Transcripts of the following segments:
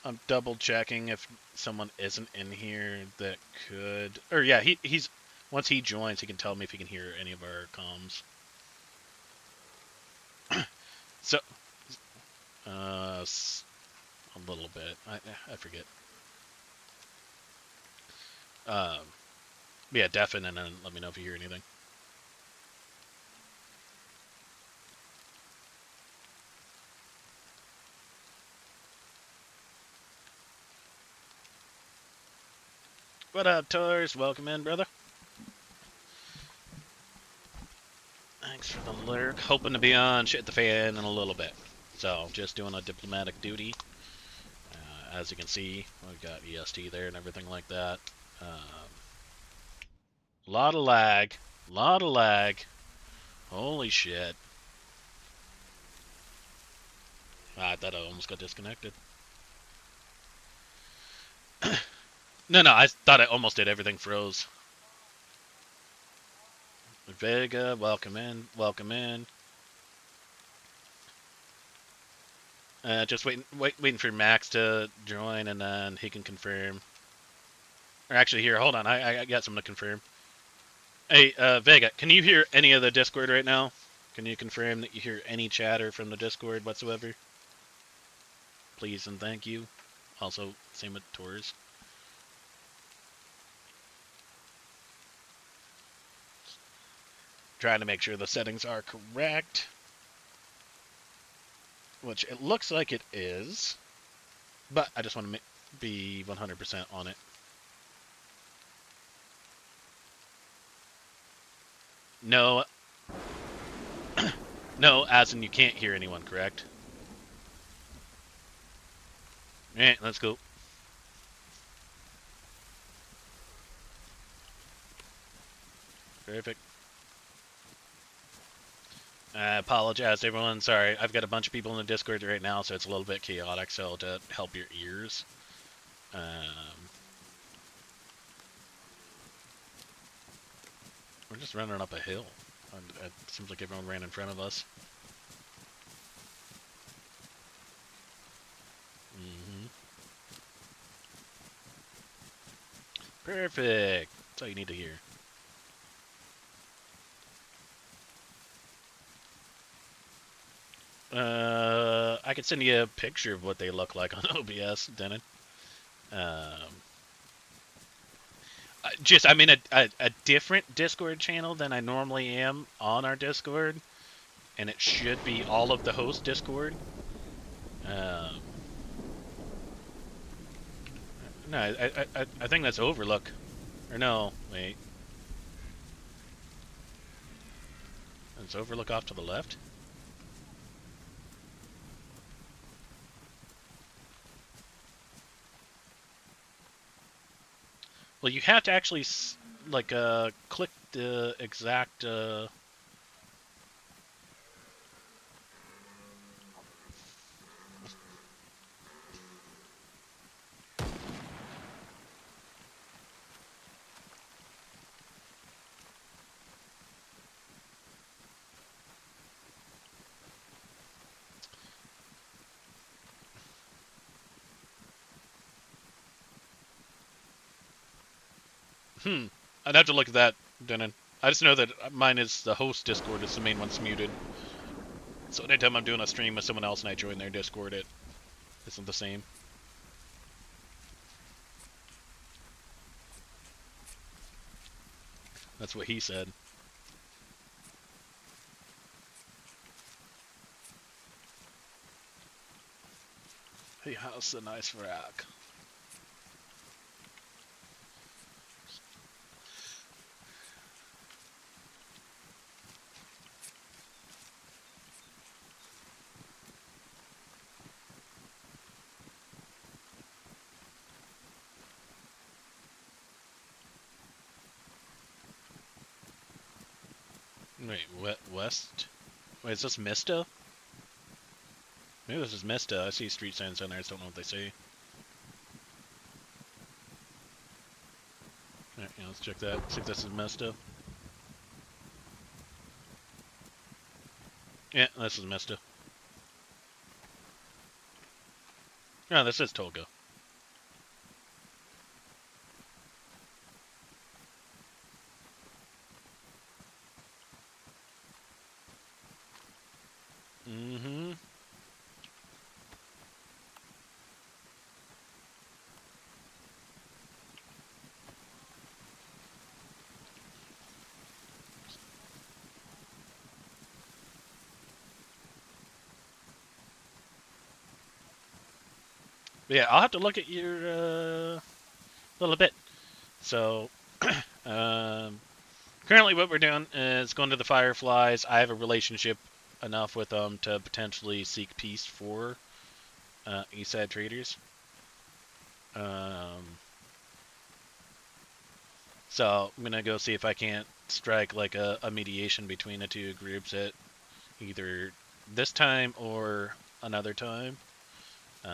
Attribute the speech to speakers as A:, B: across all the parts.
A: I'm double checking if someone isn't in here that could. Or yeah, he's once he joins, he can tell me if he can hear any of our comms. So, uh, a little bit. I forget. Um, yeah, deafen and then let me know if you hear anything. What up, Tors? Welcome in, brother. Thanks for the lurk. Hoping to be on Shit the Fan in a little bit. So, just doing a diplomatic duty. As you can see, we've got EST there and everything like that. Lot of lag. Lot of lag. Holy shit. I thought I almost got disconnected. No, I thought I almost did. Everything froze. Vega, welcome in. Welcome in. Just waiting for Max to join, and then he can confirm. Or actually, here, hold on. I got something to confirm. Hey, Vega, can you hear any of the Discord right now? Can you confirm that you hear any chatter from the Discord whatsoever? Please and thank you. Also, same with Tours. Trying to make sure the settings are correct. Which it looks like it is. But I just want to be 100% on it. No, no, as in you can't hear anyone, correct? Alright, let's go. Perfect. I apologize, everyone. Sorry, I've got a bunch of people in the Discord right now, so it's a little bit chaotic. So to help your ears, we're just running up a hill. It seems like everyone ran in front of us. Mm-hmm. Perfect. That's all you need to hear. I could send you a picture of what they look like on OBS, Denon. I'm in a different Discord channel than I normally am on our Discord, and it should be all of the host Discord. No, I think that's Overlook. Or no, wait. It's Overlook off to the left? Well, you have to actually, like, click the exact, I'd have to look at that, Denon. I just know that mine is the host Discord is the main one's muted. So anytime I'm doing a stream with someone else and I join their Discord, it isn't the same. That's what he said. Hey, how's the nice rack? Wait, west? Wait, is this Mista? Maybe this is Mista. I see street signs down there. I just don't know what they say. Alright, yeah, let's check that. See if this is Mista. Yeah, this is Mista. No, this is Tolga. Mm-hmm. Yeah, I'll have to look at your little bit. So, um, currently what we're doing is going to the Fireflies. I have a relationship enough with them to potentially seek peace for Eastside traders. Um, so I'm gonna go see if I can't strike like a mediation between the two groups at either this time or another time.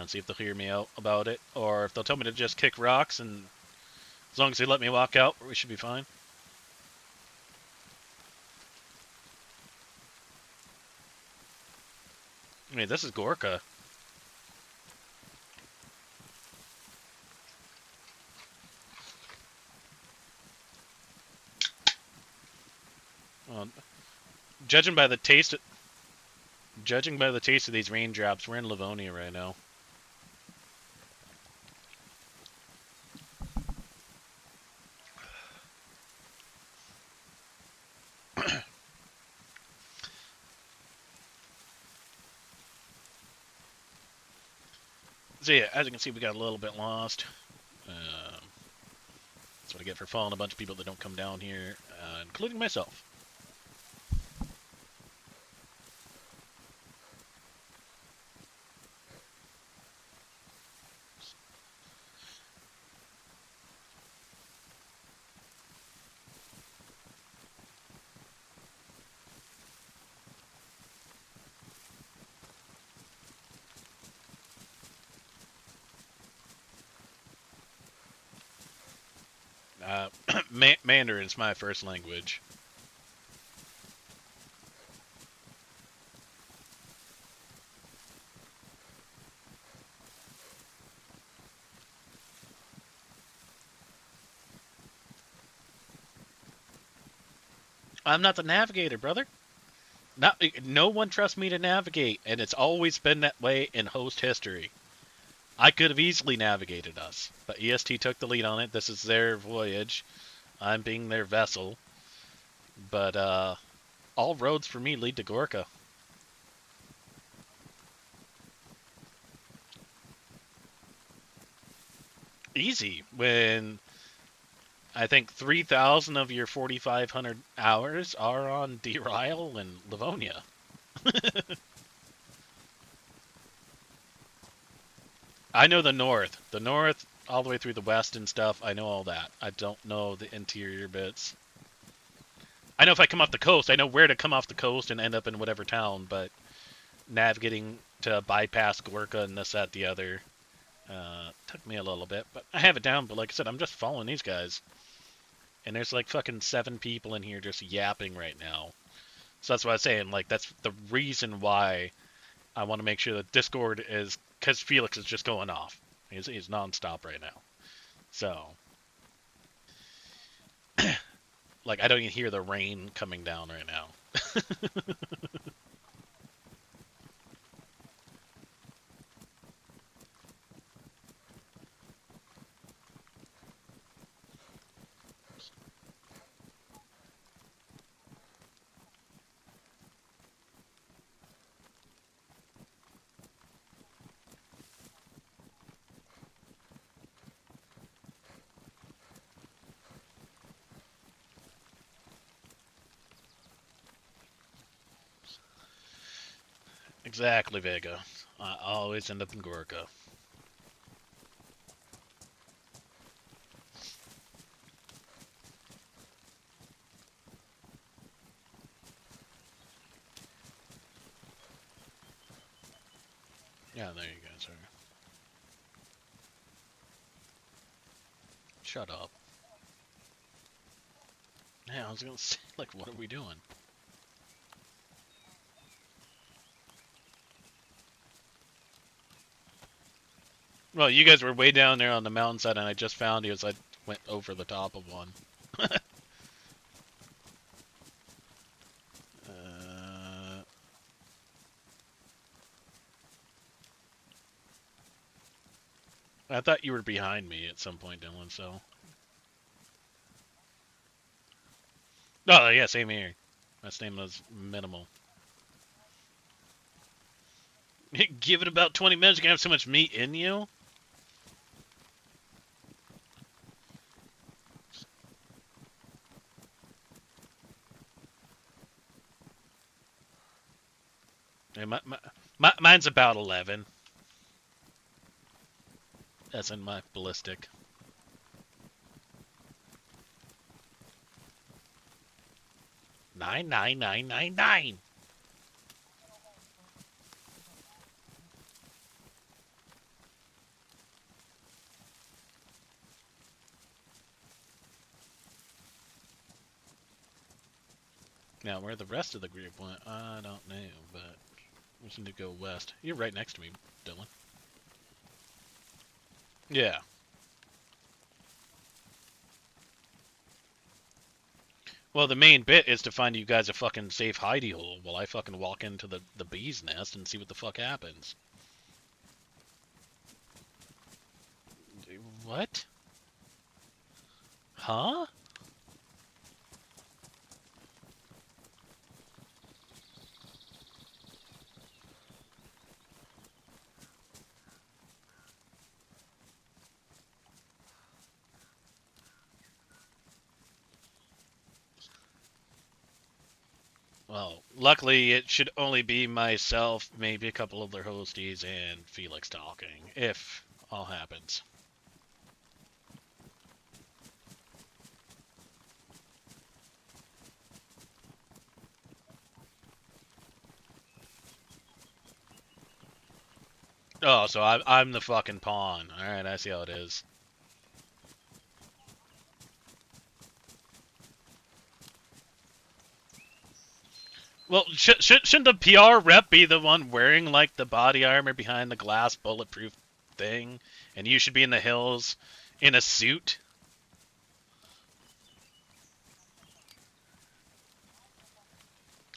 A: See if they'll hear me out about it, or if they'll tell me to just kick rocks, and as long as they let me walk out, we should be fine. I mean, this is Gorka. Well, judging by the taste, judging by the taste of these raindrops, we're in Livonia right now. So yeah, as you can see, we got a little bit lost. That's what I get for following a bunch of people that don't come down here, including myself. Mandarin's my first language. I'm not the navigator, brother. Not, no one trusts me to navigate, and it's always been that way in host history. I could have easily navigated us, but EST took the lead on it. This is their voyage. I'm being their vessel. But all roads for me lead to Gorka. Easy. When I think 3,000 of your 4,500 hours are on Derail and Livonia. I know the north. The north, all the way through the west and stuff. I know all that. I don't know the interior bits. I know if I come off the coast, I know where to come off the coast and end up in whatever town, but navigating to bypass Gorka and this, that, the other took me a little bit. But I have it down, but like I said, I'm just following these guys. And there's like fucking 7 people in here just yapping right now. So that's what I was saying. Like, that's the reason why I want to make sure that Discord is, because Felix is just going off. He's nonstop right now. So, like, I don't even hear the rain coming down right now. Exactly, Vega. I always end up in Gorka. Yeah, there you guys are. Shut up. Yeah, I was gonna say, like, what are we doing? Well, you guys were way down there on the mountainside, and I just found you as I went over the top of one. uh, I thought you were behind me at some point, Dylan, so... Oh, yeah, same here. My name was minimal. Give it about 20 minutes, you're gonna have so much meat in you? Yeah, mine's about 11. That's in my ballistic. 99999. Now, where the rest of the group went, I don't know, but we need to go west. You're right next to me, Dylan. Yeah. Well, the main bit is to find you guys a fucking safe hidey hole while I fucking walk into the bee's nest and see what the fuck happens. What? Huh? Well, luckily it should only be myself, maybe a couple of their hosties, and Felix talking, if all happens. Oh, so I'm the fucking pawn. Alright, I see how it is. Well, shouldn't the PR rep be the one wearing, like, the body armor behind the glass bulletproof thing? And you should be in the hills in a suit?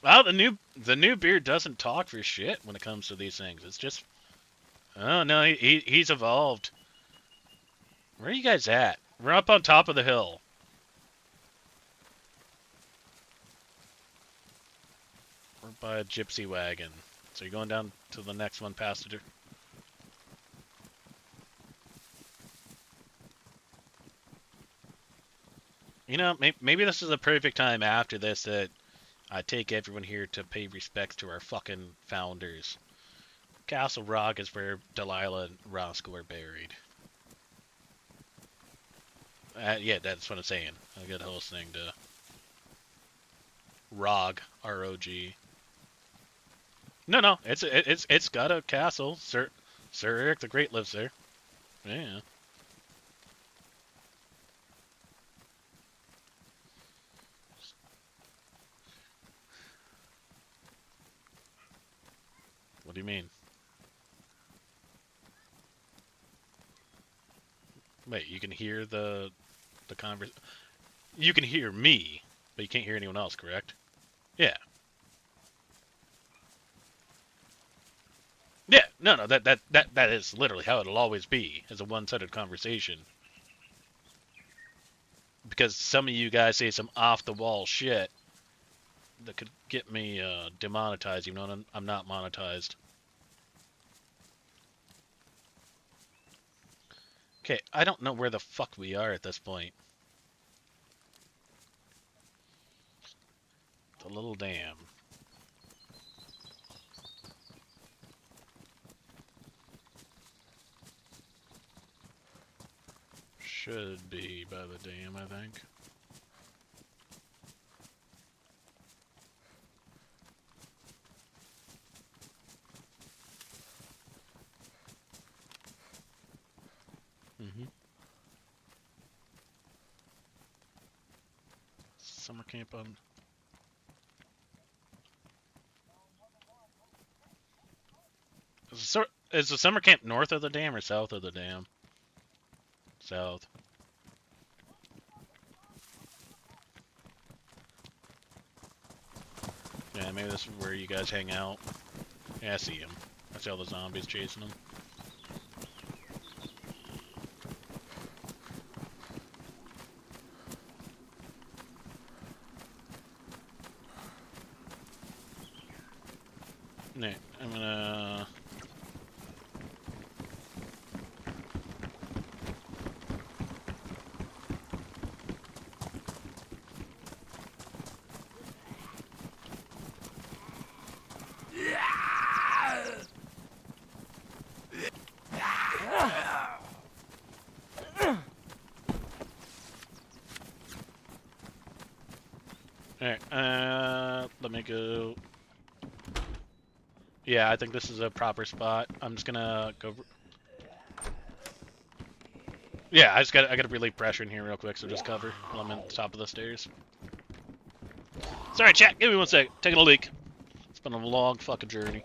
A: Well, the new beard doesn't talk for shit when it comes to these things. It's just... Oh, no, he's evolved. Where are you guys at? We're up on top of the hill. We're by a gypsy wagon. So you're going down to the next one past it. You know, maybe this is the perfect time after this that I take everyone here to pay respects to our fucking founders. Castle Rock is where Delilah and Roscoe are buried. Yeah, that's what I'm saying. I got the whole thing to ROG, R-O-G. No, it's got a castle. Sir Eric the Great lives there. Yeah. What do you mean? Wait, you can hear the convers. You can hear me, but you can't hear anyone else, correct? Yeah. Yeah. No. That is literally how it'll always be, as a one-sided conversation. Because some of you guys say some off-the-wall shit that could get me demonetized, even though I'm not monetized. Okay, I don't know where the fuck we are at this point. The little dam. Should be by the dam, I think. Summer camp on... Is the summer camp north of the dam or south of the dam? South. Yeah, maybe this is where you guys hang out. Yeah, I see him. I see all the zombies chasing him. Alright, I'm gonna... Alright, let me go... Yeah, I think this is a proper spot. I'm just gonna go... Yeah, I gotta relieve pressure in here real quick, so just cover while I'm at the top of the stairs. Sorry, chat, give me 1 sec. Taking a leak. It's been a long fucking journey.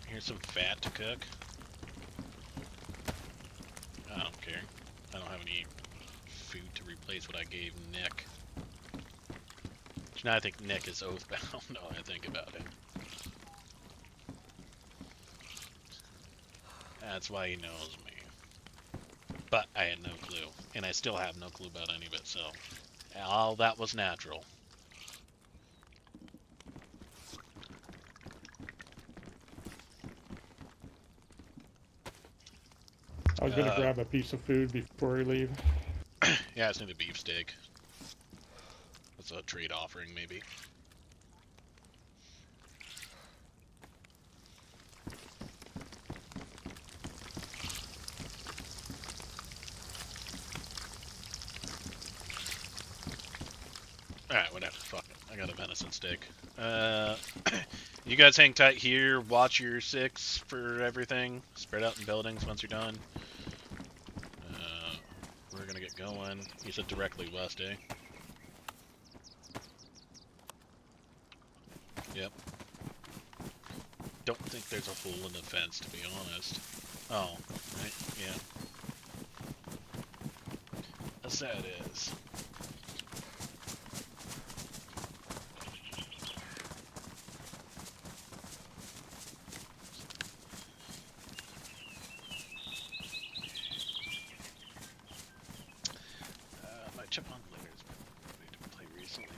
A: Here's some fat to cook. I don't care. I don't have any food to replace what I gave Nick. Now I think Nick is oathbound. No, I think about it. That's why he knows me. But I had no clue. And I still have no clue about any of it, so... all that was natural.
B: I was gonna grab a piece of food before we leave.
A: Yeah, I just need a beefsteak. That's a trade offering, maybe. Alright, whatever. Fuck it. I got a venison steak. You guys hang tight here. Watch your 6 for everything. Spread out in buildings once you're done. We're gonna get going. You said directly west, eh? Yep. Don't think there's a hole in the fence, to be honest. Oh, right, yeah. As that is. catch up on players. I need to play recently.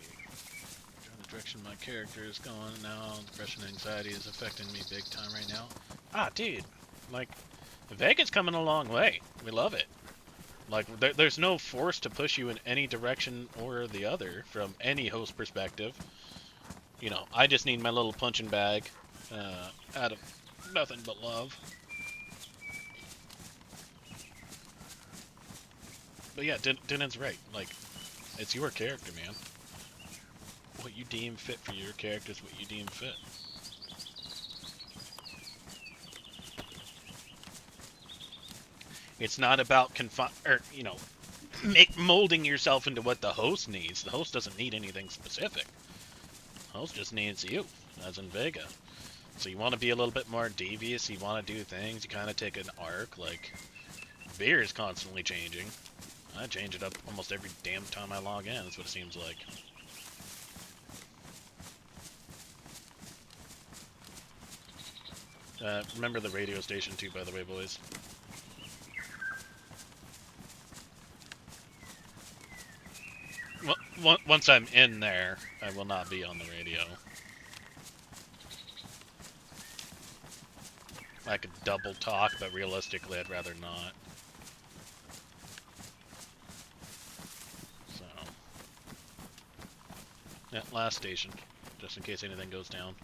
A: The direction my character is going now, depression and anxiety is affecting me big time right now. Ah, dude, like, Vega's coming a long way. We love it. Like, there's no force to push you in any direction or the other from any host perspective. You know, I just need my little punching bag out of nothing but love. But yeah, Dinan's right. Like, it's your character, man. What you deem fit for your character is what you deem fit. It's not about molding yourself into what the host needs. The host doesn't need anything specific. The host just needs you, as in Vega. So you want to be a little bit more devious, you want to do things, you kind of take an arc, like, beer is constantly changing. I change it up almost every damn time I log in, that's what it seems like. Remember the radio station too, by the way, boys. Well, once I'm in there, I will not be on the radio. I could double talk, but realistically, I'd rather not. So, yeah, last station, just in case anything goes down.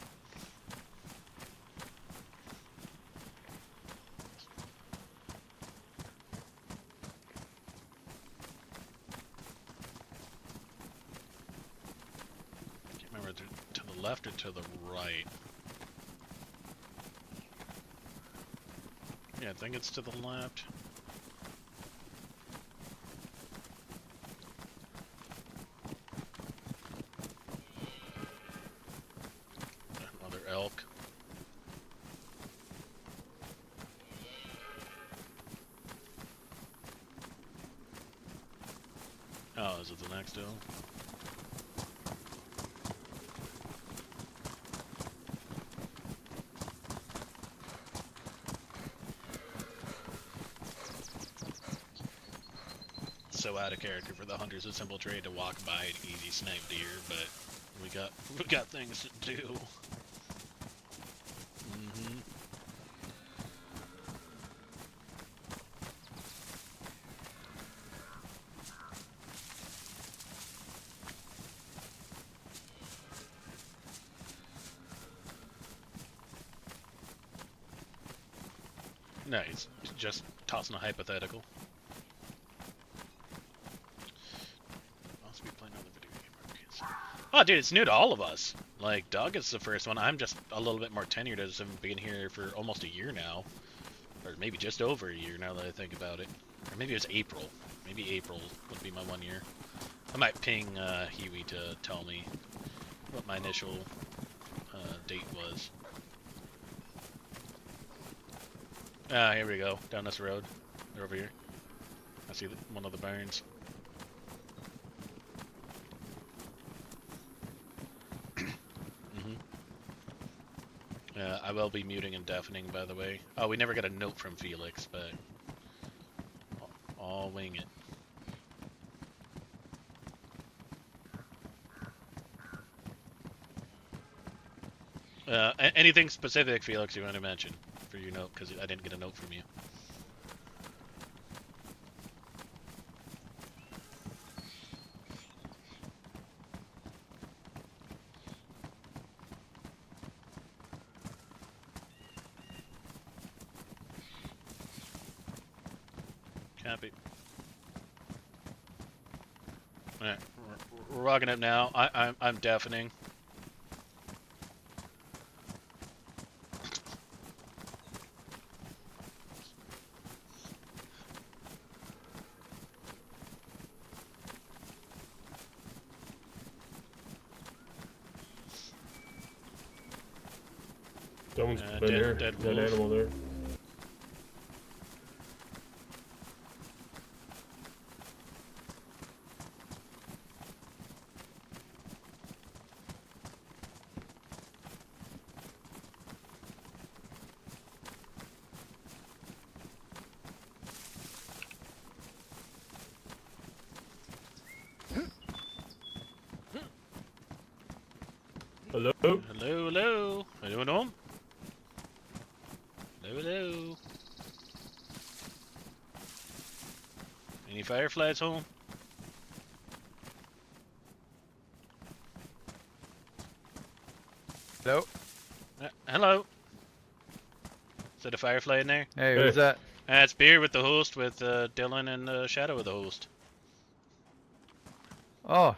A: To the left or to the right? Yeah, I think it's to the left. Another elk. Oh, is it the next elk? So out of character for the hunters, a simple trade to walk by an easy snipe deer, but we got things to do. Nice. Just tossing a hypothetical. Oh, dude, it's new to all of us. Like, Doug is the first one. I'm just a little bit more tenured as I've been here for almost a year now. Or maybe just over a year now that I think about it. Or maybe it was April. Maybe April would be my 1 year. I might ping Huey to tell me what my initial date was. Ah, here we go. Down this road. They're over here. I see one of the barns. I will be muting and deafening, by the way. Oh, we never got a note from Felix, but I'll wing it. Anything specific, Felix, you want to mention for your note? Because I didn't get a note from you. Copy. Alright, we're rocking it now. I'm deafening.
B: Someone's been there. Dead animal there.
C: Hello?
A: Hello, hello. Anyone home? Hello, hello. Any fireflies home?
D: Hello?
A: Hello. Is that a firefly in there?
D: Hey, who's that?
A: It's Beer with the host, with Dylan and Shadow with the host.
D: Oh.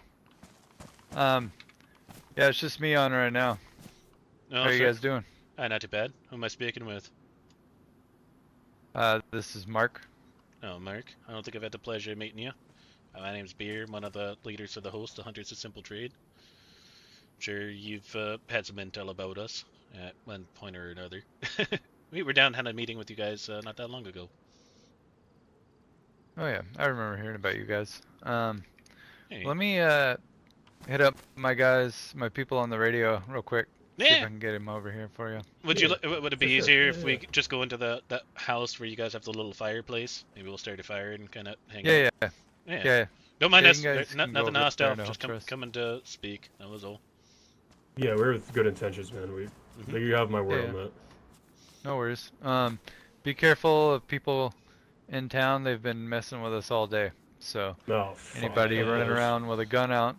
D: Yeah, it's just me on right now.
A: No,
D: How are you guys doing?
A: Not too bad. Who am I speaking with?
D: This is Mark.
A: Oh, Mark. I don't think I've had the pleasure of meeting you. My name's Beer, one of the leaders of the host, the Hunters of Simple Trade. I'm sure you've had some intel about us at one point or another. We were down had a meeting with you guys not that long ago.
D: Oh yeah, I remember hearing about you guys.
A: Hey.
D: Let me hit up my guys, my people on the radio real quick. See if I can get him over here for you.
A: Would it be easier if we just go into that house where you guys have the little fireplace? Maybe we'll start a fire and kind of hang out. Yeah. Don't mind us. Nothing hostile. Just coming to speak. That was all.
C: Yeah, we're with good intentions, man. You have my word on that.
D: No worries. Be careful of people in town. They've been messing with us all day. So anybody running around with a gun out.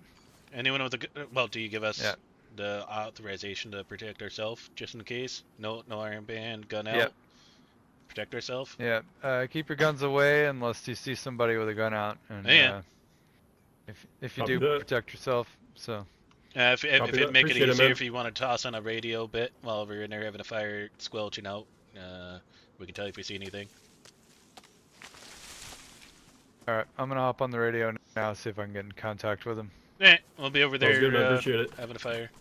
A: Anyone with a gun? Well, do you give us the authorization to protect ourselves, just in case? No iron band, gun out. Protect ourselves.
D: Yeah. Keep your guns away unless you see somebody with a gun out. And if you do, protect yourself. So.
A: If it make it easier, if you want to toss on a radio bit while we're in there having a fire squelching out, we can tell you if we see anything.
D: Alright, I'm gonna hop on the radio now, see if I can get in contact with him.
A: Yeah, we'll be over there
C: appreciate it.
A: having a fire.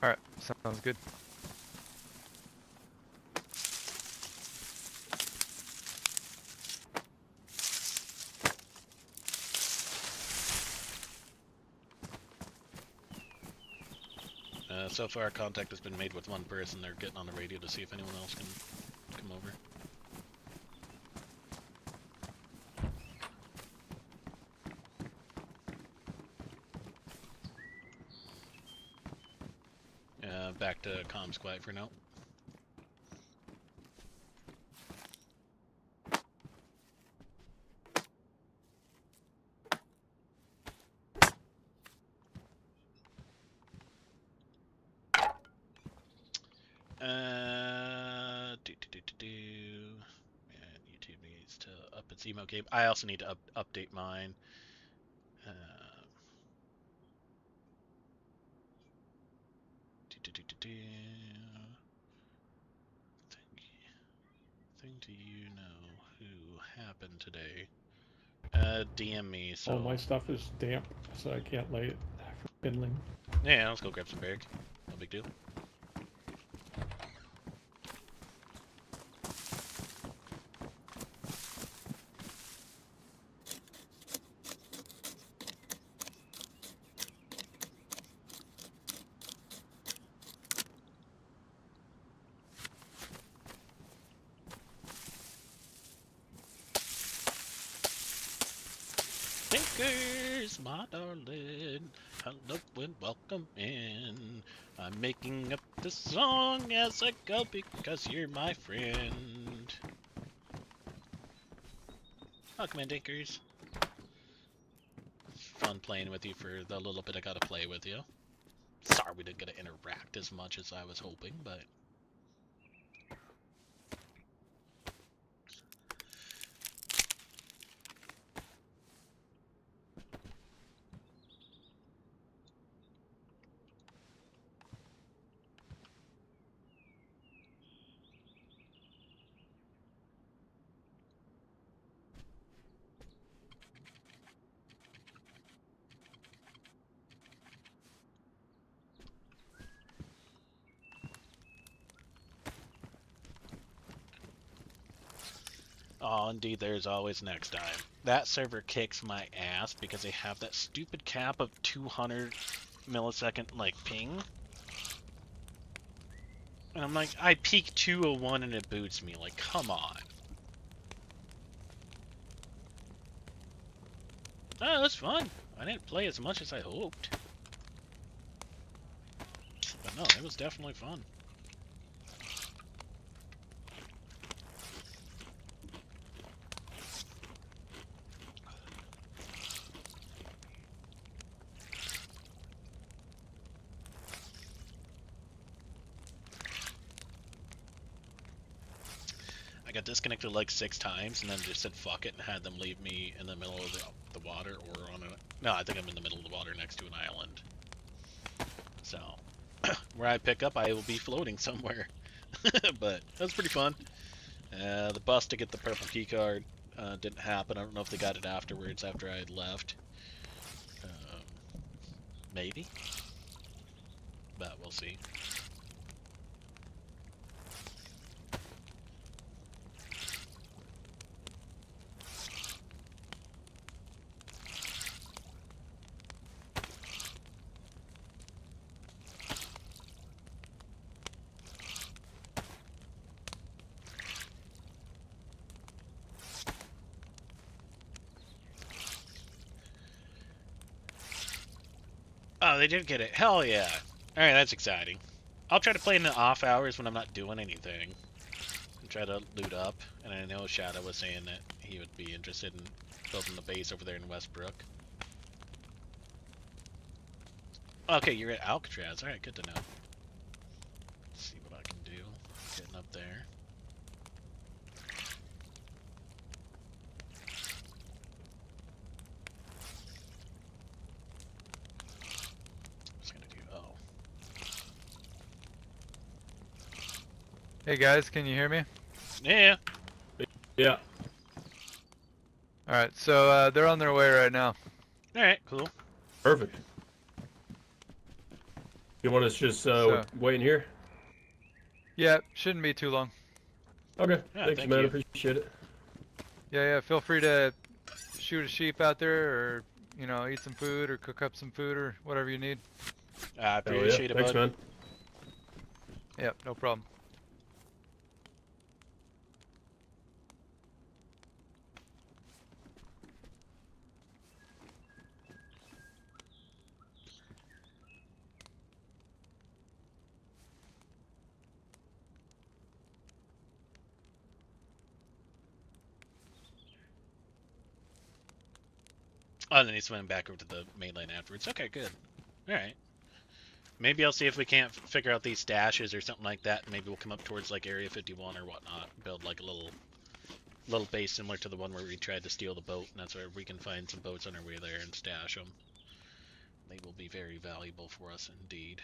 D: Alright, sounds good.
A: So far, contact has been made with one person. They're getting on the radio to see if anyone else can come over. Back to comms quiet for now. Man, YouTube needs to up its emo game. I also need to update mine. Thing do you know who happened today? DM me. So
B: all my stuff is damp, so I can't lay it for kindling.
A: Yeah, let's go grab some bark. No big deal. Thinkers, my darling, hello and welcome in. I'm making up this song as I go because you're my friend. Welcome in, Thinkers. It's fun playing with you for the little bit I got to play with you. Sorry we didn't get to interact as much as I was hoping, but... Oh, indeed, there's always next time. That server kicks my ass because they have that stupid cap of 200 millisecond, like, ping. And I'm like, I peak 201 and it boots me. Like, come on. Oh, that's fun. I didn't play as much as I hoped. no, it was definitely fun. I got disconnected like 6 times and then just said fuck it and had them leave me in the middle of the water or on a... No, I think I'm in the middle of the water next to an island. So, where I pick up, I will be floating somewhere. But that was pretty fun. The bus to get the purple key card didn't happen. I don't know if they got it afterwards after I had left. Maybe. But we'll see. Oh, they did get it. Hell yeah. Alright, that's exciting. I'll try to play in the off hours when I'm not doing anything. And try to loot up. And I know Shadow was saying that he would be interested in building the base over there in Westbrook. Okay, you're at Alcatraz. Alright, good to know. Let's see what I can do. Getting up there.
D: Hey guys, can you hear me?
A: Yeah.
C: Yeah.
D: Alright, so they're on their way right now.
A: Alright, cool.
C: Perfect. You want us just wait in here?
D: Yeah, shouldn't be too long.
C: Okay.
A: Yeah,
C: Thanks,
A: thank
C: man.
A: you.
C: Appreciate it.
D: Yeah, feel free to shoot a sheep out there or, you know, eat some food or cook up some food or whatever you need.
A: I appreciate it,
C: Thanks,
A: bud.
C: man.
D: Yep, no problem.
A: Oh, and then he's swimming back over to the mainland afterwards. Okay, good. Alright. Maybe I'll see if we can't figure out these stashes or something like that. Maybe we'll come up towards like Area 51 or whatnot. Build like a little base similar to the one where we tried to steal the boat. And that's where we can find some boats on our way there and stash them. They will be very valuable for us indeed.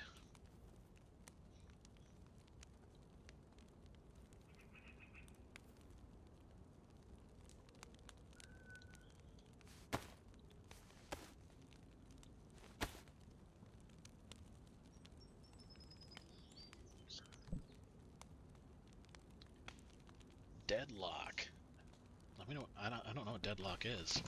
A: Deadlock. Let me know. I don't know what deadlock is.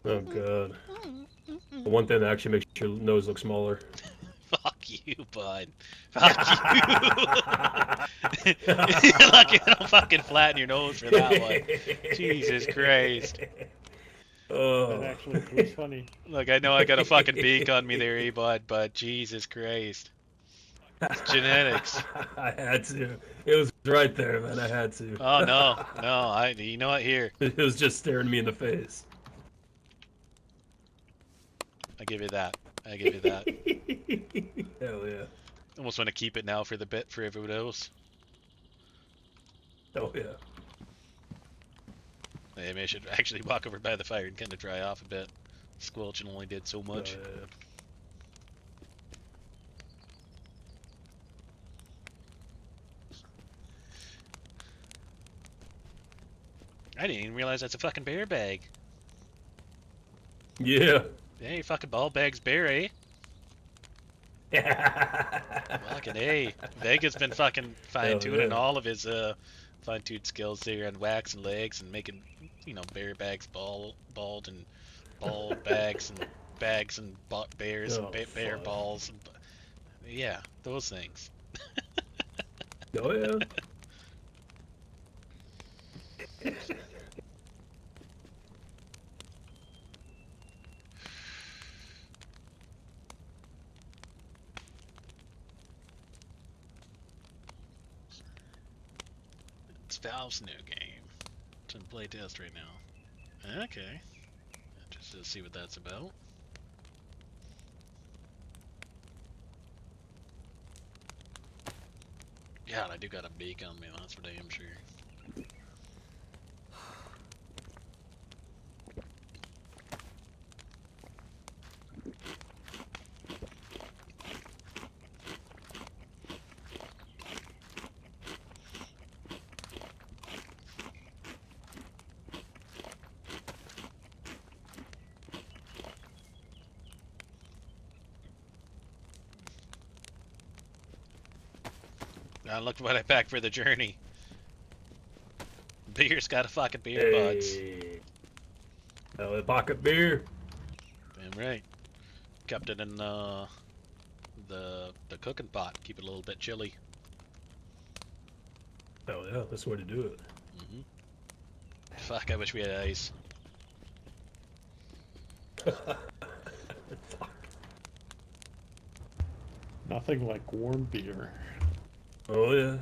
C: Oh god. The one thing that actually makes your nose look smaller.
A: Fuck you, bud. Fuck you. Lucky I don't fucking flatten your nose for that one. Jesus Christ.
C: Oh.
B: That actually was funny.
A: Look, I know I got a fucking beak on me there, bud, but Jesus Christ. It's genetics.
C: I had to. It was right there, man. I had to.
A: Oh no, no, you know what, here.
C: It was just staring me in the face.
A: I give you that. I give you that.
C: Hell yeah.
A: Almost want to keep it now for the bit for everyone else.
C: Oh yeah.
A: Maybe I should actually walk over by the fire and kind of dry off a bit. Squelching only did so much.
C: Oh, yeah.
A: I didn't even realize that's a fucking bear bag.
C: Yeah.
A: Hey, fucking ball bag's bear, eh? Fucking A. Vega's been fucking fine-tuning all of his fine-tuned skills there on wax and legs and making, you know, bear bags bald and ball bags and bears and bear balls. And, yeah, those things.
C: Oh yeah.
A: It's Valve's new game. It's in playtest right now. Okay. Just to see what that's about. God, I do got a beak on me, that's for damn sure. Now look what I packed for the journey. Beer's got a fucking beer buds.
C: A pocket beer.
A: Damn right. Kept it in the cooking pot. Keep it a little bit chilly.
C: Oh yeah, that's the way to do it.
A: Mm-hmm. Fuck, I wish we had ice.
B: Nothing like warm beer.
C: Oh yeah.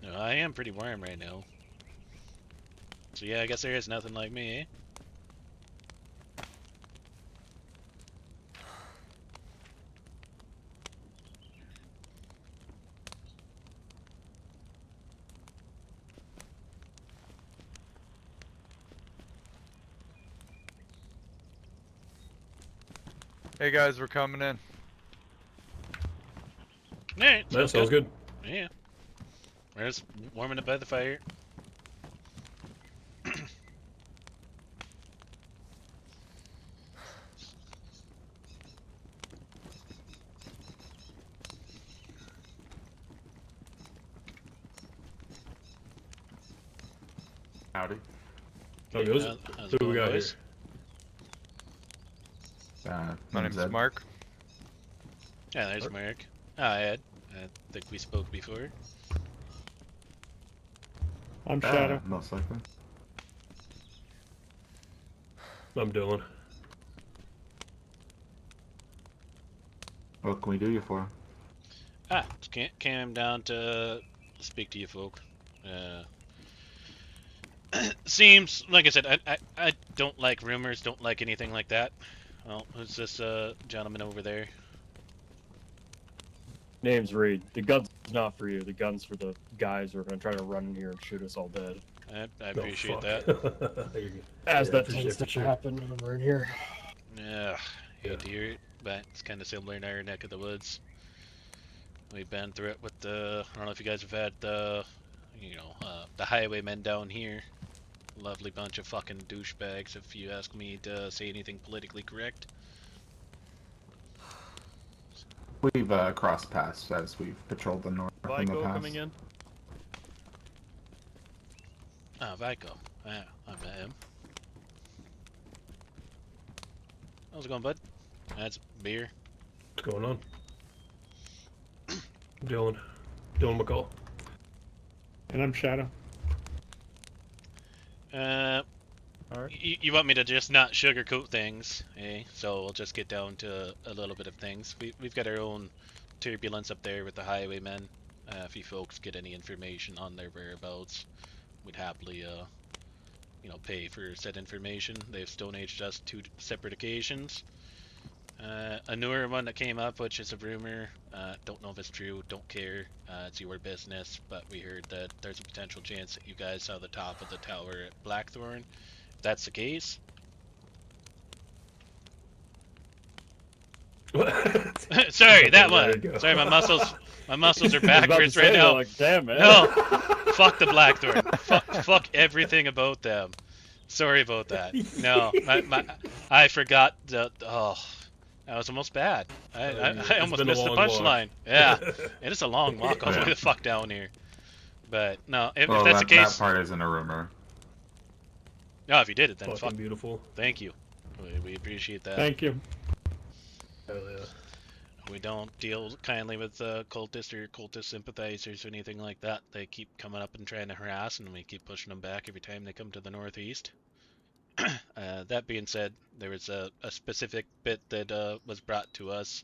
A: No, I am pretty warm right now. So yeah, I guess there is nothing like me, eh?
D: Hey guys, we're coming in.
A: Alright,
C: That sounds good.
A: Yeah. We're just warming up by the fire.
E: Howdy.
C: How goes it?
A: How's
C: Who
A: it going,
C: we got
A: boys?
D: My name's
E: Zed.
D: Mark.
A: Yeah, there's Mark. Hi, Ed. I think we spoke before.
B: I'm Shadow.
E: Most likely.
C: I'm Dylan.
E: What can we do you for?
A: Just came down to speak to you folk. Seems, like I said, I don't like rumors, don't like anything like that. Well, who's this gentleman over there?
F: Name's Reed. The gun's not for you. The gun's for the guys who are going to try to run in here and shoot us all dead.
A: I appreciate that.
F: As
C: Yeah,
F: that
C: for
F: tends
C: sure,
F: to
C: for sure.
F: happen when we're in here.
A: Yeah,
C: Yeah.
A: hate to hear it, but it's kind of similar in our neck of the woods. We've been through it with the, I don't know if you guys have had the, the highwaymen down here. Lovely bunch of fucking douchebags, if you ask me to say anything politically correct.
E: We've crossed paths as we've patrolled the north in the
F: Vico
E: past.
F: coming in.
A: Ah, Vico. Yeah, I met him. How's it going, bud? That's beer.
C: What's going on? Dylan McCall.
B: And I'm Shadow.
F: Alright.
A: You want me to just not sugarcoat things, eh? So we'll just get down to a little bit of things. We've got our own turbulence up there with the highwaymen. If you folks get any information on their whereabouts, we'd happily, pay for said information. They've Stone Aged us 2 separate occasions. A newer one that came up, which is a rumor. Don't know if it's true, don't care. It's your business, but we heard that there's a potential chance that you guys saw the top of the tower at Blackthorn. If that's the case. Sorry, that
C: There
A: one.
C: you go.
A: Sorry, my muscles are
F: I was about to
A: backwards
F: say
A: right
F: that,
A: now.
F: Like, damn, man.
A: No, fuck the Blackthorn. Fuck everything about them. Sorry about that. No, I forgot the. Oh, that was almost bad. I
C: It's
A: almost
C: been a
A: missed the
C: long walk.
A: punchline. Yeah, it is a long walk all the way the fuck down here. But no, if
E: Well,
A: that's the case,
E: that part isn't a rumor.
A: no, if you did it, then
C: Fucking
A: fuck.
C: beautiful.
A: Thank you. We appreciate that.
B: Thank you.
C: Hell yeah.
A: We don't deal kindly with cultists or cultist sympathizers or anything like that. They keep coming up and trying to harass, and we keep pushing them back every time they come to the northeast. That being said, there was a specific bit that was brought to us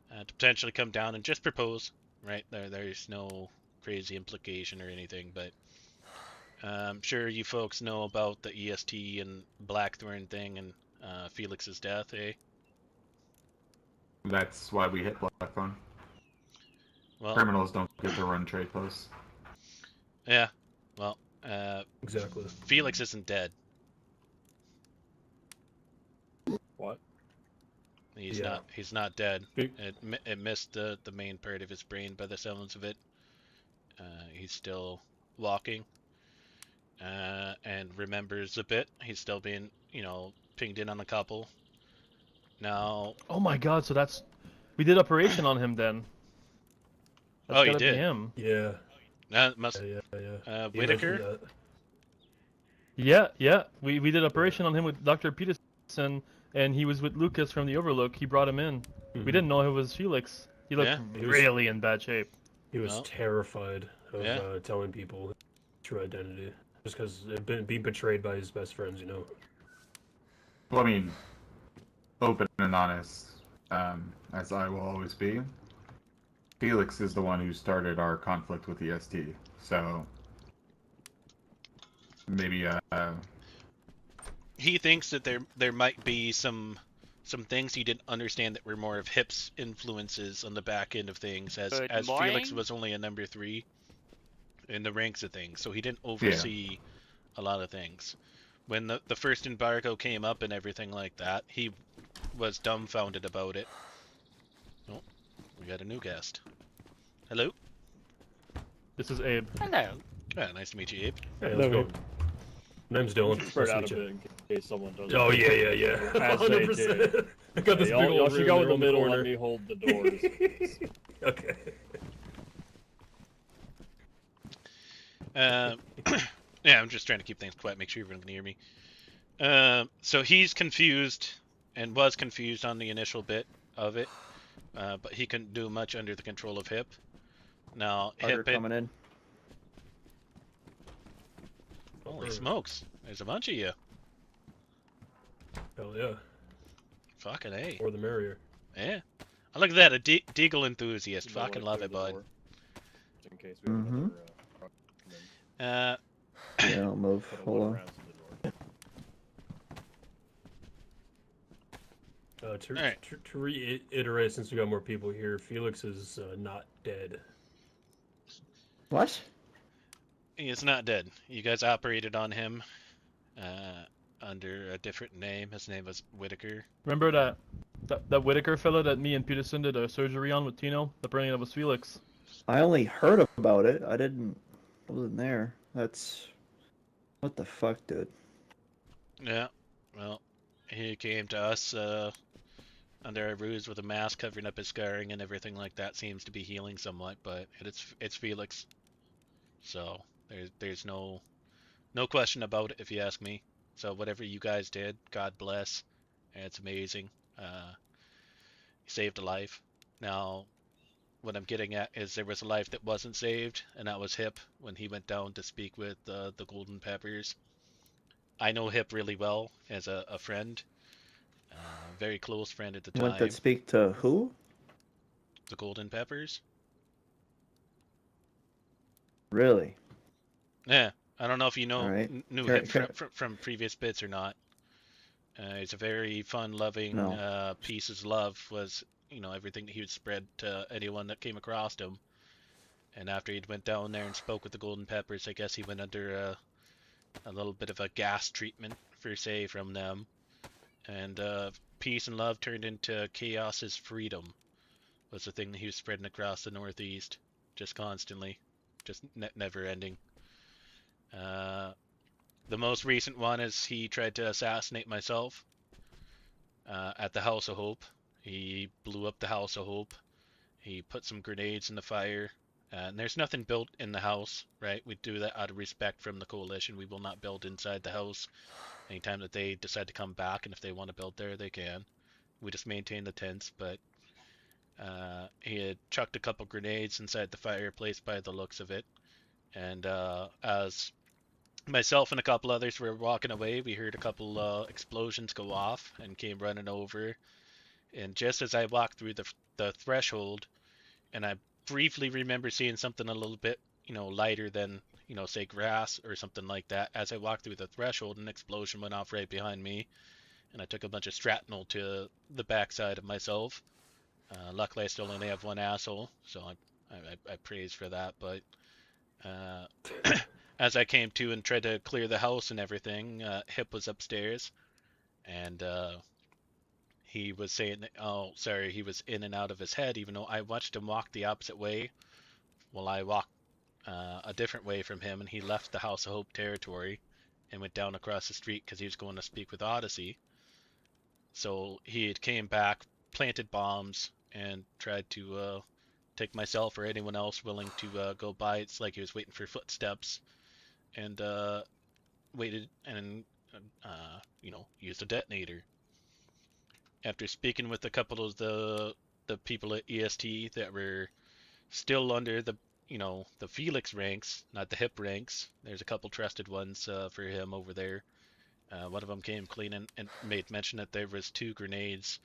A: to potentially come down and just propose. Right there's no crazy implication or anything, but I'm sure you folks know about the EST and Blackthorn thing and Felix's death, eh?
E: That's why we hit Blackthorn.
A: Well,
E: Criminals don't get to run trade posts.
A: yeah. Well,
C: Exactly.
A: Felix isn't dead.
F: What?
A: He's
C: Yeah.
A: not. He's not dead.
C: Big-
A: It missed the main part of his brain by the sounds of it. He's still walking. And remembers a bit. He's still being, pinged in on a couple. Now.
G: Oh my god, so we did operation on him then. That's
A: Oh, you
G: gotta be
A: did?
G: him.
C: Yeah.
A: That must.
C: Yeah. He
A: Whitaker.
C: mentioned
G: Yeah. We did operation on him with Dr. Peterson, and he was with Lucas from the Overlook. He brought him in.
C: that.
G: We didn't know it was Felix. He looked
A: Yeah.
C: He was-
G: really in bad shape.
C: He was
A: Well,
C: terrified of
A: yeah.
C: telling people his true identity, just because being betrayed by his best friends.
E: Well, I mean, open and honest, as I will always be. Felix is the one who started our conflict with EST, so maybe
A: He thinks that there might be some things he didn't understand that were more of Hip's influences on the back end of things, as
H: Good
A: Felix
H: morning.
A: was only a number 3 in the ranks of things, so he didn't oversee a lot of things. When the first embargo came up and everything like that, he was dumbfounded about it. Oh, we got a new guest. Hello.
G: This is Abe.
H: Hello.
A: Nice to meet you, Abe.
C: Hey, let's
B: Hello.
C: go. Name's Dylan.
F: Spread
C: Nice
F: out
C: to
F: a
C: meet
F: bit in case someone does.
C: Oh yeah.
F: As they
C: 100%. I got this
F: Y'all,
C: big
F: y'all
C: old
F: should
C: room
F: go
C: there
F: in the
C: on
F: middle.
C: corner.
F: Let me hold the doors.
C: Okay.
A: Yeah, I'm just trying to keep things quiet, make sure everyone can hear me. So he's confused, and was confused on the initial bit of it, but he couldn't do much under the control of Hip. Now, Hip
I: coming in.
A: Holy smokes, there's a bunch of you.
C: Hell yeah.
A: Fucking A.
C: More the merrier.
A: Yeah. I look at that, a Deagle enthusiast.
F: You know
A: Fucking
F: what,
A: love
F: clear
A: it,
F: the
A: bud.
F: door, just in case we have
I: Mhm.
F: another, truck come in.
I: Yeah, I'll move.
F: Put a
I: Hold
F: one
I: on.
F: rounds in the door.
C: To reiterate, since we got more people here, Felix is not dead.
I: What?
A: He is not dead. You guys operated on him under a different name. His name was Whitaker.
G: Remember that Whitaker fella that me and Peterson did a surgery on with Tino? Apparently that was Felix.
I: I only heard about it. I wasn't there. That's... What the fuck, dude?
A: Yeah, well, he came to us under a ruse with a mask covering up his scarring and everything like that. Seems to be healing somewhat, but it's Felix. So there's no question about it if you ask me. So whatever you guys did, God bless. It's amazing. You saved a life. Now, what I'm getting at is there was a life that wasn't saved, and that was Hip when he went down to speak with the Golden Peppers. I know Hip really well as a friend, very close friend at the
I: Went
A: time.
I: to speak to who?
A: The Golden Peppers.
I: Really?
A: Yeah, I don't know if you know
I: Alright.
A: knew
I: Car-
A: Hip from previous bits or not. He's a very fun-loving,
I: No.
A: peace of love was, everything that he would spread to anyone that came across him. And after he went down there and spoke with the Golden Peppers, I guess he went under a little bit of a gas treatment, per se, from them. And peace and love turned into chaos is freedom, was the thing that he was spreading across the Northeast, just constantly, just never ending. The most recent one is he tried to assassinate myself at the House of Hope. He blew up the House of Hope. He put some grenades in the fire. And there's nothing built in the house, right? We do that out of respect from the coalition. We will not build inside the house. Anytime that they decide to come back, and if they want to build there, they can. We just maintain the tents, but He had chucked a couple grenades inside the fireplace by the looks of it. And as myself and a couple others were walking away, we heard a couple explosions go off and came running over. And just as I walked through the threshold, and I briefly remember seeing something a little bit, lighter than, say grass or something like that. As I walked through the threshold, an explosion went off right behind me, and I took a bunch of shrapnel to the backside of myself. Luckily, I still only have one asshole, so I praise for that. But as I came to and tried to clear the house and everything, Hip was upstairs, and he was saying, oh, sorry, he was in and out of his head, even though I watched him walk the opposite way. Well, I walked a different way from him, and he left the House of Hope territory and went down across the street because he was going to speak with Odyssey. So he had came back, planted bombs, and tried to take myself or anyone else willing to go by. It's like he was waiting for footsteps, and waited and used a detonator. After speaking with a couple of the people at EST that were still under the Felix ranks, not the Hip ranks. There's a couple trusted ones for him over there. One of them came clean and made mention that there was 2 grenades,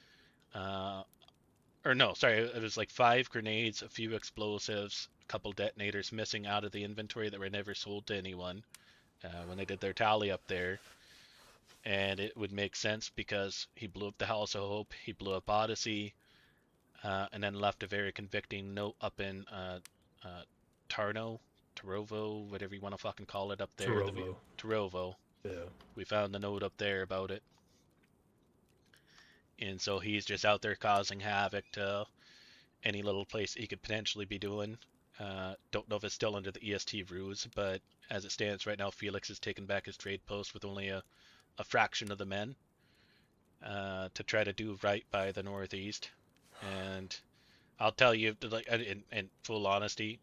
A: or no, sorry, it was like 5 grenades, a few explosives, a couple detonators missing out of the inventory that were never sold to anyone when they did their tally up there. And it would make sense because he blew up the House of Hope, he blew up Odyssey, and then left a very convicting note up in Tarovo, whatever you want to fucking call it up there. Tarovo.
C: Yeah.
A: We found the note up there about it. And so he's just out there causing havoc to any little place he could potentially be doing. Don't know if it's still under the EST rules, but as it stands right now, Felix has taken back his trade post with only a fraction of the men to try to do right by the Northeast. And I'll tell you, like, in full honesty,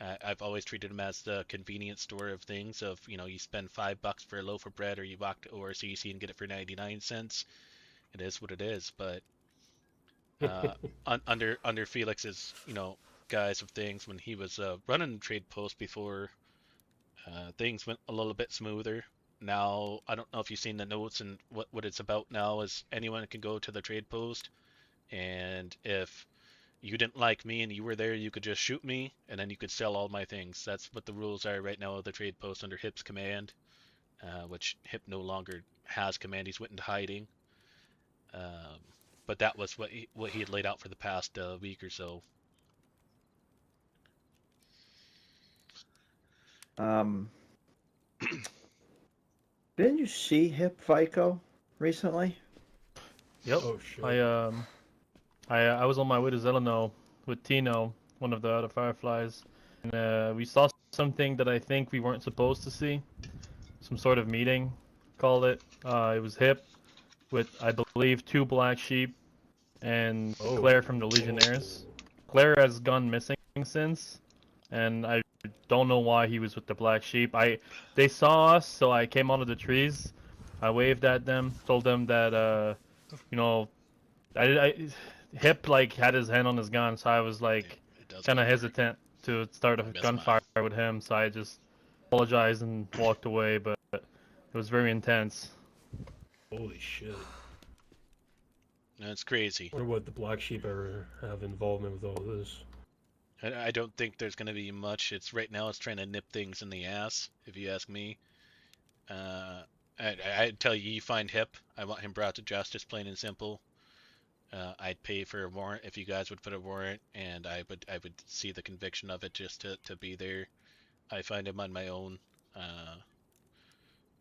A: I've always treated him as the convenience store of things. Of you spend $5 for a loaf of bread, or you walk to ORCC and get it for 99 cents. It is what it is. But under Felix's guise of things, when he was running the trade post before, things went a little bit smoother. Now I don't know if you've seen the notes, and what it's about now is anyone can go to the trade post, and if you didn't like me and you were there, you could just shoot me, and then you could sell all my things. That's what the rules are right now of the trade post under Hip's command, which Hip no longer has command. He's went into hiding. But that was what he had laid out for the past week or so.
I: Didn't you see Hip FICO recently?
G: Yep.
C: Oh shit.
G: I was on my way to Zeleno with Tino, one of the other Fireflies, and we saw something that I think we weren't supposed to see. Some sort of meeting, called it. It was Hip with, I believe, 2 Black Sheep and Claire from the Legionnaires. Claire has gone missing since, and I don't know why he was with the Black Sheep. They saw us, so I came out of the trees. I waved at them, told them that Hip had his hand on his gun, so I was kind of hesitant to start a gunfire with him. So I just apologized and walked away. But it was very intense.
C: Holy shit.
A: That's crazy.
C: I wonder what the Black Sheep ever have involvement with all this.
A: I don't think there's going to be much. Right now it's trying to nip things in the ass, if you ask me. I'd tell you find Hip. I want him brought to justice, plain and simple. I'd pay for a warrant if you guys would put a warrant, and I would see the conviction of it just to be there. I find him on my own.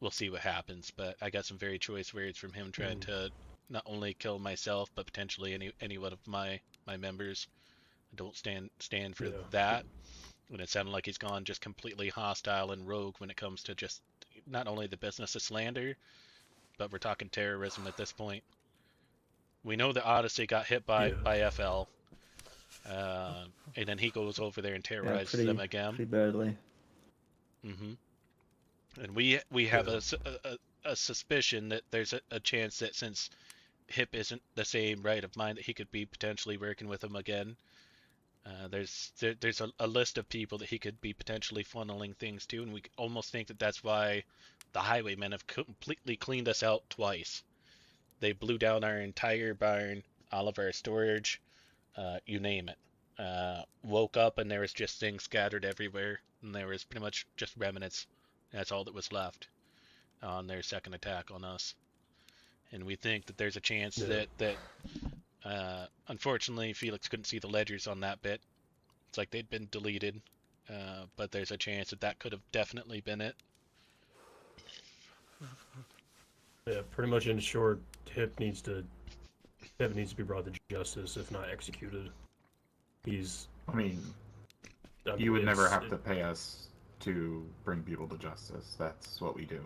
A: We'll see what happens, but I got some very choice words from him trying to not only kill myself, but potentially any one of my members. I don't stand for that. And it sounded like he's gone just completely hostile and rogue when it comes to just not only the business of slander, but we're talking terrorism at this point. We know that Odyssey got hit by FL, and then he goes over there and terrorizes them again.
I: Pretty badly.
A: And we have a suspicion that there's a chance that since Hip isn't the same right of mind that he could be potentially working with him again. There's a list of people that he could be potentially funneling things to, and we almost think that that's why the highwaymen have completely cleaned us out twice. They blew down our entire barn, all of our storage, you name it. Woke up and there was just things scattered everywhere, and there was pretty much just remnants. That's all that was left on their second attack on us. And we think that there's a chance that unfortunately Felix couldn't see the ledgers on that bit. It's like they'd been deleted, but there's a chance that that could have definitely been it.
C: Yeah, pretty much in short, Hip needs to be brought to justice, if not executed.
E: I mean, you would never have to pay us to bring people to justice. That's what we do.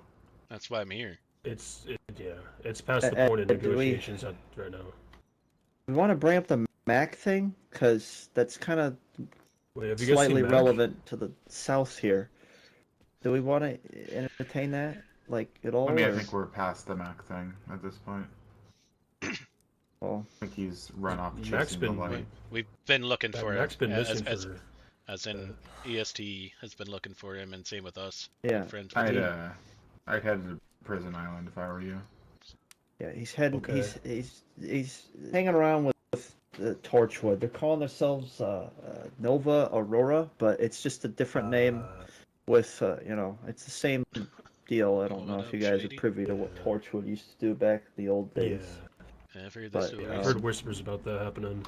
A: That's why I'm here.
C: It's past the point of negotiations right now.
I: We want to bring up the Mac thing, because that's kind of slightly relevant to the south here. Do we want to entertain that, like, at all?
E: I mean, I think we're past the Mac thing at this point.
I: Well,
E: I think he's run off chasing the light.
A: We've been looking for
C: Mac's
A: him,
C: been missing
A: as in EST has been looking for him, and same with us.
I: Yeah.
A: Friends with
E: I'd head to Prison Island if I were you.
I: Yeah, he's heading.
C: Okay.
I: He's hanging around with the Torchwood. They're calling themselves Nova Aurora, but it's just a different name. With it's the same deal. I don't know if you guys are privy to what Torchwood used to do back in the old days.
A: I've heard
C: I've heard whispers about that happening.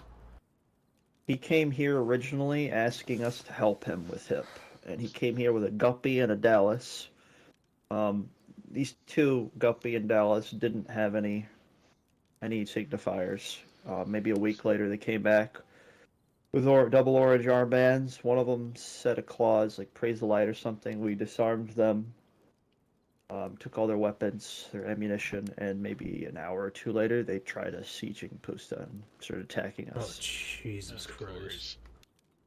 I: He came here originally asking us to help him with Hip, and he came here with a Guppy and a Dallas. These two, Guppy and Dallas, didn't have any signifiers. Maybe a week later, they came back with double orange armbands. One of them said a clause like "Praise the Light" or something. We disarmed them, took all their weapons, their ammunition, and maybe an hour or two later, they tried a sieging Pusta and started attacking us.
C: Oh, Jesus Christ.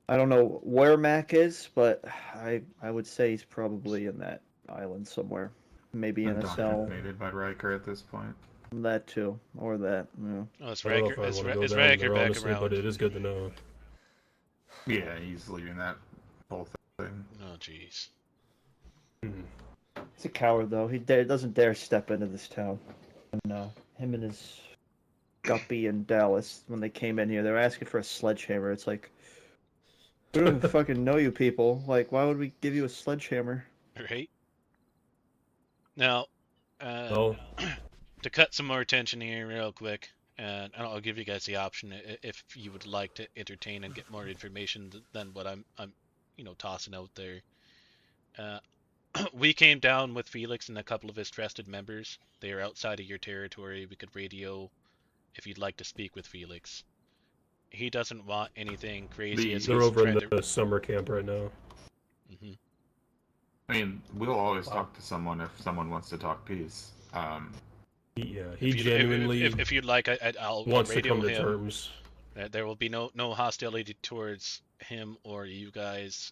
I: I don't know where Mac is, but I would say he's probably in that island somewhere. Maybe in a cell.
E: Made by Riker at this point.
I: That too, or that. Yeah.
A: Oh, it's Riker. It's Riker back
C: honestly,
A: around.
C: But it is good to know.
E: Yeah, he's leaving that whole thing.
A: Oh, jeez.
I: He's a coward, though. He doesn't dare step into this town. And him and his Guppy and Dallas, when they came in here, they were asking for a sledgehammer. It's like, we don't even fucking know you people. Like, why would we give you a sledgehammer?
A: Right. Now, to cut some more attention here real quick, and I'll give you guys the option if you would like to entertain and get more information than what I'm tossing out there. We came down with Felix and a couple of his trusted members. They are outside of your territory. We could radio if you'd like to speak with Felix. He doesn't want anything crazy.
C: They're over in the summer camp right now.
A: Mm-hmm.
E: I mean, we'll always talk to someone if someone wants to talk peace.
C: He genuinely.
A: If you'd like, I'll
C: wants
A: radio
C: to come
A: him.
C: to terms.
A: There will be no hostility towards him or you guys.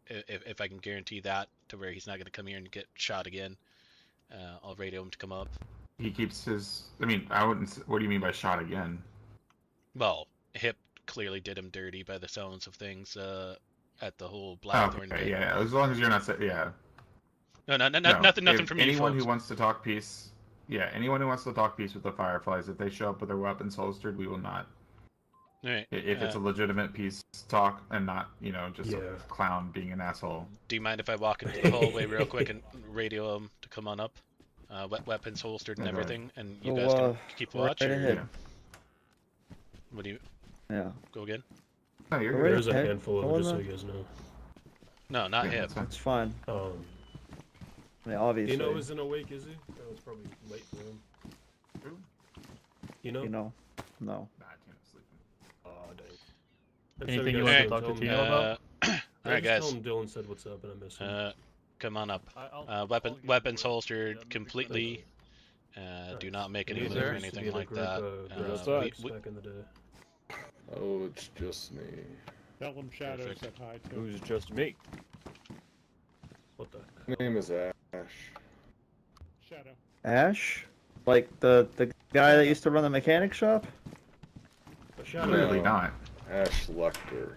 A: If I can guarantee that, to where he's not going to come here and get shot again, I'll radio him to come up.
E: He keeps his. I mean, I wouldn't. What do you mean by shot again?
A: Well, Hip clearly did him dirty by the sounds of things. At the whole Blackthorn bit.
E: Yeah, as long as you're not yeah.
A: No, nothing from you.
E: Anyone who wants to talk peace, anyone who wants to talk peace with the Fireflies, if they show up with their weapons holstered, we will not.
A: Right.
E: If it's a legitimate peace talk and not, just a clown being an asshole.
A: Do you mind if I walk into the hallway real quick and radio him to come on up? Weapons holstered and everything, and you guys can keep watch?
I: Right ahead.
A: What do you...
I: Yeah.
A: Go again?
E: No, you're
I: Right
E: good.
C: There's a
I: ahead.
C: handful of them, just so you guys know.
A: No, not Hip.
I: That's fine. I mean, obviously.
C: Dino isn't awake, is he? That was probably late for him.
I: No.
E: Nah, I can't sleep.
C: Oh, dang.
G: Anything you want to talk to Tino about?
A: Alright, guys.
C: Tell him Dylan said what's up and I miss him.
A: Come on up. Weapons holstered completely. Do not make any move or anything like that.
C: Back in the day.
H: Oh, it's just me.
B: Tell them Shadow said hi to him.
F: Who's just me?
C: What the?
H: My name is Ash.
B: Shadow.
I: Ash? Like the Guy that used to run the mechanic shop?
E: Clearly not.
H: Ash Lecter.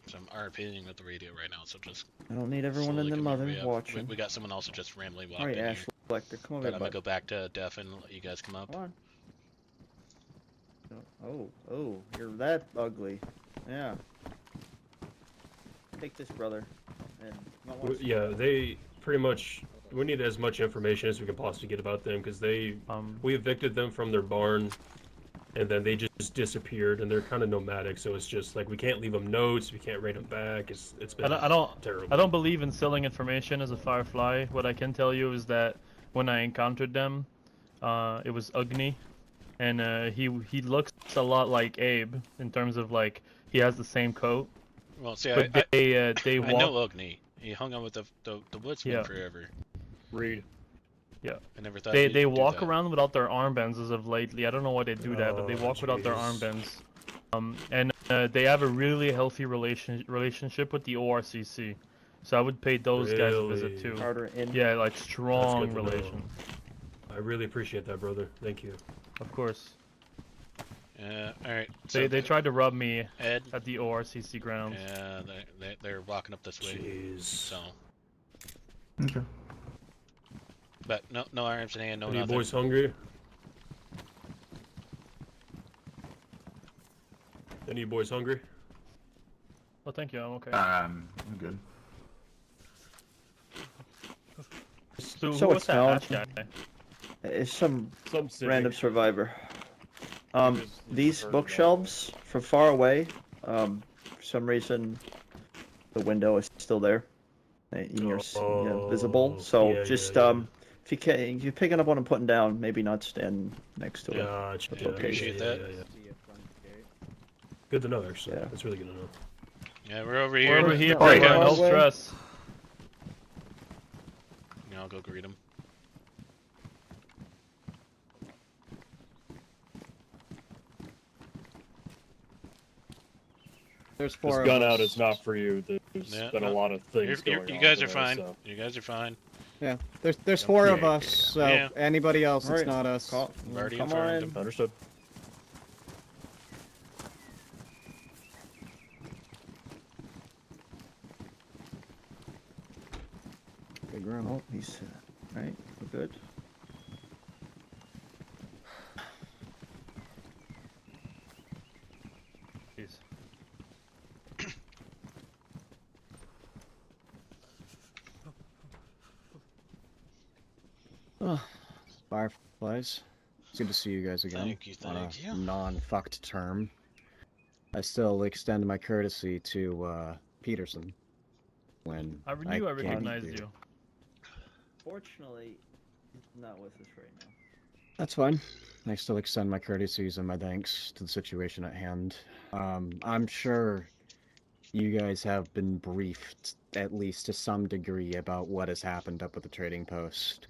A: So I'm RPing with the radio right now, so just.
I: I don't need everyone
A: slowly
I: in the
A: come
I: mother
A: over.
I: watching.
A: We got someone else who just randomly walked
I: Alright,
A: in
I: Ash
A: here.
I: Lecter, come over
A: But
I: here,
A: I'm gonna
I: bud.
A: go back to Def and let you guys come up.
I: Come on. Oh, you're that ugly. Yeah. Take this, brother. And you might wanna
C: Yeah, they pretty much. We need as much information as we can possibly get about them because we evicted them from their barn, and then they just disappeared, and they're kind of nomadic. So it's just like we can't leave them notes, we can't rate them back. It's been
G: I don't
C: terrible.
G: I don't believe in selling information as a Firefly. What I can tell you is that when I encountered them, it was Ugni, and he looks a lot like Abe in terms of like he has the same coat.
A: Well, see,
G: But they
A: I
G: walk.
A: know Ogni. He hung out with the woodsman
G: Yeah.
A: forever.
F: Reed.
G: Yeah.
A: I never thought
G: They
A: you'd do
G: walk
A: that.
G: around without their armbands as of lately. I don't know why they do that, but they
C: Oh,
G: walk without their
C: jeez.
G: armbands. And they have a really healthy relationship with the ORCC. So I would pay those guys a visit
C: Really?
G: too.
I: Carter in.
G: Yeah, like strong
C: good to know.
G: relation.
C: I really appreciate that, brother. Thank you.
G: Of course.
A: All right. So
G: They tried to rub me
A: Ed.
G: at the ORCC grounds.
A: Yeah, they're walking up this way.
C: Jeez.
A: So,
E: Okay.
A: but no arms in hand, no
C: Any
A: nothing.
C: boys hungry? Any boys hungry?
G: Oh, thank you. I'm okay.
E: I'm good.
G: So
I: so
G: what's
I: it's
G: that
I: known.
G: Ash guy?
I: It's some
F: Some
I: random
F: civic.
I: survivor.
F: He's
I: These
F: preferred
I: bookshelves from far away, for some reason, the window is still there, in your visible. So
C: yeah,
I: just
C: yeah.
I: if you're picking up what I'm putting down, maybe not stand next to it.
C: Gotcha.
I: That's okay.
A: Appreciate that.
C: Good to know, actually.
I: Yeah.
C: That's really good to know.
A: Yeah, we're over
G: We're
A: here.
G: over here.
I: Oh,
G: Bring
I: yeah.
G: no stress.
A: Yeah, I'll go greet him.
J: There's
F: This
J: four
F: gun
J: of
F: out
J: us.
F: is not for you. There's
A: Yeah,
F: been
A: no.
F: a lot of things going
A: You
F: on
A: guys are
F: today,
A: fine.
F: so-
A: You guys are fine.
J: Yeah, there's four of us. So
A: Yeah.
J: anybody else,
I: Alright.
J: it's not us.
A: I've already
I: Come
A: informed
I: on.
A: him.
F: Understood.
I: Big room. Oh, he's right. We're good.
G: Jeez.
J: Oh, Fireflies. It's good to see you guys again. On a
A: Thank you.
J: non-fucked term. I still extend my courtesy to Peterson when
G: I knew I
J: came
G: recognized
J: here.
G: you.
I: Fortunately, he's not with us right now.
J: That's fine. I still extend my courtesies and my thanks to the situation at hand. I'm sure you guys have been briefed, at least to some degree, about what has happened up at the trading post.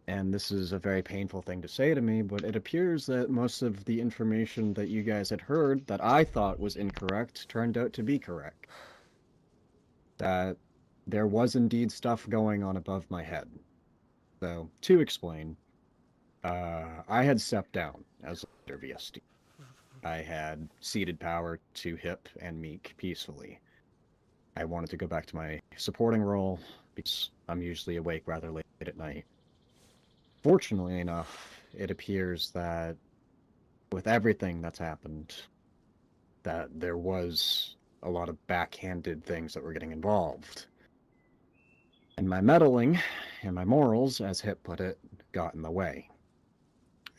J: And this is a very painful thing to say to me, but it appears that most of the information that you guys had heard that I thought was incorrect turned out to be correct. That there was indeed stuff going on above my head. So, to explain, I had stepped down as leader VSD. I had ceded power to Hip and Meek peacefully. I wanted to go back to my supporting role because I'm usually awake rather late at night. Fortunately enough, it appears that with everything that's happened, that there was a lot of backhanded things that were getting involved. And my meddling and my morals, as Hip put it, got in the way.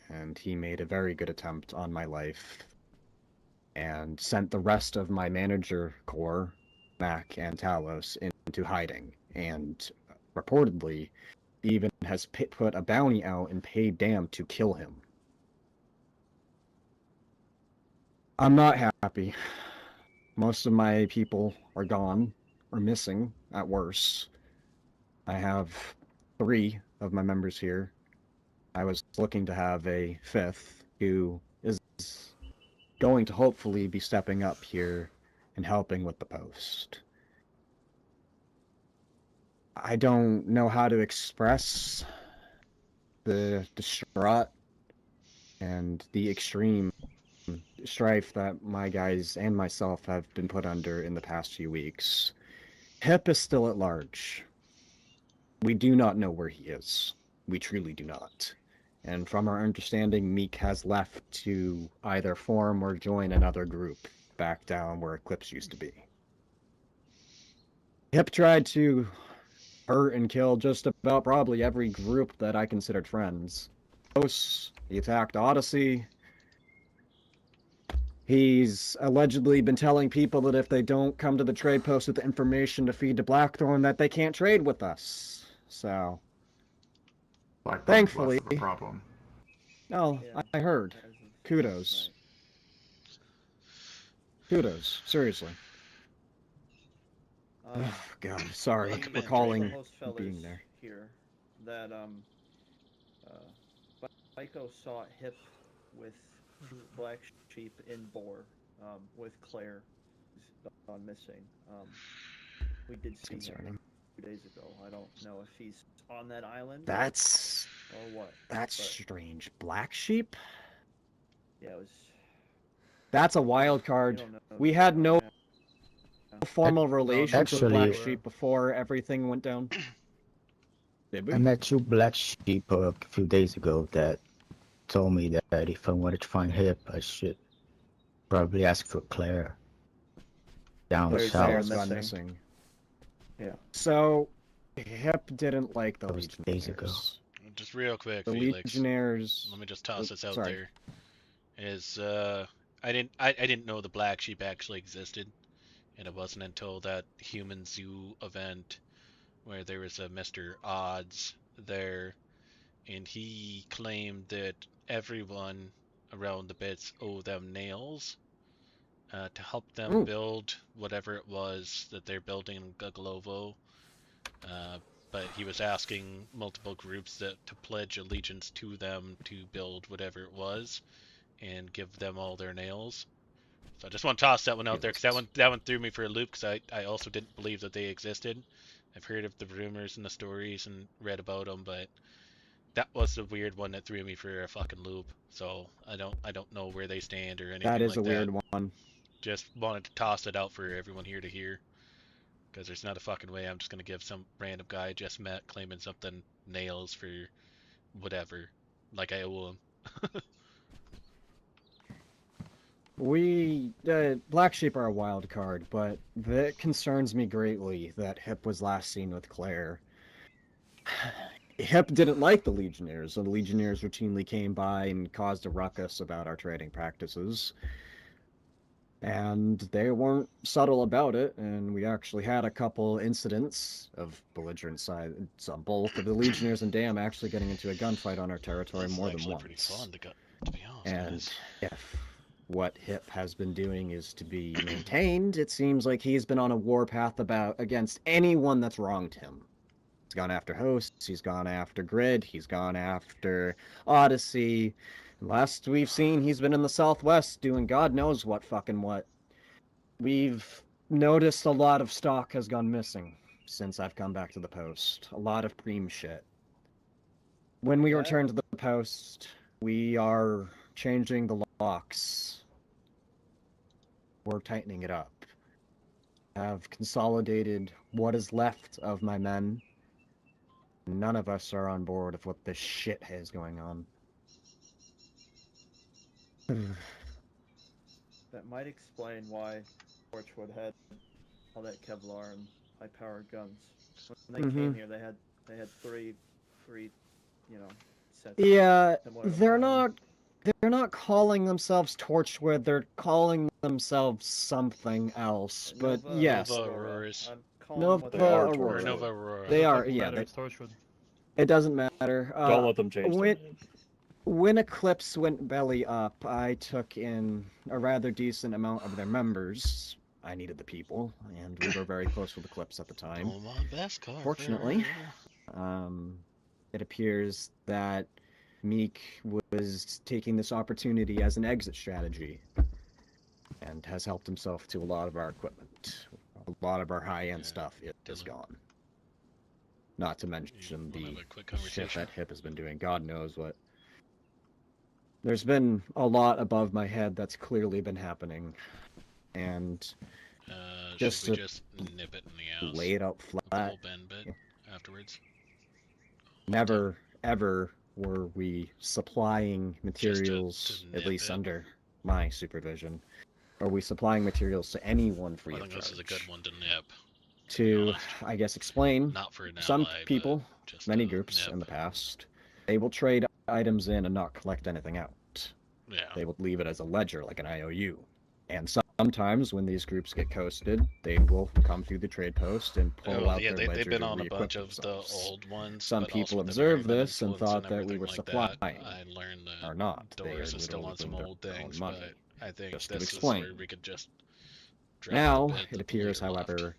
J: And he made a very good attempt on my life and sent the rest of my manager corps, Mac and Talos, into hiding. And reportedly, even has put a bounty out and paid Dam to kill him. I'm not happy. Most of my people are gone, or missing, at worst. I have 3 of my members here. I was looking to have a 5th, who is going to hopefully be stepping up here and helping with the post. I don't know how to express the distraught and the extreme strife that my guys and myself have been put under in the past few weeks, Hip is still at large. We do not know where he is. We truly do not. And from our understanding, Meek has left to either form or join another group back down where Eclipse used to be. Hip tried to hurt and kill just about probably every group that I considered friends. He attacked Odyssey. He's allegedly been telling people that if they don't come to the trade post with the information to feed to Blackthorn, that they can't trade with us. So, thankfully,
E: the problem.
J: No,
I: Yeah.
J: I heard. Kudos. Kudos. Seriously. Oh, God, sorry
A: Welcome
J: for
A: in,
J: calling
A: Draper.
I: Most fellas
J: being there.
I: here that Psycho saw Hip with Black Sheep in Boar, with Claire, who's gone missing. We did see him 2 days ago. I don't know if he's on that island.
J: That's
I: or what.
J: That's
I: but,
J: strange. Black Sheep?
I: Yeah, it was.
J: That's a wild card. We had no formal relations with Black Sheep before everything went down. Did we?
K: I met two Black Sheep a few days ago that told me that if I wanted to find Hip, I should probably ask for Claire down
J: Claire's
K: south.
J: gone missing.
I: Yeah.
J: So, Hip didn't like the
K: That was days ago.
J: Legionnaires.
A: Just real quick,
J: The
A: Felix.
J: Legionnaires.
A: Let me just toss this out
J: sorry.
A: there. I didn't know the Black Sheep actually existed, and it wasn't until that Human Zoo event where there was a Mr. Odds there, and he claimed that everyone around the bits owe them nails to help them build whatever it was that they're building in Guglovo. But he was asking multiple groups to pledge allegiance to them to build whatever it was and give them all their nails. So I just want to toss that one out there because that one threw me for a loop because I also didn't believe that they existed. I've heard of the rumors and the stories and read about them, but that was the weird one that threw me for a fucking loop. So I don't know where they stand or anything like that.
J: That is a weird one.
A: Just wanted to toss it out for everyone here to hear. Because there's not a fucking way I'm just going to give some random guy I just met claiming something nails for whatever. Like I owe him.
J: Black Sheep are a wild card, but it concerns me greatly that Hip was last seen with Claire. Hip didn't like the Legionnaires, so the Legionnaires routinely came by and caused a ruckus about our trading practices. And they weren't subtle about it, and we actually had a couple incidents of belligerent sides on both of the Legionnaires and Dam actually getting into a gunfight on our territory more than once.
A: Pretty fun to be honest.
J: And if what Hip has been doing is to be maintained, it seems like he's been on a warpath against anyone that's wronged him. He's gone after Hosts, he's gone after Grid, he's gone after Odyssey. Last we've seen, he's been in the Southwest doing God knows what fucking what. We've noticed a lot of stock has gone missing since I've come back to the post. A lot of preem shit. When we return to the post, we are changing the locks. We're tightening it up. I've consolidated what is left of my men. None of us are on board of what this shit is going on.
I: That might explain why Torchwood had all that Kevlar and high-powered guns. When they came here, they had three, sets.
J: Yeah, they're not calling themselves Torchwood. They're calling themselves something else. But yes,
A: Nova Auroras.
J: Nova Aurora.
A: Nova Aurora.
J: They are.
G: Doesn't
J: Yeah,
G: matter, it's Torchwood.
J: it doesn't matter.
F: Don't let them change their name.
J: When Eclipse went belly up, I took in a rather decent amount of their members. I needed the people, and we were very close with Eclipse at the time.
A: Oh, my best car.
J: Fortunately, it appears that Meek was taking this opportunity as an exit strategy, and has helped himself to a lot of our equipment. A lot of our high-end stuff is gone. Not to mention the
A: quick
J: shit that HIP has been doing. God knows what. There's been a lot above my head that's clearly been happening. And
A: just should we just nip it in the ass?
J: Lay it out flat.
A: The whole bend bit afterwards?
J: Never, ever were we supplying materials,
A: to
J: at least
A: it.
J: under my supervision. Are we supplying materials to anyone free
A: I
J: of
A: think
J: charge?
A: this is a good one to nip.
J: To, I guess, explain,
A: not for an
J: some
A: ally,
J: people, many
A: to
J: groups
A: nip.
J: in the past, they will trade items in and not collect anything out.
A: Yeah.
J: They will leave it as a ledger, like an IOU. And sometimes, when these groups get coasted, they will come through the trade post and pull out their ledger.
A: They've been
J: to
A: on a
J: re-equip
A: bunch of
J: themselves.
A: the old ones.
J: Some
A: but
J: people
A: also with
J: observed
A: the
J: this and
A: influence
J: thought that we
A: everything
J: were
A: like
J: supplying.
A: that. I learned that
J: are not.
A: Doors is still
J: literally
A: on some
J: doing
A: old
J: their own
A: things,
J: money.
A: but I think
J: Just to
A: this is
J: explain.
A: where we could just drop
J: Now,
A: the bit
J: it
A: the
J: appears,
A: leader
J: however,
A: left.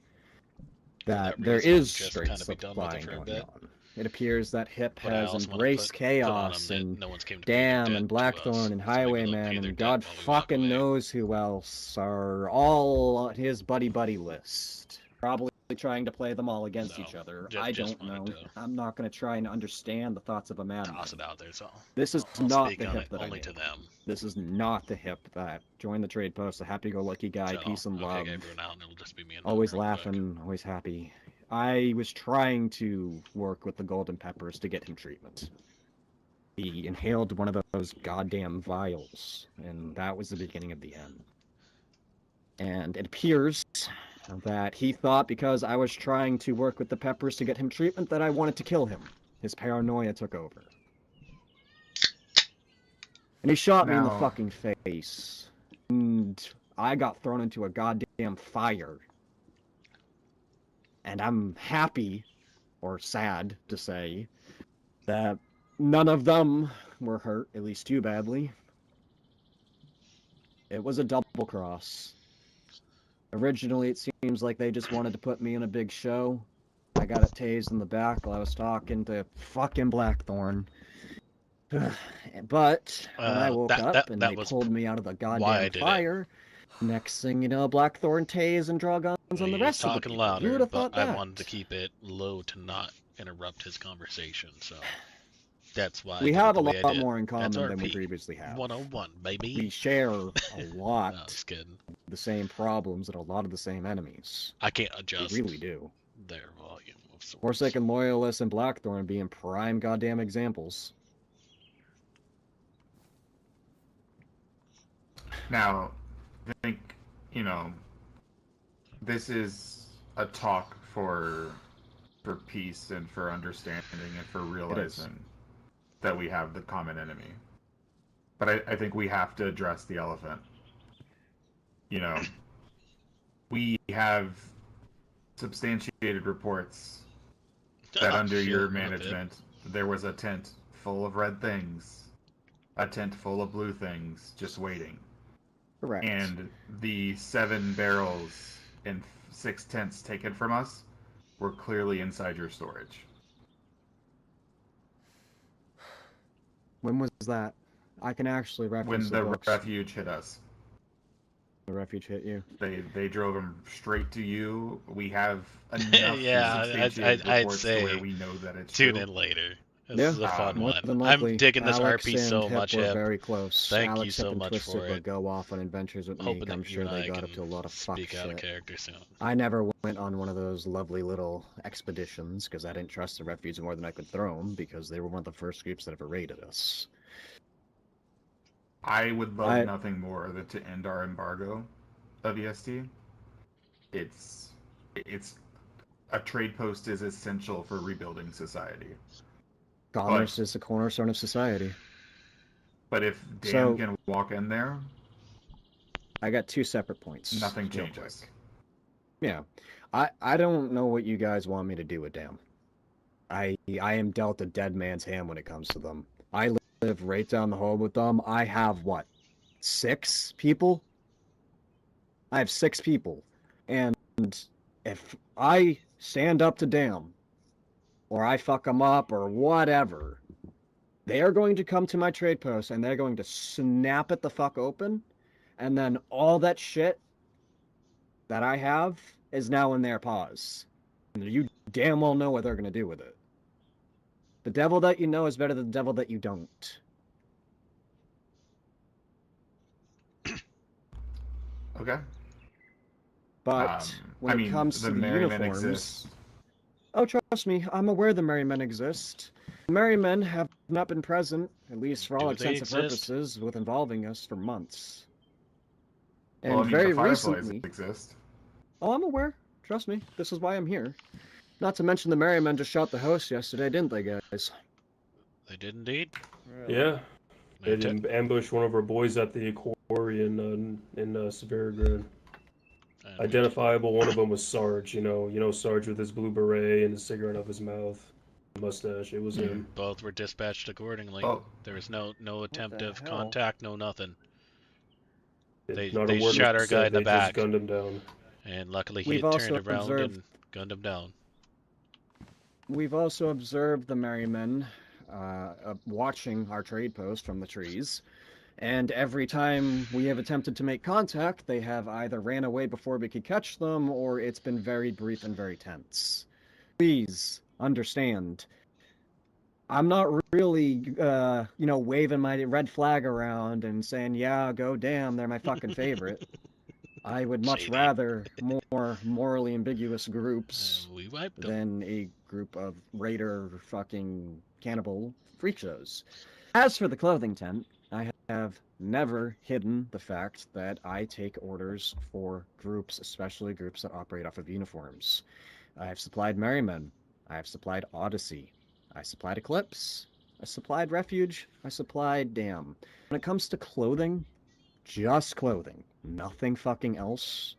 J: that
A: that
J: there
A: reason,
J: is
A: just
J: straight
A: kinda be done with it
J: supplying
A: for a
J: going
A: bit.
J: on. It appears that HIP
A: But I
J: has
A: also wanna
J: embraced
A: put on
J: chaos
A: them that
J: and
A: no one's came to pay
J: Dam
A: their
J: and
A: debt to us,
J: Blackthorn and
A: so maybe they'll pay
J: Highwayman
A: their
J: and
A: debt
J: God
A: while we walk
J: fucking
A: away.
J: knows who else are all on his buddy list. Probably trying to play them all against each other. I
A: just
J: don't know.
A: wanted to
J: I'm not going to try and understand the thoughts of a madman.
A: Toss it out there, so
J: This is
A: I'll
J: not
A: speak
J: the
A: on
J: HIP
A: it
J: that I
A: only
J: knew.
A: to them.
J: This is not the HIP that joined the trade post, a happy-go-lucky guy,
A: So,
J: peace and
A: okay,
J: love.
A: everyone out, and it'll just be me and
J: Always
A: Doug real quick.
J: laughing, always happy. I was trying to work with the Golden Peppers to get him treatment. He inhaled one of those goddamn vials, and that was the beginning of the end. And it appears that he thought because I was trying to work with the Peppers to get him treatment that I wanted to kill him. His paranoia took over. And he shot me in the fucking face. And I got thrown into a goddamn fire. And I'm happy, or sad to say, that none of them were hurt, at least too badly. It was a double cross. Originally, it seems like they just wanted to put me in a big show. I got it tased in the back while I was talking to fucking Blackthorn. But when I woke up and they pulled me out of the goddamn fire, next thing you know, Blackthorn tased and draw guns on the rest of the people.
A: Louder,
J: Who would have
A: but
J: thought that?
A: I wanted to keep it low to not interrupt his conversation, so that's why
J: we have a lot more in common than we
A: SRP
J: previously have.
A: 101, baby.
J: We share a lot
A: No, just kidding.
J: the same problems and a lot of the same enemies.
A: I can't adjust.
J: We really do.
A: Their volume of swords.
J: Forsaken Loyalists and Blackthorn being prime goddamn examples.
E: Now, I think, this is a talk for peace and for understanding and for realizing that we have the common enemy. But I think we have to address the elephant. We have substantiated reports that under your management, there was a tent full of red things, a tent full of blue things, just waiting.
J: Correct.
E: And the 7 barrels and 6 tents taken from us were clearly inside your storage.
J: When was that? I can actually reference
E: when the
J: books.
E: refuge hit us.
J: The refuge hit you?
E: They drove them straight to you. We have enough
A: yeah,
E: substantiated
A: I'd
E: reports
A: say
E: to where we know that it's
A: tune
E: true.
A: in later. This is a fun
J: more
A: one.
J: than likely,
A: I'm digging this
J: Alex
A: RP
J: and
A: so
J: Hip
A: much,
J: were
A: Hip.
J: very close.
A: Thank
J: Alex,
A: you so
J: Hip, and
A: much
J: Twisted
A: for
J: would
A: it.
J: go off on adventures with me.
A: Hoping
J: I'm
A: that you
J: sure
A: and
J: they
A: I
J: got
A: can
J: up to a lot of fuck
A: speak out of
J: shit.
A: character soon.
J: I never went on one of those lovely little expeditions because I didn't trust the refuge more than I could throw them because they were one of the first groups that ever raided us.
E: I would love nothing more than to end our embargo of EST. It's a trade post is essential for rebuilding society.
J: Commerce is the cornerstone of society.
E: But if Dan can walk in there,
J: I got 2 separate points.
E: Nothing changes.
J: Yeah, I don't know what you guys want me to do with Dam. I am dealt a dead man's hand when it comes to them. I live right down the hall with them. I have what, 6 people? I have 6 people, and if I stand up to Dam, or I fuck them up, or whatever, they are going to come to my trade post and they're going to snap it the fuck open, and then all that shit that I have is now in their paws. You damn well know what they're gonna do with it. The devil that you know is better than the devil that you don't.
E: Okay.
J: But when it comes to the
E: Merrymen
J: uniforms,
E: exist.
J: oh, trust me, I'm aware the Merrymen exist. The Merrymen have not been present, at least for all
A: Do they
J: intents and
A: exist?
J: purposes, with involving us for months. And
E: Well, I mean,
J: very
E: the Fireflies
J: recently,
E: exist.
J: oh, I'm aware. Trust me, this is why I'm here. Not to mention the Merrymen just shot the host yesterday, didn't they, guys?
A: They did indeed.
C: Yeah. They ambushed one of our boys at the quarry in Severe Ground. Identifiable. One of them was Sarge. You know Sarge with his blue beret and his cigarette up his mouth, mustache. It was him.
A: Both were dispatched accordingly.
E: Oh.
A: There was no attempt of contact, no nothing. They
C: Not a word
A: shot
C: was
A: our guy
C: said,
A: in the
C: they
A: back.
C: just gunned him down.
A: And luckily he
J: We've
A: had
J: also
A: turned around
J: observed-
A: and gunned him down.
J: We've also observed the Merrymen watching our trade post from the trees, and every time we have attempted to make contact, they have either ran away before we could catch them, or it's been very brief and very tense. Please understand, I'm not really, waving my red flag around and saying, yeah, go damn, they're my fucking favorite. I would much rather more morally ambiguous groups than a group of raider fucking cannibal freak shows. As for the clothing tent, I have never hidden the fact that I take orders for groups, especially groups that operate off of uniforms. I have supplied Merrymen. I have supplied Odyssey. I supplied Eclipse. I supplied Refuge. I supplied Damn. When it comes to clothing, just clothing, nothing fucking else,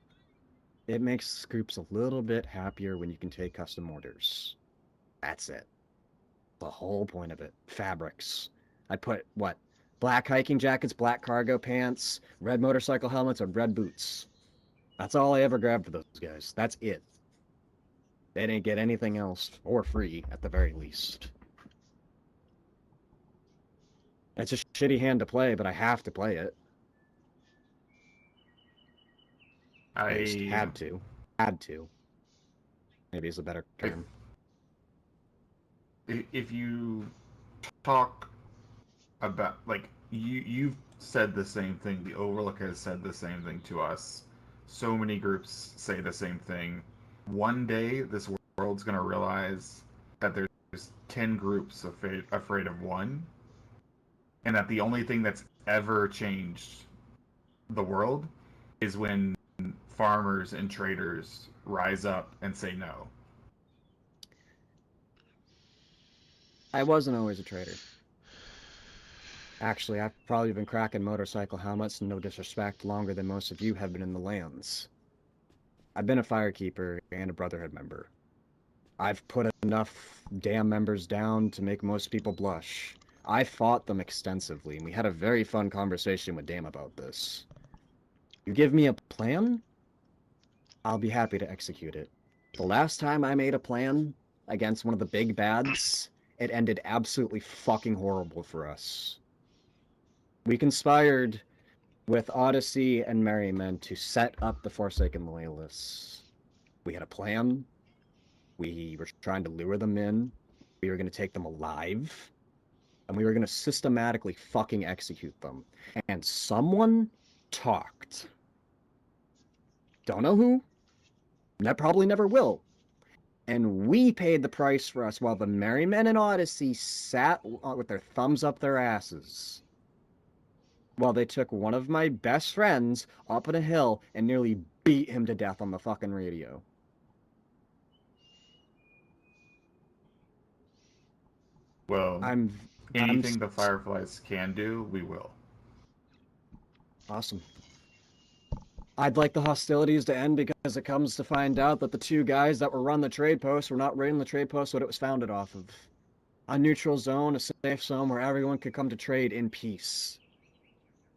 J: it makes groups a little bit happier when you can take custom orders. That's it. The whole point of it. Fabrics. I put, what? Black hiking jackets, black cargo pants, red motorcycle helmets, and red boots. That's all I ever grabbed for those guys. That's it. They didn't get anything else, or free, at the very least. It's a shitty hand to play, but I have to play it. At least had to. Had to. Maybe is a better term.
E: If you talk about, like, you've said the same thing, the Overlook has said the same thing to us. So many groups say the same thing. One day, this world's going to realize that there's 10 groups afraid of one, and that the only thing that's ever changed the world is when farmers and traders rise up and say no.
J: I wasn't always a trader. Actually, I've probably been cracking motorcycle helmets, no disrespect, longer than most of you have been in the lands. I've been a firekeeper and a Brotherhood member. I've put enough damn members down to make most people blush. I fought them extensively, and we had a very fun conversation with Dam about this. You give me a plan, I'll be happy to execute it. The last time I made a plan against one of the big bads, it ended absolutely fucking horrible for us. We conspired with Odyssey and Merrymen to set up the Forsaken Loyalists. We had a plan. We were trying to lure them in. We were going to take them alive. And we were going to systematically fucking execute them. And someone talked. Don't know who. That probably never will. And we paid the price for us while the Merrymen and Odyssey sat with their thumbs up their asses. While they took one of my best friends up on a hill and nearly beat him to death on the fucking radio.
E: Well, anything the Fireflies can do, we will.
J: Awesome. I'd like the hostilities to end because it comes to find out that the two guys that were running the trade post were not running the trade post what it was founded off of. A neutral zone, a safe zone where everyone could come to trade in peace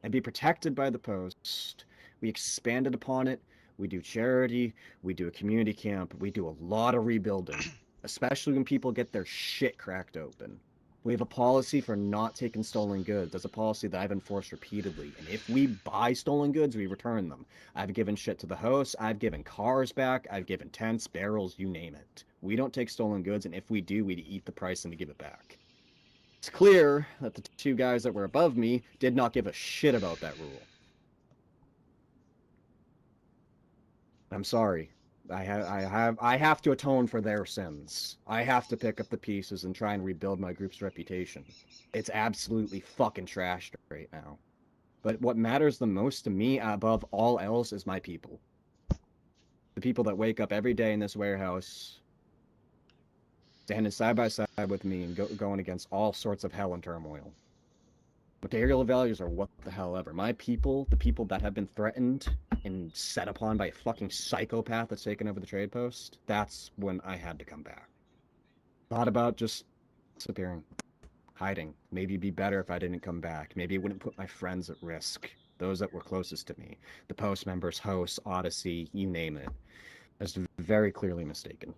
J: and be protected by the post. We expanded upon it. We do charity. We do a community camp. We do a lot of rebuilding, especially when people get their shit cracked open. We have a policy for not taking stolen goods. That's a policy that I've enforced repeatedly. And if we buy stolen goods, we return them. I've given shit to the host. I've given cars back. I've given tents, barrels, you name it. We don't take stolen goods, and if we do, we eat the price and we give it back. It's clear that the two guys that were above me did not give a shit about that rule. I'm sorry. I have to atone for their sins. I have to pick up the pieces and try and rebuild my group's reputation. It's absolutely fucking trashed right now. But what matters the most to me above all else is my people. The people that wake up every day in this warehouse, standing side by side with me and going against all sorts of hell and turmoil. Material values are what the hell ever. My people, the people that have been threatened and set upon by a fucking psychopath that's taken over the trade post, that's when I had to come back. Thought about just disappearing, hiding. Maybe it'd be better if I didn't come back. Maybe it wouldn't put my friends at risk, those that were closest to me. The post members, hosts, Odyssey, you name it. I was very clearly mistaken.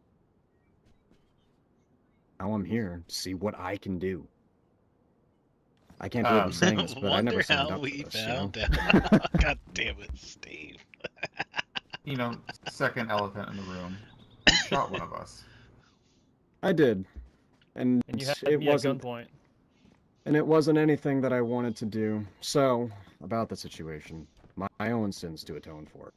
J: Now I'm here to see what I can do. I can't believe I'm saying this, but I never signed up for this,
A: God damn it, Steve.
E: You know, second elephant in the room. You shot one of us.
J: I did. And
G: you had
J: it
G: me at
J: wasn't
G: gunpoint.
J: And it wasn't anything that I wanted to do. So, about the situation, my own sins to atone for.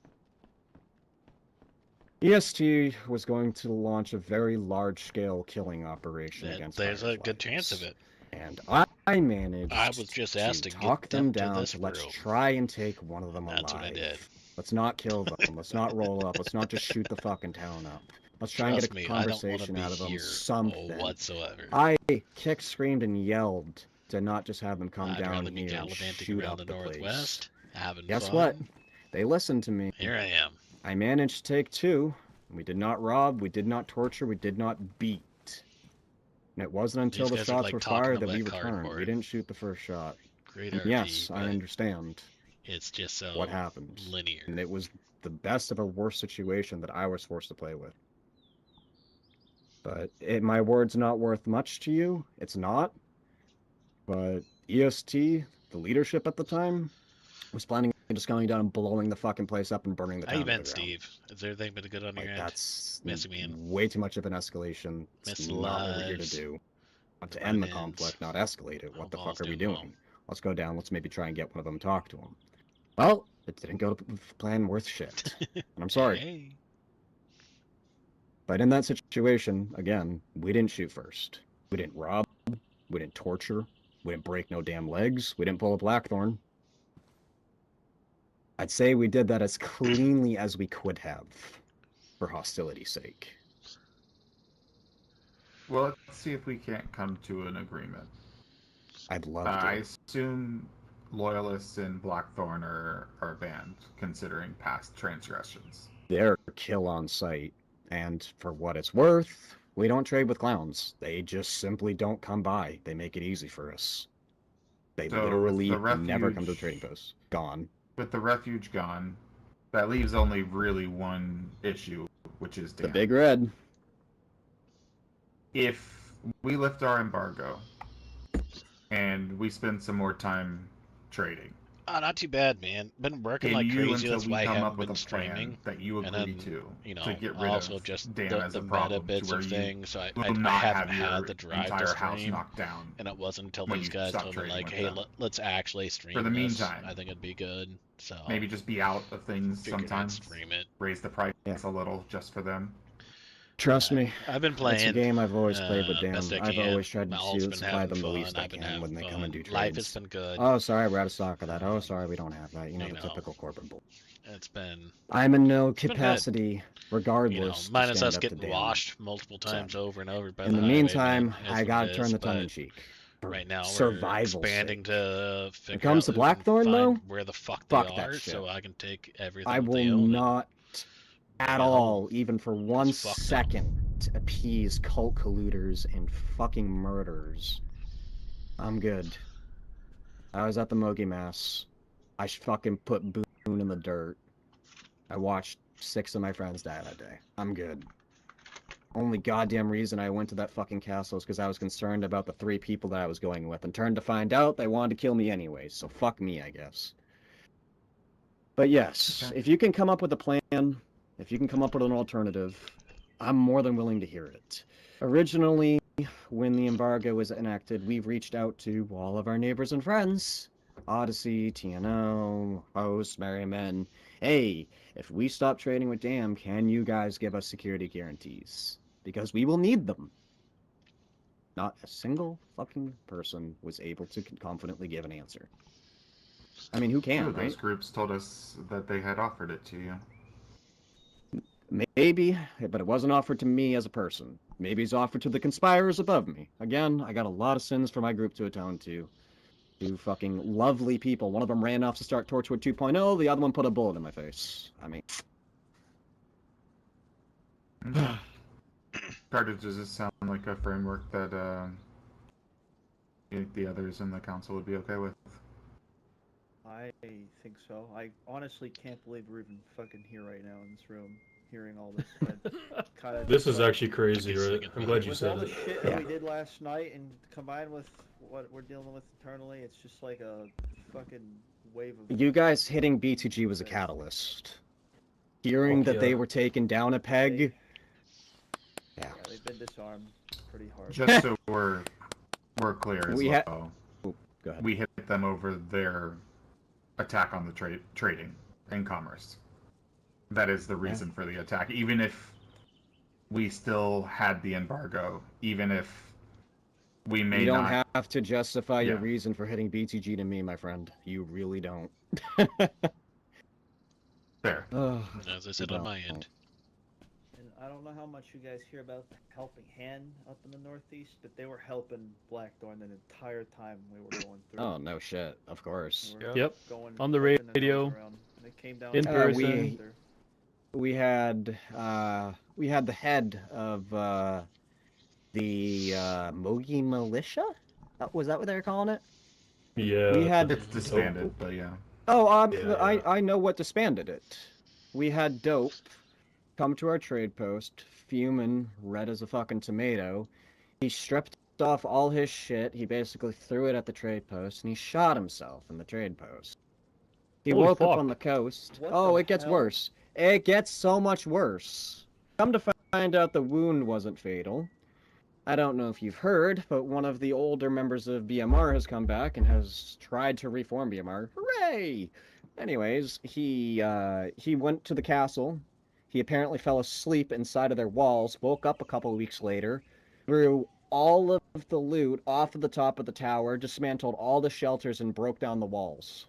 J: EST was going to launch a very large-scale killing operation against
A: There's
J: Fireflies.
A: a good chance of it.
J: And I managed to talk them down to let's try and take one of them alive.
A: That's what I did.
J: Let's not kill them. Let's not roll up. Let's not just shoot the fucking town up. Let's try and get a conversation out of them. Something.
A: Whatsoever.
J: I kicked, screamed, and yelled to not just have them come down here and shoot up the place. Guess what? They listened to me.
A: Here I am.
J: I managed to take 2. We did not rob, we did not torture, we did not beat. And it wasn't until the shots were fired that we returned. We didn't shoot the first shot.
A: Great RP,
J: yes, I understand.
A: It's just so
J: what happened.
A: Linear.
J: And it was the best of a worse situation that I was forced to play with. But my word's not worth much to you. It's not. But EST, the leadership at the time, was planning on just going down and blowing the fucking place up and burning the town.
A: How you been, Steve? Is everything been good on your end?
J: That's
A: messing me in.
J: Way too much of an escalation. It's not what we're here to do. Want to end the conflict, not escalate it. What the fuck are we doing? Let's go down. Let's maybe try and get one of them to talk to him. Well, it didn't go to plan worth shit. And I'm sorry.
A: Hey.
J: But in that situation, again, we didn't shoot first. We didn't rob. We didn't torture. We didn't break no damn legs. We didn't pull a Blackthorn. I'd say we did that as cleanly as we could have, for hostility's sake.
E: Well, let's see if we can't come to an agreement.
J: I'd love to.
E: I assume loyalists in Blackthorn are banned, considering past transgressions.
J: They're kill on sight, and for what it's worth, we don't trade with clowns. They just simply don't come by. They make it easy for us. They literally never come to the trading post. Gone.
E: With the refuge gone, that leaves only really one issue, which is
J: the Big Red.
E: If we lift our embargo and we spend some more time trading.
A: Not too bad, man. Been working like crazy. That's why I haven't been streaming.
E: That you agree to get rid
A: also
E: of
A: just
E: Dan
A: the
E: as a
A: meta
E: problem,
A: bits of things. So I haven't had the drive to stream. And it wasn't until these guys told me, like, hey, let's actually stream
E: for the meantime.
A: I think it'd be good. So
E: maybe just be out of things sometimes.
A: Stream it.
E: Raise the price a little just for them.
J: Trust me.
A: I've been playing.
J: It's a game I've always played with Dan. I've always tried
A: to
J: supply them the least I can when they come and do trades.
A: Life has been good.
J: Oh, sorry, we're out of stock of that. Oh, sorry, we don't have that. You know, the typical corporate bull.
A: It's been.
J: I'm in no capacity, regardless.
A: Minus us getting washed multiple times over and over.
J: In the meantime, I gotta turn the tongue in cheek.
A: Right now,
J: survival
A: we're expanding to figure
J: when it comes to Blackthorn, though,
A: where the fuck they are, so I can take everything.
J: I will not at all, even for 1 second, appease cult colluders and fucking murderers. I'm good. I was at the Mogi Mass. I fucking put Boone in the dirt. I watched 6 of my friends die that day. I'm good. Only goddamn reason I went to that fucking castle is because I was concerned about the 3 people that I was going with, and turned to find out they wanted to kill me anyways, so fuck me, I guess. But yes,
E: Okay.
J: if you can come up with a plan, if you can come up with an alternative, I'm more than willing to hear it. Originally, when the embargo was enacted, we've reached out to all of our neighbors and friends. Odyssey, TNO, Host, Merryman. Hey, if we stop trading with Dam, can you guys give us security guarantees? Because we will need them. Not a single fucking person was able to confidently give an answer. I mean, who can,
E: Two of those
J: right?
E: groups told us that they had offered it to you.
J: Maybe, but it wasn't offered to me as a person. Maybe it's offered to the conspirators above me. Again, I got a lot of sins for my group to atone to. 2 fucking lovely people. One of them ran off to start Torchwood 2.0, the other one put a bullet in my face. I mean...
E: Carter, does this sound like a framework that the others in the council would be okay with?
I: I think so. I honestly can't believe we're even fucking here right now in this room, hearing all this. Kind of.
C: This is actually crazy, right? I'm glad you
I: with
C: said
I: all the
C: it.
I: shit that we did last night, and combined with what we're dealing with internally, it's just like a fucking wave of.
J: You guys hitting BTG was a catalyst. Hearing that they were taken down a peg.
I: Yeah, they've been disarmed pretty hard.
E: Just so we're clear as well.
J: Oh, go ahead.
E: We hit them over their attack on the trading and commerce. That is the reason for the attack. Even if we still had the embargo, even if we may
J: You don't
E: not
J: have to justify your reason for hitting BTG to me, my friend. You really don't.
E: Fair.
A: As I said on my end.
I: And I don't know how much you guys hear about the helping hand up in the Northeast, but they were helping Blackthorn the entire time we were going through.
J: Oh, no shit. Of course.
G: Yep. On the radio.
I: They came down
G: in person.
J: We had the head of the Mogi Militia. Was that what they were calling it?
C: Yeah.
J: We had
E: it's disbanded, but yeah.
J: Oh, I know what disbanded it. We had Dope come to our trade post, fuming, red as a fucking tomato. He stripped off all his shit. He basically threw it at the trade post, and he shot himself in the trade post. He woke up on the coast. Oh, it gets worse. It gets so much worse. Come to find out the wound wasn't fatal. I don't know if you've heard, but one of the older members of BMR has come back and has tried to reform BMR. Hooray! Anyways, he went to the castle. He apparently fell asleep inside of their walls, woke up a couple of weeks later, threw all of the loot off of the top of the tower, dismantled all the shelters, and broke down the walls.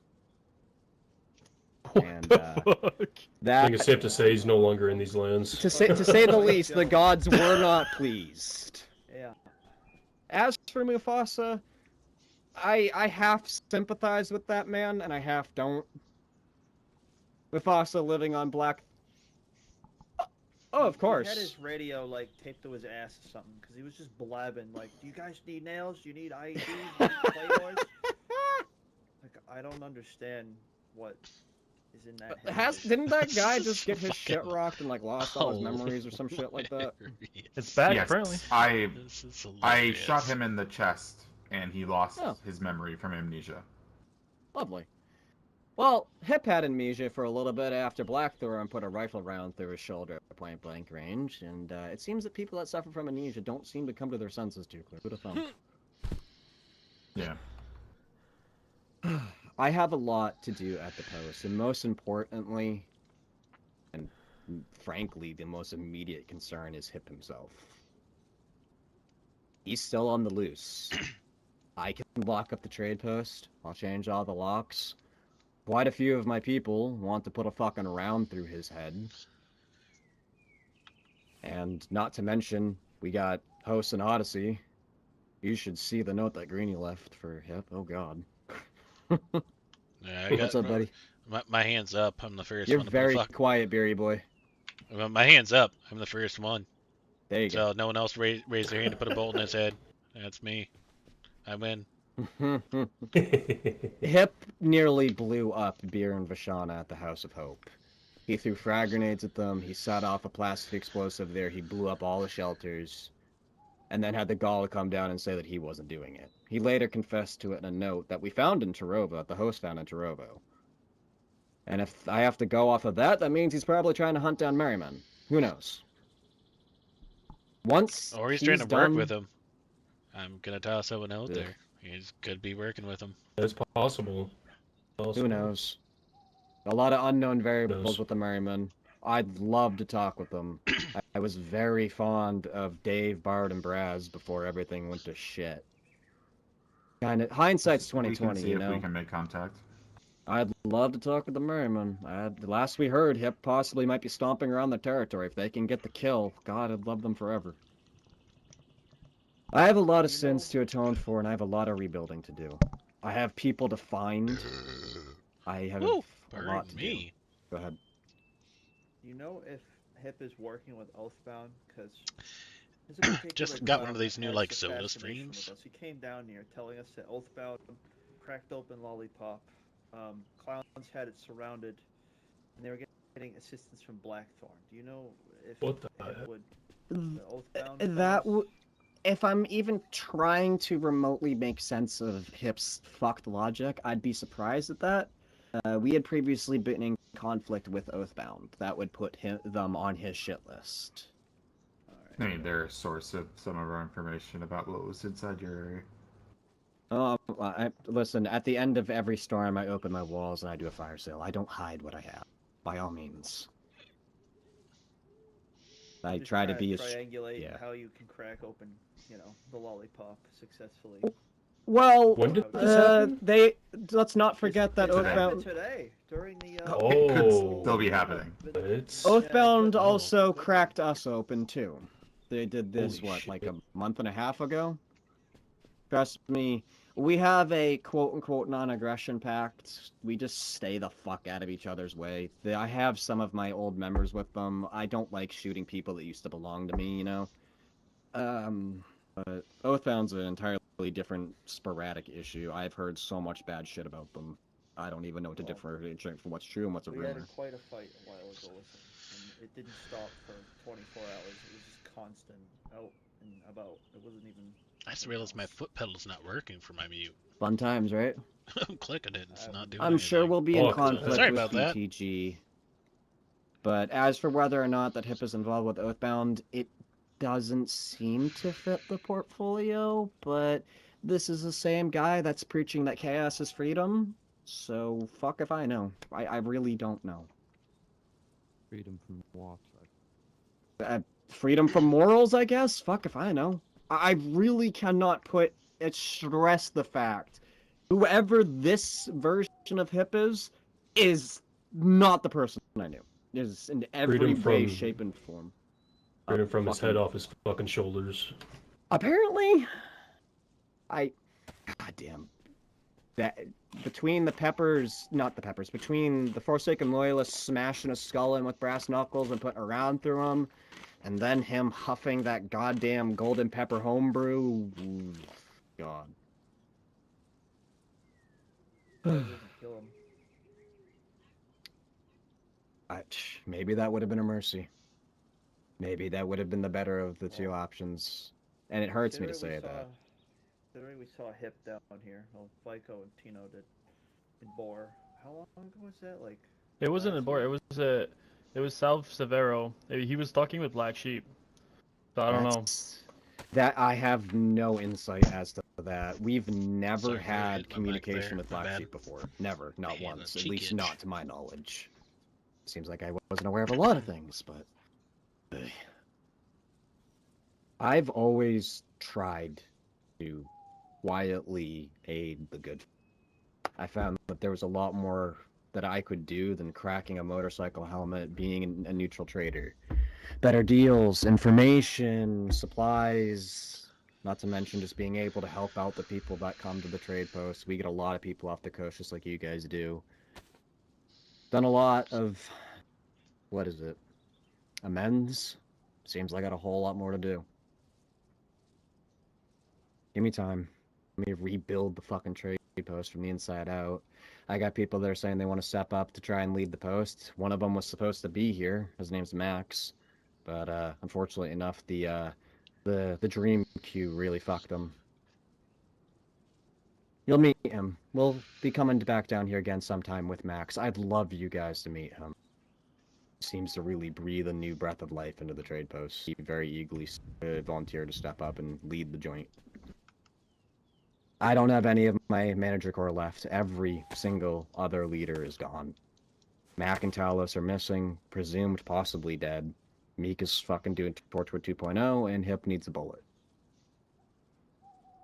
J: And that
C: I think it's safe to say he's no longer in these lands.
J: To say the least, the gods were not pleased.
I: Yeah.
J: As for Mufasa, I half sympathize with that man, and I half don't. Mufasa living on Black... Oh, of course.
I: He had his radio, like, taped to his ass or something, because he was just blabbing, like, do you guys need nails? Do you need IEDs? Do you need Claymores? Like, I don't understand what is in that head.
J: Didn't that guy just get his shit rocked and, like, lost all his memories or some shit like that?
G: It's bad,
E: Yes,
G: apparently.
E: I shot him in the chest, and he lost his memory from amnesia.
J: Lovely. Well, Hip had amnesia for a little bit after Blackthorn put a rifle round through his shoulder at point-blank range, and it seems that people that suffer from amnesia don't seem to come to their senses too clear. Who'd have thought?
E: Yeah.
J: I have a lot to do at the post, and most importantly, and frankly, the most immediate concern is Hip himself. He's still on the loose. I can lock up the trade post. I'll change all the locks. Quite a few of my people want to put a fucking round through his head. And not to mention, we got Host and Odyssey. You should see the note that Greenie left for Hip. Oh god.
A: Yeah,
J: What's up, buddy?
A: My hand's up. I'm the first
J: You're
A: one.
J: very quiet, Beery boy.
A: My hand's up. I'm the first one.
J: There you go.
A: So no one else raised their hand to put a bolt in his head. That's me. I win.
J: Hip nearly blew up Beer and Vashana at the House of Hope. He threw frag grenades at them. He set off a plastic explosive there. He blew up all the shelters. And then had the gall to come down and say that he wasn't doing it. He later confessed to it in a note that we found in Tarovo, that the host found in Tarovo. And if I have to go off of that, that means he's probably trying to hunt down Merryman. Who knows? Once
A: Or he's trying to work with him. I'm gonna toss someone out there. He could be working with him.
C: It's possible.
J: Who knows? A lot of unknown variables with the Merryman. I'd love to talk with them. I was very fond of Dave, Bard, and Braz before everything went to shit. Kind of hindsight's 2020, you know.
E: If we can make contact.
J: I'd love to talk with the Merryman. The last we heard, Hip possibly might be stomping around the territory. If they can get the kill, God, I'd love them forever. I have a lot of sins to atone for, and I have a lot of rebuilding to do. I have people to find. I have a lot to do. Go ahead.
I: You know if Hip is working with Oathbound? Because
A: just got one of these new like soda streams.
I: He came down here telling us that Oathbound cracked open Lollipop. Clowns had it surrounded, and they were getting assistance from Blackthorn. Do you know if
C: what the
I: heck would
J: if I'm even trying to remotely make sense of Hip's fucked logic, I'd be surprised at that. We had previously been in conflict with Oathbound. That would put them on his shit list.
E: I mean, they're a source of some of our information about what was inside your
J: area. Listen, at the end of every storm, I open my walls and I do a fire sale. I don't hide what I have, by all means. I try to be as...
I: triangulate how you can crack open, you know, the Lollipop successfly.
J: Well,
C: when did this happen?
J: Let's not forget that Oathbound
I: today during the
E: it could still be happening.
J: Oathbound also cracked us open too. They did this like a month and a half ago. Trust me, we have a quote-unquote non-aggression pact. We just stay the fuck out of each other's way. I have some of my old members with them. I don't like shooting people that used to belong to me, you know? But Oathbound's an entirely different sporadic issue. I've heard so much bad shit about them. I don't even know what to differentiate from what's true and what's a rumor.
I: We had quite a fight a while ago with them, and it didn't stop for 24 hours. It was just constant, out and about. It wasn't even...
A: I just realized my foot pedal's not working for my mute.
J: Fun times, right?
A: I'm clicking it, it's not doing
J: I'm sure we'll be in conflict
A: Sorry
J: with
A: about that.
J: PTG. But as for whether or not that Hip is involved with Oathbound, it doesn't seem to fit the portfolio, but this is the same guy that's preaching that chaos is freedom, so fuck if I know. I really don't know.
L: Freedom from what?
J: Freedom from morals, I guess? Fuck if I know. I really cannot stress the fact, whoever this version of Hip is not the person I knew. Is in every way, shape, and form.
C: Freedom from his head off his fucking shoulders.
J: Apparently, goddamn, that between the between the Forsaken Loyalists smashing a skull in with brass knuckles and putting a round through him, and then him huffing that goddamn golden pepper homebrew. Ooh, God.
I: Kill him.
J: Maybe that would have been a mercy. Maybe that would have been the better of the two options. And it hurts me to say that.
I: Considering we saw Hip down here, well, FICO and Tino did in Boar. How long ago was that? Like,
G: it wasn't in Boar. It was South Severo. He was talking with Black Sheep. So I don't know.
J: That I have no insight as to that. We've never had communication with Black Sheep before. Never, not once. At least not to my knowledge. Seems like I wasn't aware of a lot of things, but I've always tried to quietly aid the good. I found that there was a lot more that I could do than cracking a motorcycle helmet, being a neutral trader. Better deals, information, supplies, not to mention just being able to help out the people that come to the trade post. We get a lot of people off the coast just like you guys do. Done a lot of, what is it, amends? Seems like I got a whole lot more to do. Give me time. Let me rebuild the fucking trade post from the inside out. I got people that are saying they want to step up to try and lead the post. One of them was supposed to be here. His name's Max, but unfortunately enough, the dream queue really fucked him. You'll meet him. We'll be coming back down here again sometime with Max. I'd love you guys to meet him. Seems to really breathe a new breath of life into the trade post. He very eagerly volunteered to step up and lead the joint. I don't have any of my manager corps left. Every single other leader is gone. Mac and Talos are missing, presumed possibly dead. Meek is fucking doing Torchwood 2.0, and Hip needs a bullet.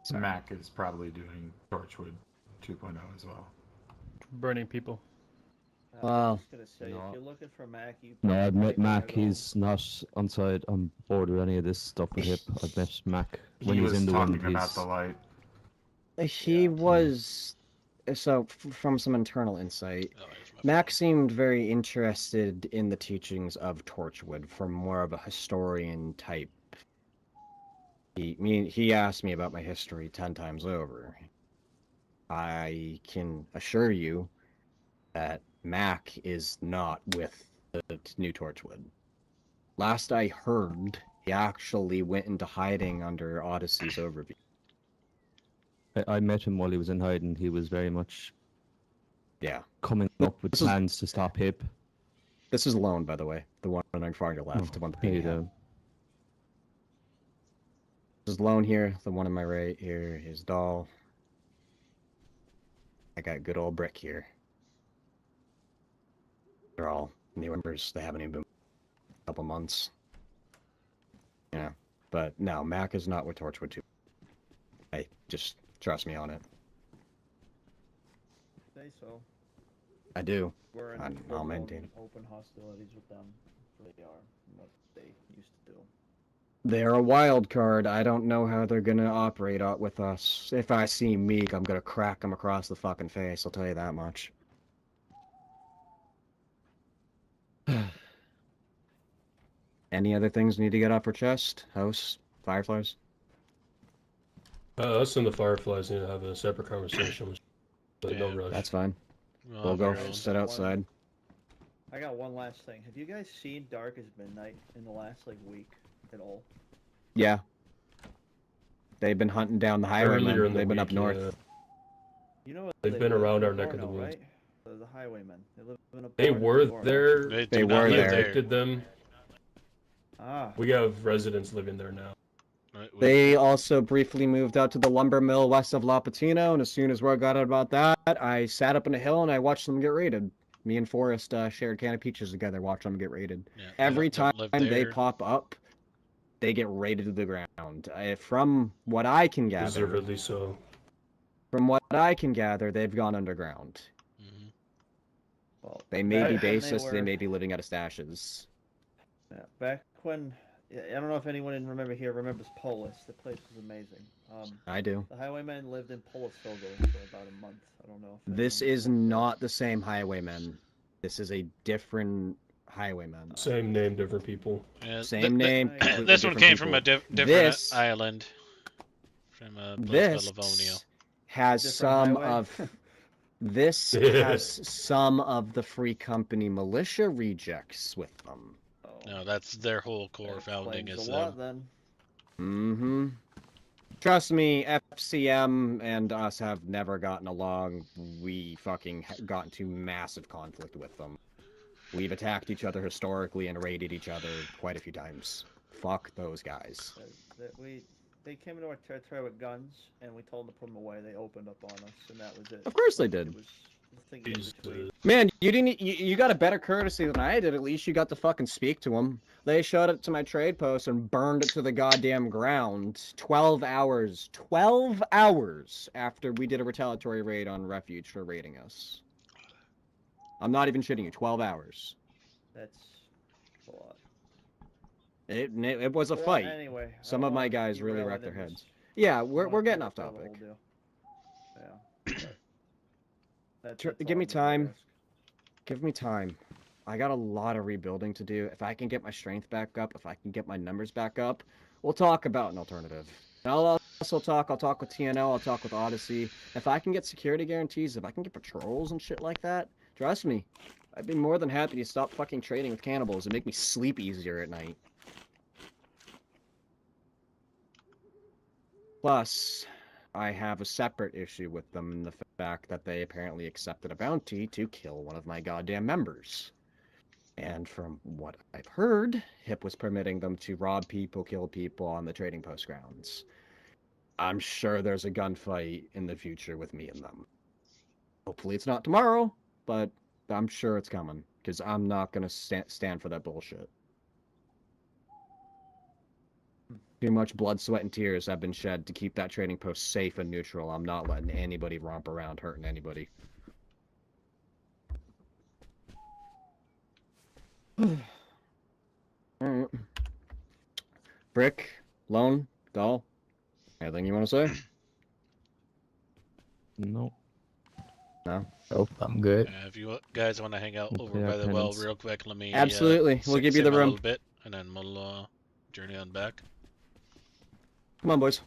E: So Mac is probably doing Torchwood 2.0 as well.
G: Burning people.
I: I was just gonna say,
L: no.
I: if you're looking for Mac, you.
L: No, I've met
I: probably
L: Mac.
I: better go-
L: He's not on board with any of this stuff with Hip. I've met Mac when
E: He
L: he's
E: was
L: in the
E: talking
L: wind.
E: about the light.
J: He was... So, from some internal insight, Mac seemed very interested in the teachings of Torchwood from more of a historian type. He asked me about my history 10 times over. I can assure you that Mac is not with the new Torchwood. Last I heard, he actually went into hiding under Odyssey's overview.
L: I met him while he was in hiding. He was very much coming up with
J: This is-
L: plans to stop Hip.
J: This is Lone, by the way. The one on far to your left, the one with the
L: Hey,
J: pink hat. This is Lone here. The one on my right here is Doll. I got good old Brick here. They're all new members. They haven't even been a couple months. Yeah. But no, Mac is not with Torchwood 2. Just trust me on it.
I: Say so.
J: I do.
I: We're in
J: I'll
I: full-blown
J: maintain it.
I: open hostilities with them. They are what they used to do.
J: They're a wild card. I don't know how they're gonna operate out with us. If I see Meek, I'm gonna crack him across the fucking face. I'll tell you that much. Any other things need to get off our chest? House? Fireflies?
C: Us and the Fireflies need to have a separate conversation. But no rush.
J: That's fine.
A: We'll
J: We'll
A: have
J: go
A: our own.
J: sit outside.
I: I got one last thing. Have you guys seen Dark as Midnight in the last week at all?
J: Yeah. They've been hunting down the highwaymen.
C: Earlier in the
J: They've been up
C: week,
J: north.
C: yeah.
I: You know what
C: They've been
I: live
C: around
I: in
C: our neck of the
I: Porno,
C: woods.
I: right? The highwaymen. They live in a
C: They
I: barn in
C: were
I: Porno.
C: there.
A: They
J: They
A: did not
J: were
A: live
J: there.
C: Evicted them.
I: Ah.
C: We have residents living there now.
J: They also briefly moved out to the lumber mill west of La Patino, and as soon as word got out about that, I sat up on a hill and I watched them get raided. Me and Forrest shared can of peaches together, watching them get raided.
A: Yeah,
J: Every
A: don't
J: time
A: live
J: they
A: there.
J: pop up, they get raided to the ground. From what I can gather,
C: Deservedly so.
J: They've gone underground.
A: Mhm.
I: Well,
J: They may
I: back
J: be
I: when
J: baseless, they
I: were-
J: may be living out of stashes.
I: Yeah, back when I don't know if anyone remembers Polis. The place was amazing.
J: I do.
I: The highwaymen lived in Polisville for about a month. I don't know. If
J: This
I: anyone
J: is
I: remembers.
J: not the same highwaymen. This is a different highwayman.
C: Same name, different people.
A: Yeah,
J: Same name. completely
A: This one
J: different
A: came from a
J: people.
A: different
J: This-
A: island. From a place
J: This
A: called Livonia.
J: has
I: Different
J: some
I: highway?
J: of this has some of the Free Company militia rejects with them.
I: Oh,
A: No, that's their whole core
I: that
A: founding
I: explains
A: is
I: a lot then.
J: Mm-hmm. Trust me, FCM and us have never gotten along. We fucking got into massive conflict with them. We've attacked each other historically and raided each other quite a few times. Fuck those guys.
I: They came into our territory with guns, and we told them to put them away. They opened up on us, and that was it.
J: Of course they
I: Like,
J: did.
I: It was the thing in between.
J: Man, you got a better courtesy than I did. At least you got to fucking speak to them. They showed up to my trade post and burned it to the goddamn ground. 12 hours. 12 hours after we did a retaliatory raid on Refuge for raiding us. I'm not even shitting you. 12 hours.
I: That's a lot.
J: It was a
I: Well,
J: fight.
I: Anyway, I
J: Some
I: don't
J: of my
I: wanna
J: guys really
I: derail
J: wrecked
I: it
J: their
I: in this-
J: heads. Yeah,
I: I don't
J: we're
I: wanna
J: getting
I: derail
J: off
I: the whole
J: topic.
I: deal. Yeah. That's
J: Give
I: all
J: me
I: I'm gonna
J: time.
I: ask.
J: Give me time. I got a lot of rebuilding to do. If I can get my strength back up, if I can get my numbers back up, we'll talk about an alternative. And I'll will talk. I'll talk with TNL. I'll talk with Odyssey. If I can get security guarantees, if I can get patrols and shit like that, trust me, I'd be more than happy to stop fucking trading with cannibals and make me sleep easier at night. Plus, I have a separate issue with them in the fact that they apparently accepted a bounty to kill one of my goddamn members. And from what I've heard, HIP was permitting them to rob people, kill people on the trading post grounds. I'm sure there's a gunfight in the future with me and them. Hopefully it's not tomorrow, but I'm sure it's coming, because I'm not going to stand for that bullshit. Too much blood, sweat, and tears have been shed to keep that trading post safe and neutral. I'm not letting anybody romp around hurting anybody. Alright. Brick, Lone, Doll, anything you want to say?
L: No.
J: No?
K: Nope, I'm good.
A: If you guys want to hang out over
L: play our
A: by the well
L: penance.
A: real quick, let me
J: Absolutely. We'll give you the
A: sim a
J: room.
A: little bit, and then we'll journey on back.
J: Come on, boys.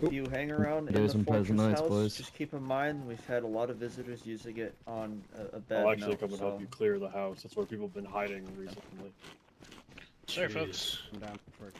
I: If you hang around in
L: There's
I: the
L: some
I: fortress
L: pleasant nights,
I: house,
L: boys.
I: just keep in mind we've had a lot of visitors using it on a bad
F: I'll actually
I: note,
F: come and help you clear the house. That's where people have been hiding recently.
A: Sorry, folks.
J: I'm down for it.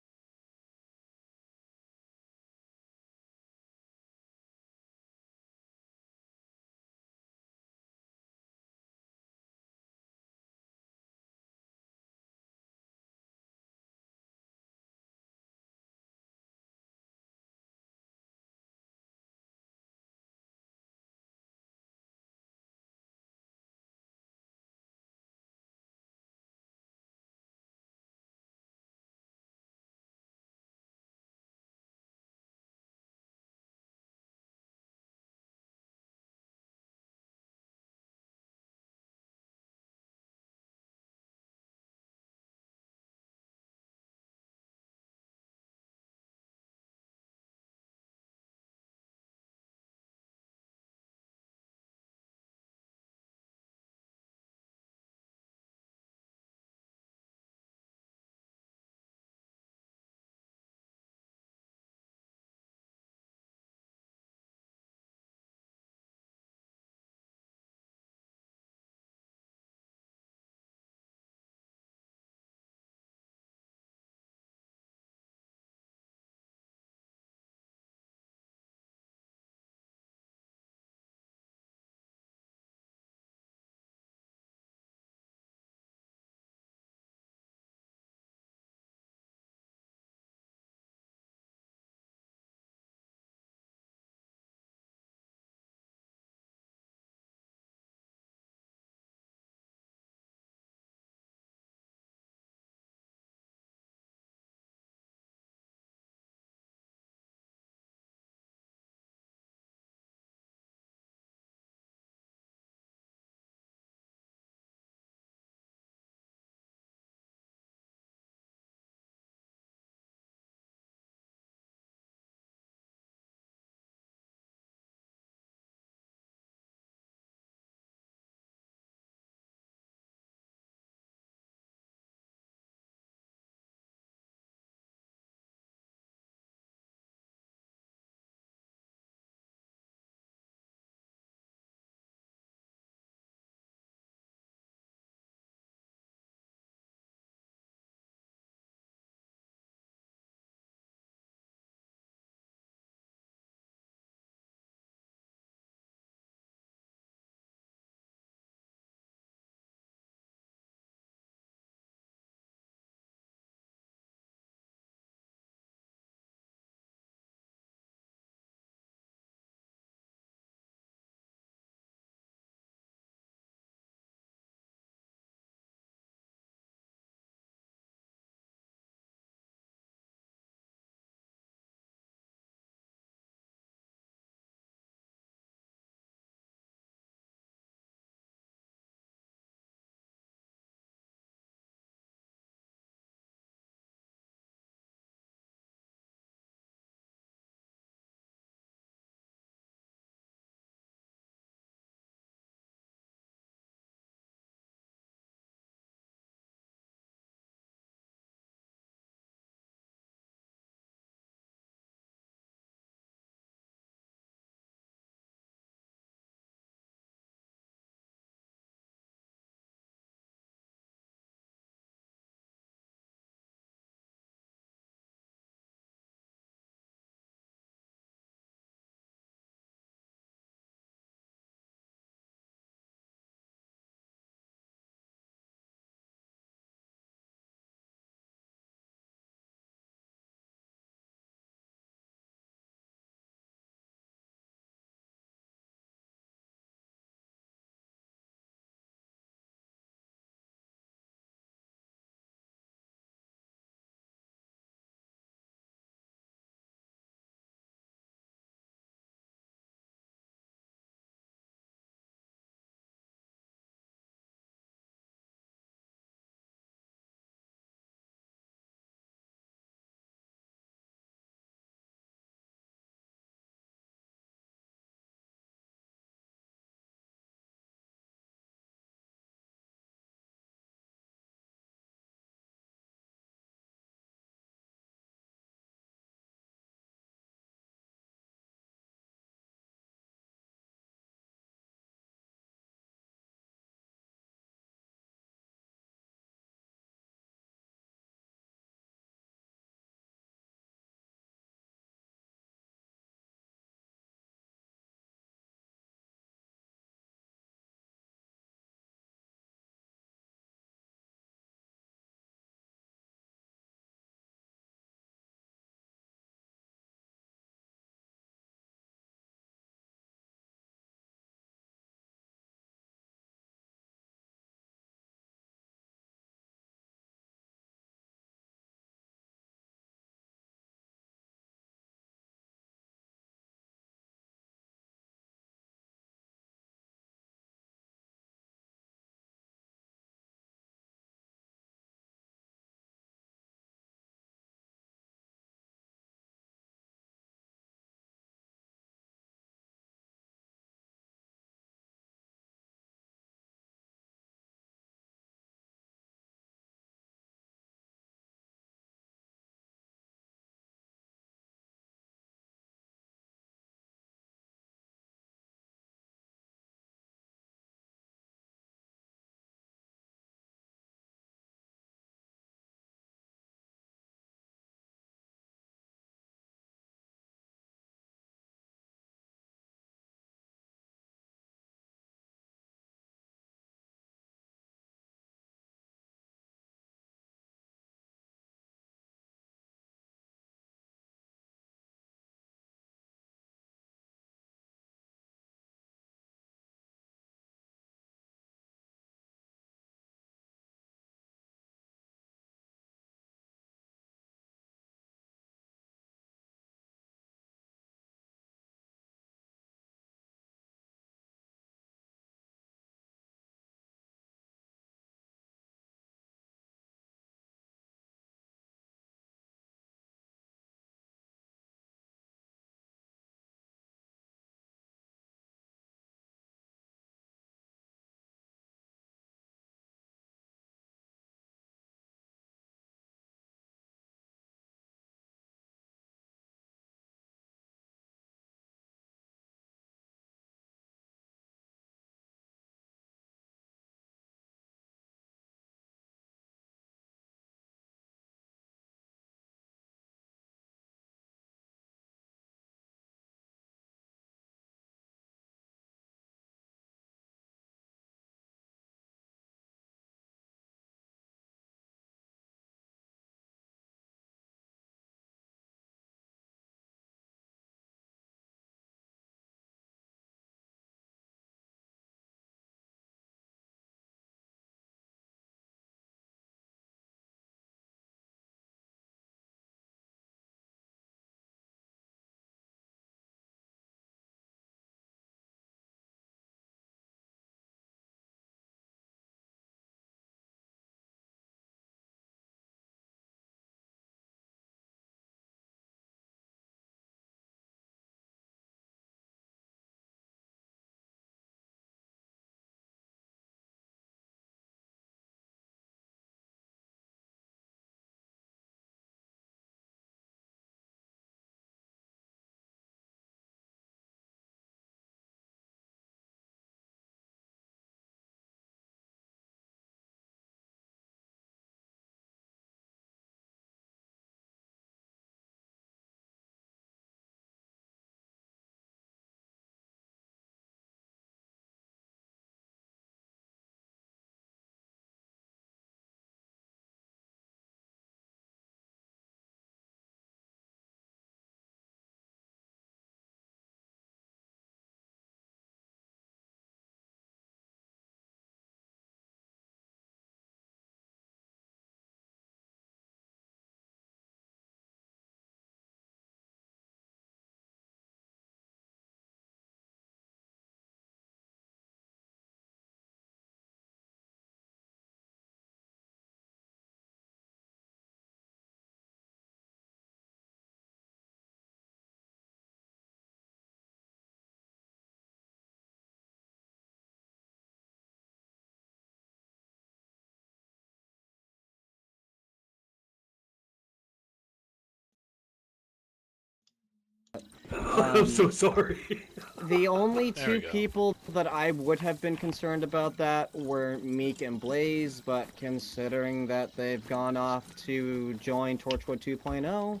C: I'm so sorry.
J: The only
A: There we
J: two
A: go.
J: people that I would have been concerned about that were Meek and Blaze, but considering that they've gone off to join Torchwood 2.0,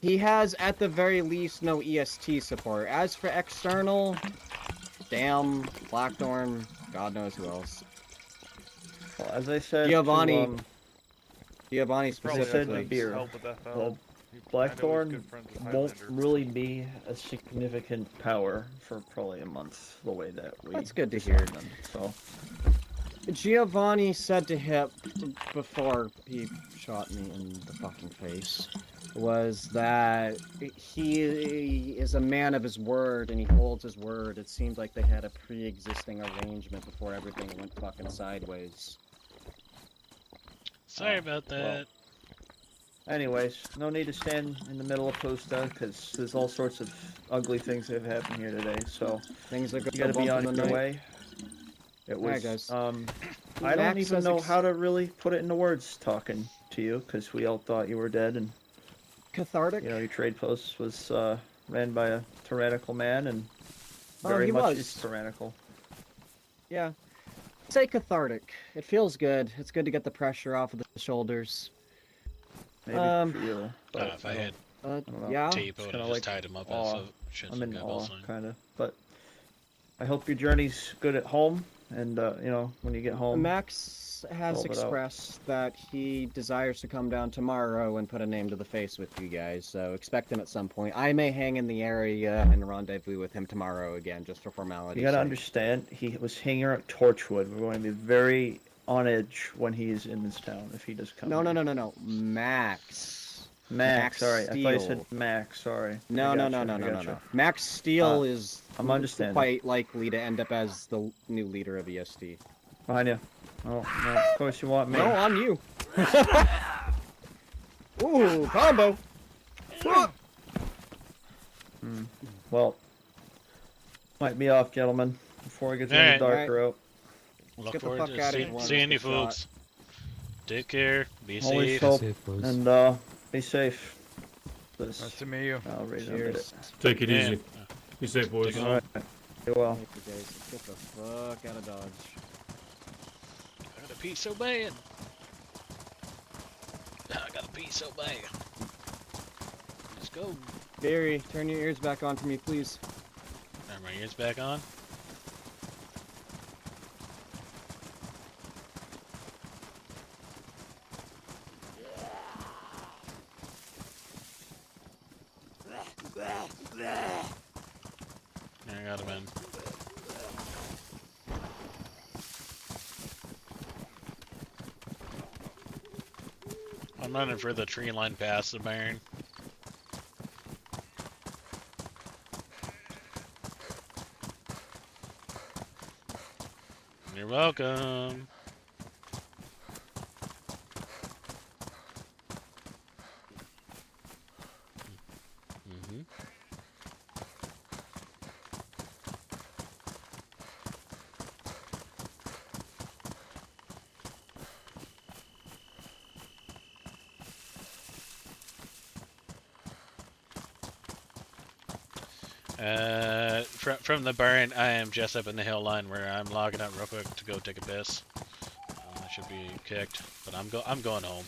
J: he has at the very least no EST support. As for external, damn, Blackthorn, God knows who else.
I: Well, as I said,
J: Giovanni.
I: to,
J: Giovanni
I: Probably
J: specifically.
I: said Beer, Blackthorn won't really be a significant power for probably a month, the way that we
J: That's good to
I: design
J: hear.
I: them, so.
J: Giovanni said to Hip before he shot me in the fucking face was that he is a man of his word and he holds his word. It seemed like they had a pre-existing arrangement before everything went fucking sideways.
A: Sorry about that.
I: Well, anyways, no need to stand in the middle of Posta because there's all sorts of ugly things that have happened here today. So
J: things are
I: you gotta be on your way. It was.
J: guys.
I: I don't even know how to really put it into words talking to you because we all thought you were dead and.
J: Cathartic.
I: You know, your trade post was ran by a tyrannical man and very much is tyrannical.
J: Yeah. Say cathartic. It feels good. It's good to get the pressure off of the shoulders.
I: Maybe for you. But
A: if I had
J: yeah.
A: tape, I would have just tied him up as a shit
I: I'm in
A: guy
I: awe,
A: sign.
I: kind of. But I hope your journey's good at home, and you know, when you get home.
J: Max has expressed that he desires to come down tomorrow and put a name to the face with you guys, so expect him at some point. I may hang in the area and rendezvous with him tomorrow again, just for formality.
I: You gotta understand, he was hanging out at Torchwood. We're going to be very on edge when he is in this town, if he does come.
J: No, Max.
I: Max, sorry.
J: Steel.
I: I thought you said Max, sorry.
J: No. Max Steel is
I: I'm understanding.
J: quite likely to end up as the new leader of EST.
I: Behind you. Oh, no, of course you want me.
J: No, on you. Ooh, combo.
I: Well, might be off, gentlemen, before it gets any darker out.
A: Look forward to seeing you folks. Take care. Be
I: Always
A: safe.
I: hope, and be safe.
D: Nice to meet you.
I: I'll read
J: Cheers.
C: Take it easy. Be safe, boys.
I: All right. Be well.
J: Thank you guys. Get the fuck out of Dodge.
A: I gotta pee so bad. I gotta pee so bad. Let's go.
J: Barry, turn your ears back on for me, please.
A: Turn my ears back on. I got him in. I'm running for the tree line past the barn. You're welcome. From the barn, I am just up in the hill line where I'm logging out real quick to go take a piss. I should be kicked, but I'm going home.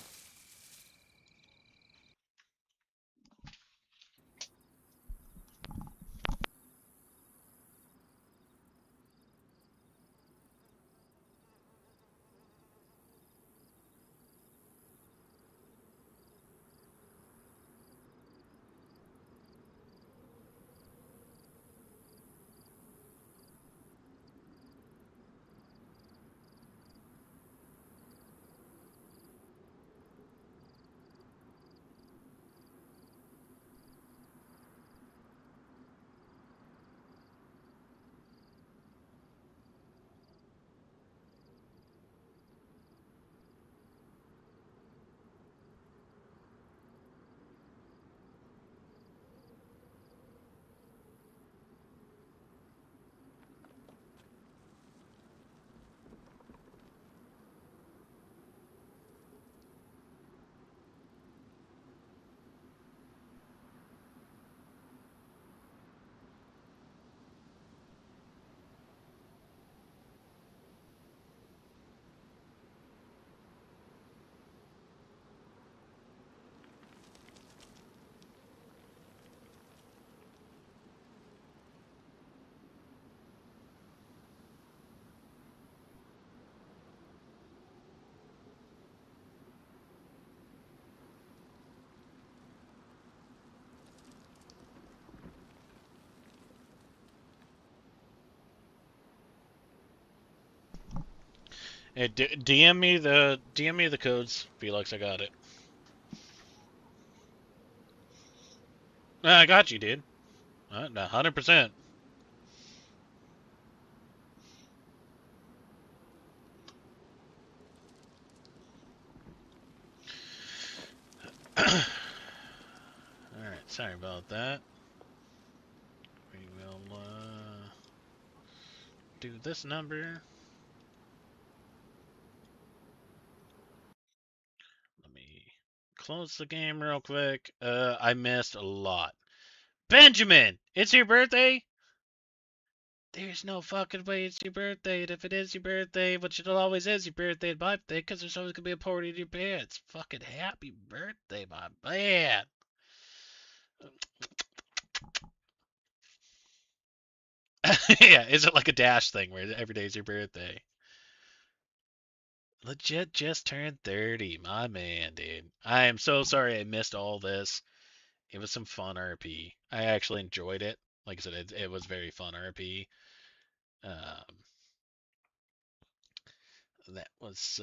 A: Hey, DM me the codes, Felix. I got it. I got you, dude. 100%. Alright, sorry about that. We will, do this number. Let me close the game real quick. I missed a lot. Benjamin! It's your birthday? There's no fucking way it's your birthday, and if it is your birthday, which it always is your birthday and my birthday, because there's always gonna be a party in your pants. Fucking happy birthday, my man! Yeah, is it like a dash thing where every day's your birthday? Legit just turned 30, my man, dude. I am so sorry I missed all this. It was some fun RP. I actually enjoyed it. Like I said, it was very fun RP. That was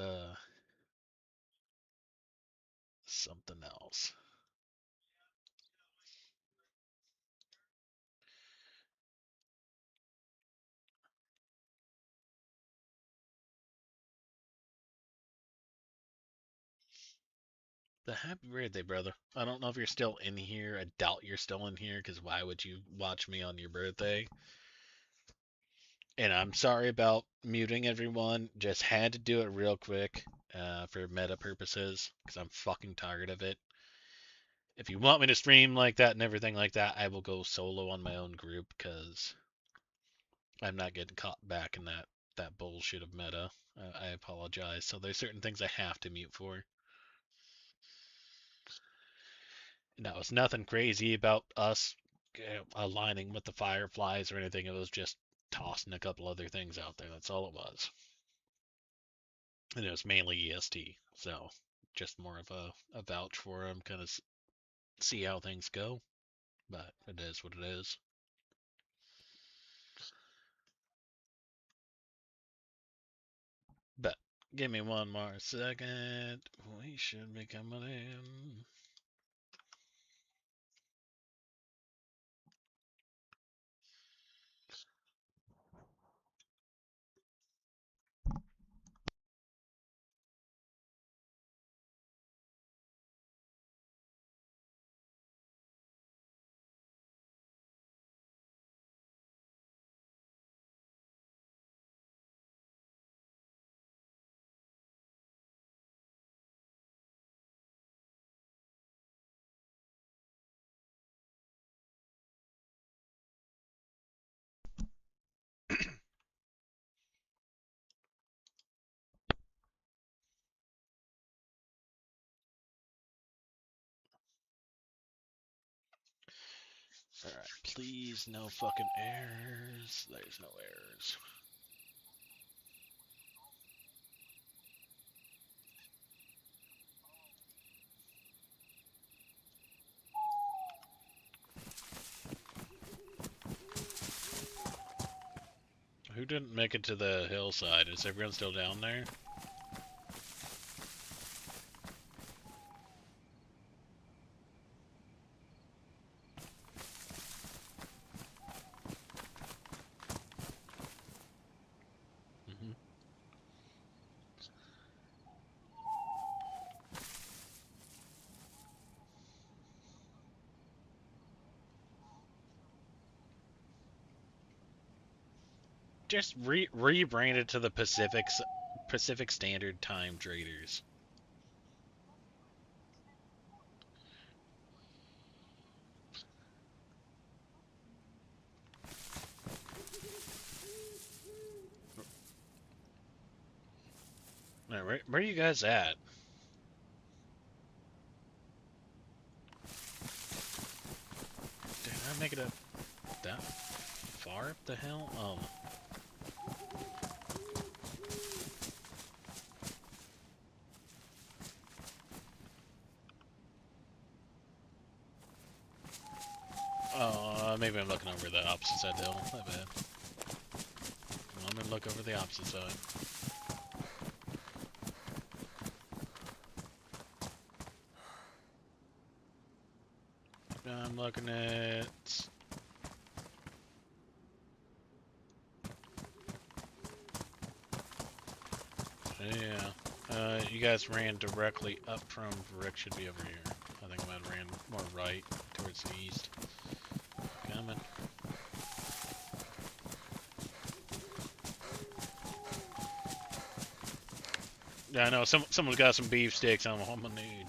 A: something else. The happy birthday, brother. I don't know if you're still in here. I doubt you're still in here, because why would you watch me on your birthday? And I'm sorry about muting everyone. Just had to do it real quick for meta purposes, because I'm fucking tired of it. If you want me to stream like that and everything like that, I will go solo on my own group, because I'm not getting caught back in that bullshit of meta. I apologize. So there's certain things I have to mute for. Now, it's nothing crazy about us aligning with the Fireflies or anything. It was just tossing a couple other things out there. That's all it was. And it was mainly EST. So just more of a vouch for them, kind of see how things go. But it is what it is. But give me one more second. We should be coming in. Alright, please no fucking errors. There's no errors. Who didn't make it to the hillside? Is everyone still down there? Just rebrand it to the Pacific Standard Time Traders. Alright, where are you guys at? Did I make it up that far? The hell? Oh. Maybe I'm looking over the opposite side of the hill. My bad. I'm gonna look over the opposite side. looking at... Yeah. You guys ran directly up from Rick should be over here. I think I might have ran more right towards the east. Coming. Yeah, I know. Someone's got some beefsteaks. I'm gonna need.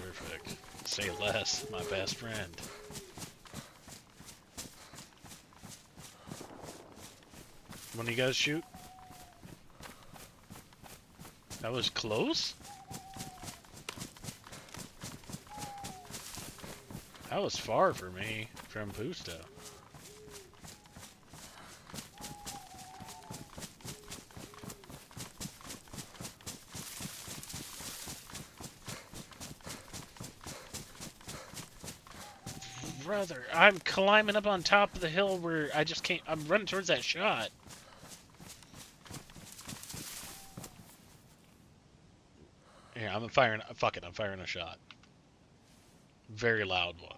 A: Perfect. Say less, my best friend. When do you guys shoot? That was close? That was far for me from Pusta. Brother, I'm climbing up on top of the hill where I just can't. I'm running towards that shot. Here, I'm firing. Fuck it, I'm firing a shot. Very loud one.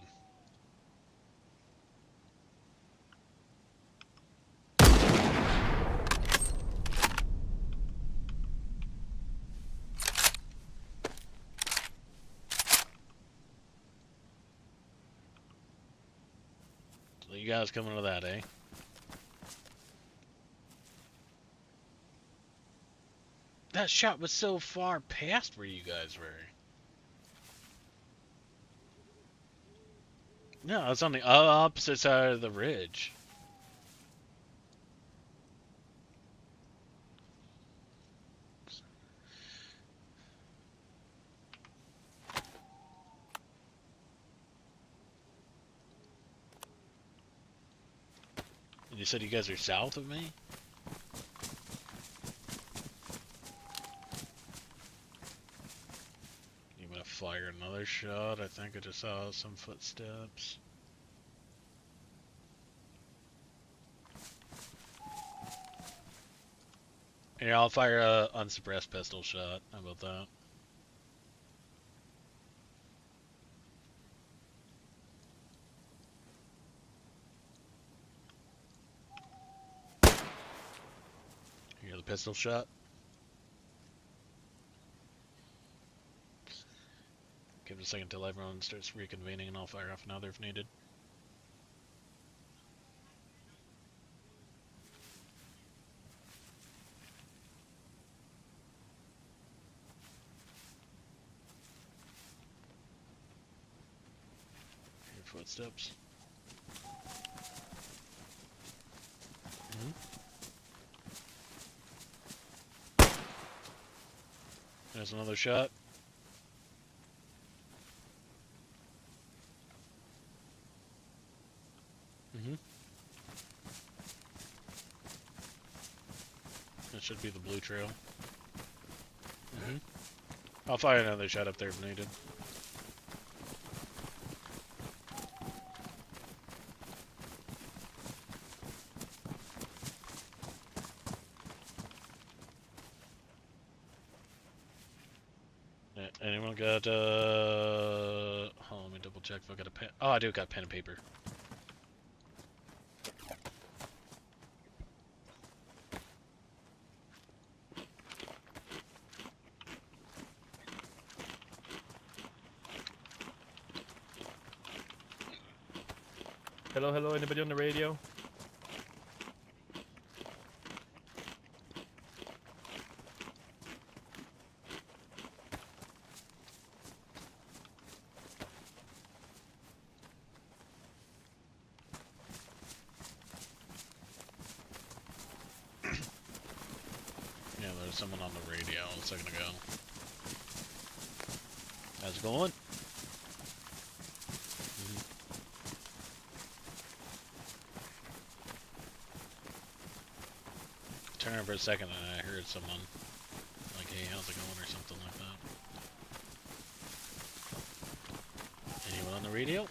A: So you guys coming to that, eh? That shot was so far past where you guys were. No, it's on the opposite side of the ridge. And you said you guys are south of me? You gonna fire another shot? I think I just saw some footsteps. Yeah, I'll fire a unsuppressed pistol shot. How about that? You hear the pistol shot? Give it a second until everyone starts reconvening and I'll fire off another if needed. Footsteps. There's another shot. That should be the blue trail. I'll fire another shot up there if needed. Anyone got, hold on, let me double check if I got a pen. Oh, I do got pen and paper.
G: Hello, hello, anybody on the radio?
A: Yeah, there's someone on the radio a second ago. How's it going? Turned around for a second and I heard someone like, hey, how's it going, or something like that. Anyone on the radio?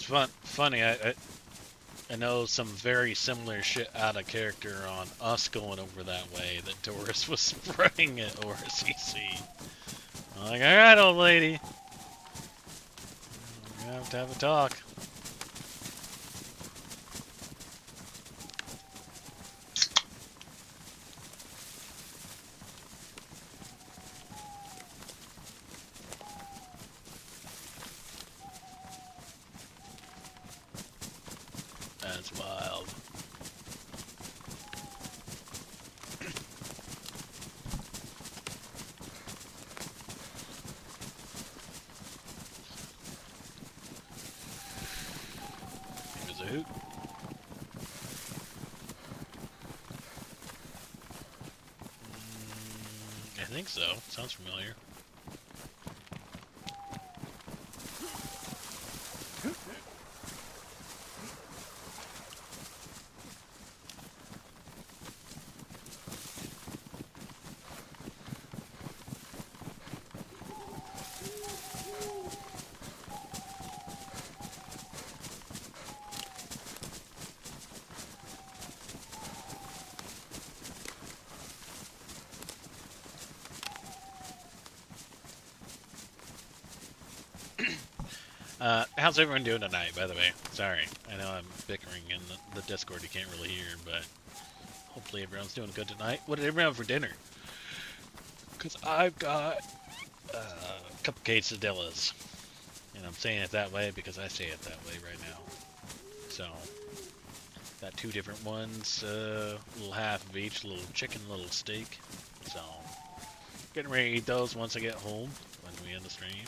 A: It's funny. I know some very similar shit out of character on us going over that way that Doris was spraying at ORCC. I'm like, alright, old lady. We're gonna have to have a talk. That's wild. He was a hoot. I think so. Sounds familiar. How's everyone doing tonight, by the way? Sorry, I know I'm bickering in the Discord, you can't really hear, but hopefully everyone's doing good tonight. What did everyone have for dinner? Because I've got a couple quesadillas, and I'm saying it that way because I say it that way right now. So, got two different ones, a little half of each, a little chicken, a little steak. So, getting ready to eat those once I get home, when we end the stream.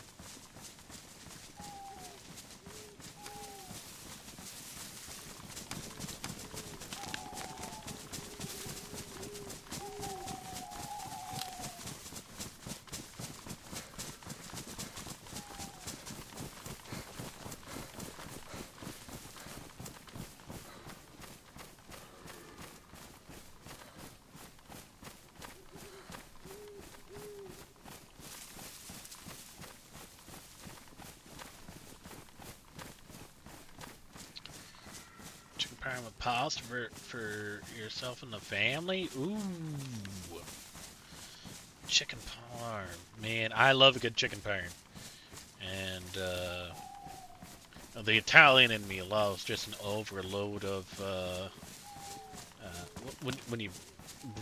A: With pasta for yourself and the family. Ooh, chicken parm, man, I love a good chicken parm. And the Italian in me loves just an overload of when you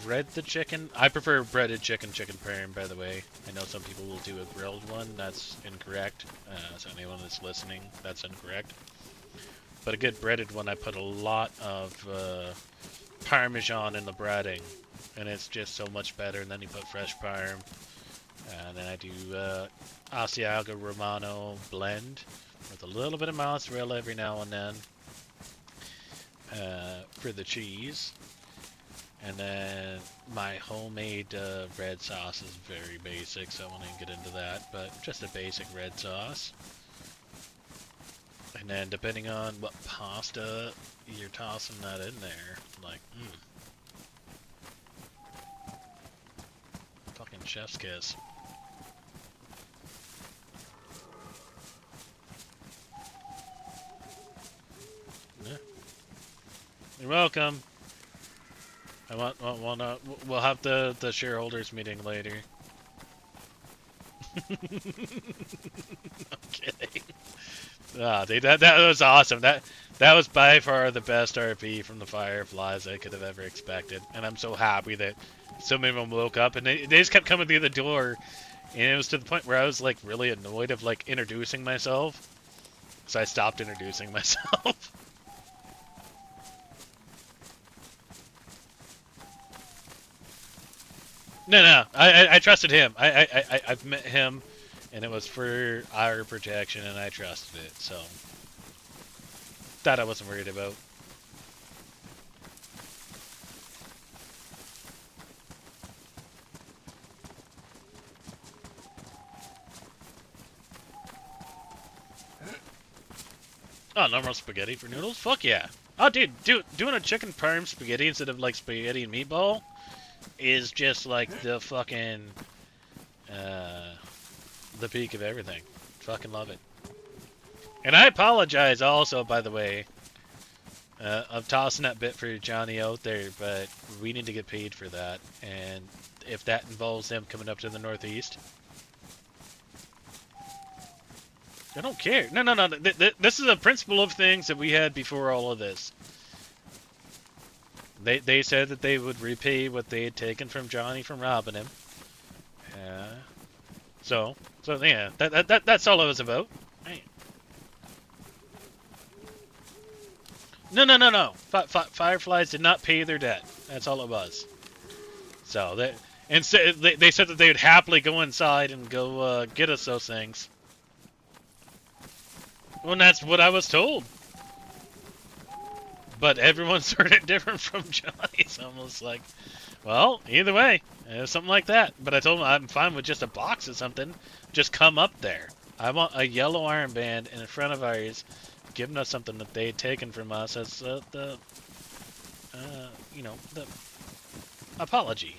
A: bread the chicken. I prefer breaded chicken parm, by the way. I know some people will do a grilled one. That's incorrect. So anyone that's listening, that's incorrect. But a good breaded one, I put a lot of Parmesan in the breading, and it's just so much better. And then you put fresh parm, and then I do Asiago Romano blend with a little bit of mozzarella every now and then for the cheese. And then my homemade red sauce is very basic, so I won't even get into that, but just a basic red sauce. And then depending on what pasta you're tossing that in there, like, fucking chef's kiss. Yeah. You're welcome. We'll have the shareholders meeting later. I'm kidding. Ah, dude, that was awesome. That was by far the best RP from the Fireflies I could have ever expected, and I'm so happy that so many of them woke up and they just kept coming through the door, and it was to the point where I was like really annoyed of like introducing myself, so I stopped introducing myself. No, I trusted him. I've met him. And it was for our protection, and I trusted it, so that I wasn't worried about. Oh, normal spaghetti for noodles? Fuck yeah. Oh, dude, doing a chicken parm spaghetti instead of like spaghetti and meatball is just like the fucking the peak of everything. Fucking love it. And I apologize also, by the way. I'm tossing that bit for Johnny out there, but we need to get paid for that. And if that involves them coming up to the Northeast, I don't care. No. This is a principle of things that we had before all of this. They said that they would repay what they had taken from Johnny from robbing him. So yeah, that's all it was about. Right. No. Fireflies did not pay their debt. That's all it was. So they said that they would happily go inside and go get us those things. Well, and that's what I was told. But everyone's heard it different from Johnny. So I'm almost like, well, either way, something like that. But I told him I'm fine with just a box or something. Just come up there. I want a yellow armband in front of ours, giving us something that they had taken from us as the apology.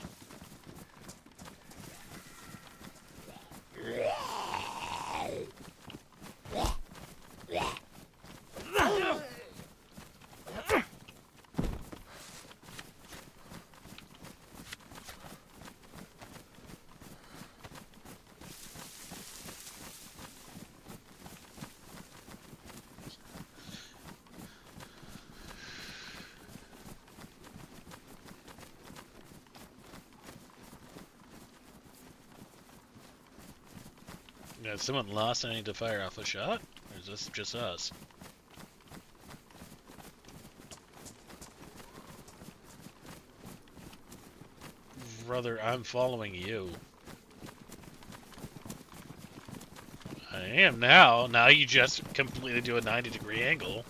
A: Yeah, someone lost and I need to fire off a shot? Or is this just us? Brother, I'm following you. I am now. Now you just completely do a 90-degree angle.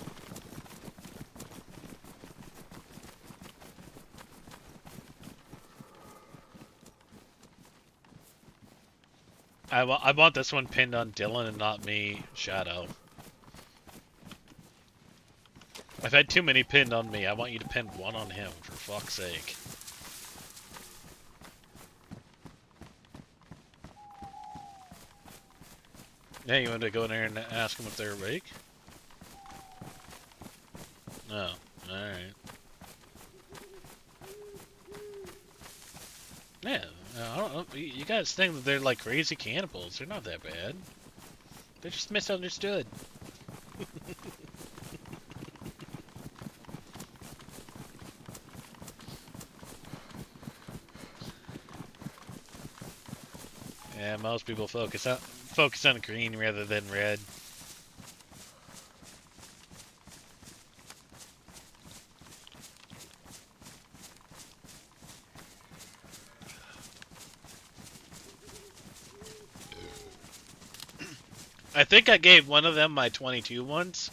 A: I want this one pinned on Dylan and not me, Shadow. I've had too many pinned on me. I want you to pin one on him, for fuck's sake. Yeah, you want to go in there and ask them if they're awake? No. Alright. Yeah, I don't know. You guys think that they're like crazy cannibals. They're not that bad. They're just misunderstood. Yeah, most people focus on green rather than red. I think I gave one of them my 22 once,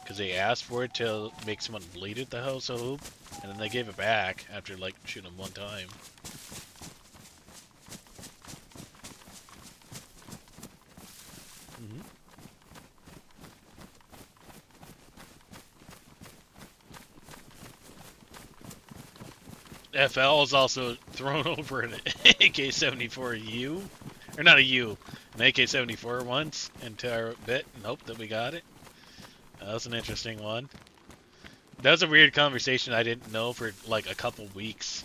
A: because they asked for it to make someone bleed at the house hoop, and then they gave it back after like shooting them one time. FL is also thrown over an AK-74U, or not a U, an AK-74 once into our bit and hoped that we got it. That was an interesting one. That was a weird conversation I didn't know for like a couple weeks.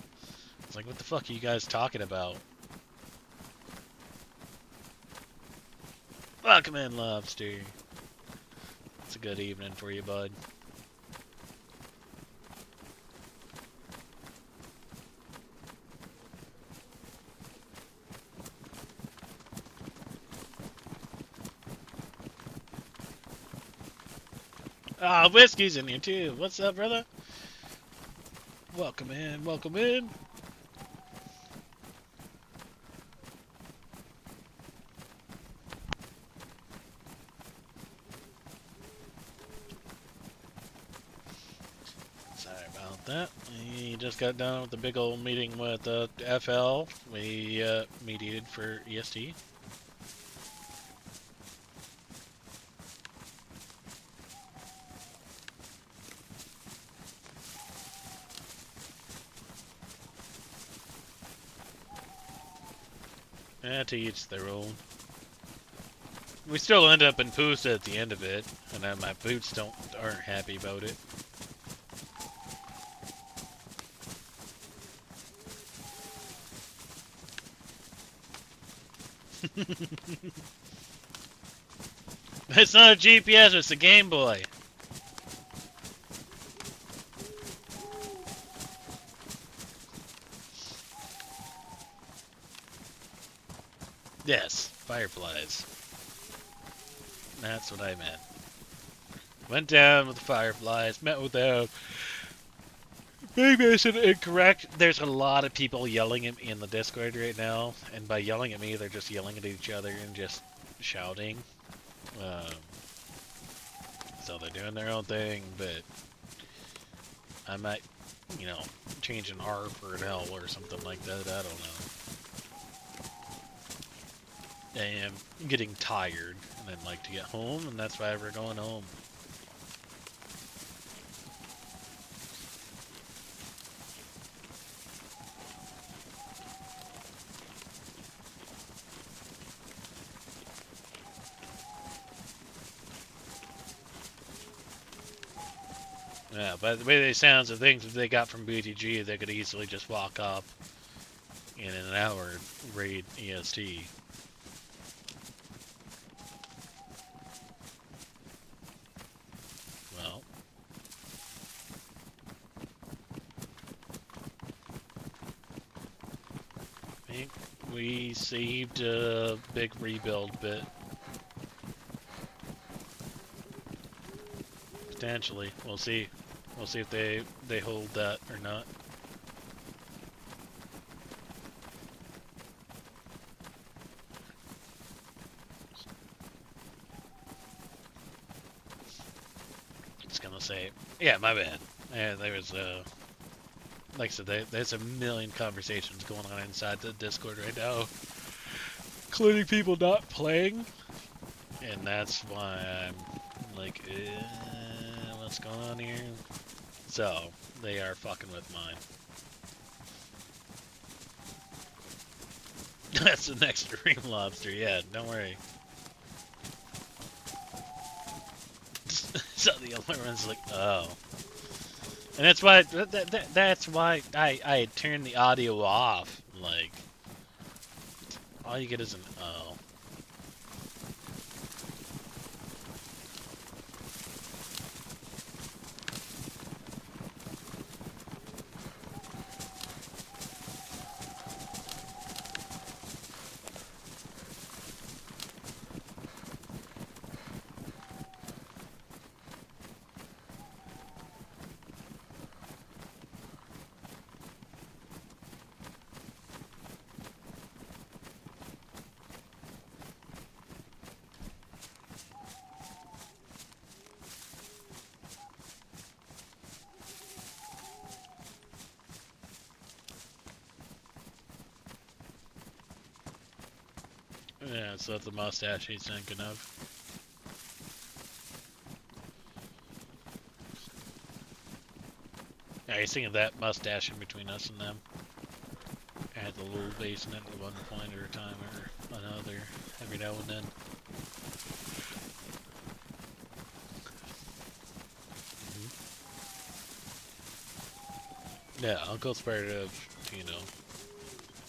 A: It's like, what the fuck are you guys talking about? Welcome in, Lobster. It's a good evening for you, bud. Ah, Whiskey's in here too. What's up, brother? Welcome in, welcome in. Sorry about that. We just got done with the big old meeting with FL. We mediated for EST. To each their own. we still end up in Pusa at the end of it, and then my boots aren't happy about it. It's not a GPS, it's a Game Boy. Yes, fireflies. That's what I meant. Went down with the fireflies, met with them. Maybe I said incorrect. There's a lot of people yelling at me in the Discord right now, and by yelling at me, they're just yelling at each other and just shouting. So they're doing their own thing, but I might, you know, change an R for an L or something like that. I don't know. I am getting tired, and I'd like to get home, and that's why we're going home. Yeah, by the way they sounds of things that they got from BTG, they could easily just walk up in an hour and raid EST. Well, I think we saved a big rebuild bit. Potentially. We'll see. We'll see if they hold that or not. Just gonna say, yeah, my bad. Yeah, there was like I said, there's a million conversations going on inside the Discord right now, including people not playing, and that's why I'm like, what's going on here? So, they are fucking with mine. That's the next Dream Lobster, yeah, don't worry. So the other one's like, oh. And that's why, that's why I turned the audio off, like, all you get is an oh. Yeah, so that's the mustache he's thinking of. Yeah, he's thinking of that mustache in between us and them. Add the little bass in it at one point or a time or another, every now and then. Yeah, Uncle's part of, you know,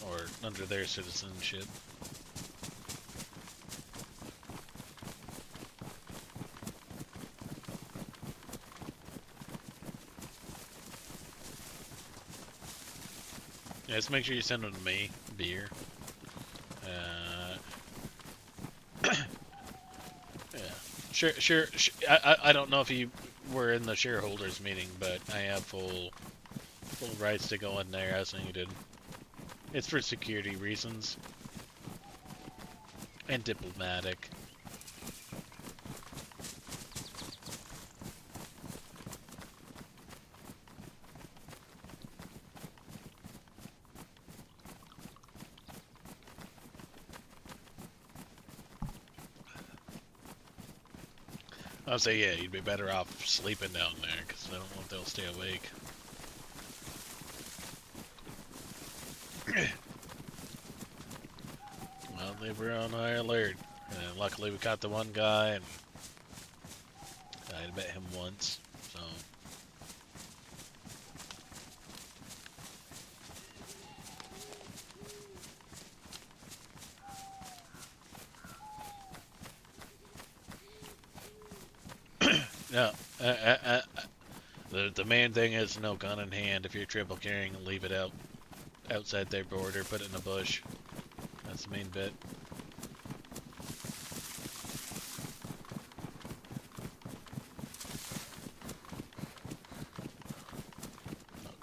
A: or under their citizenship. Yeah, just make sure you send them to me, beer. Yeah, sure. I don't know if you were in the shareholders meeting, but I have full rights to go in there as needed. It's for security reasons and diplomatic. I'll say, yeah, you'd be better off sleeping down there, because I don't know if they'll stay awake. Well, they were on high alert. And luckily we caught the one guy, and I had met him once, so. No, the main thing is no gun in hand. If you're triple carrying, leave it outside their border, put it in a bush. That's the main bit.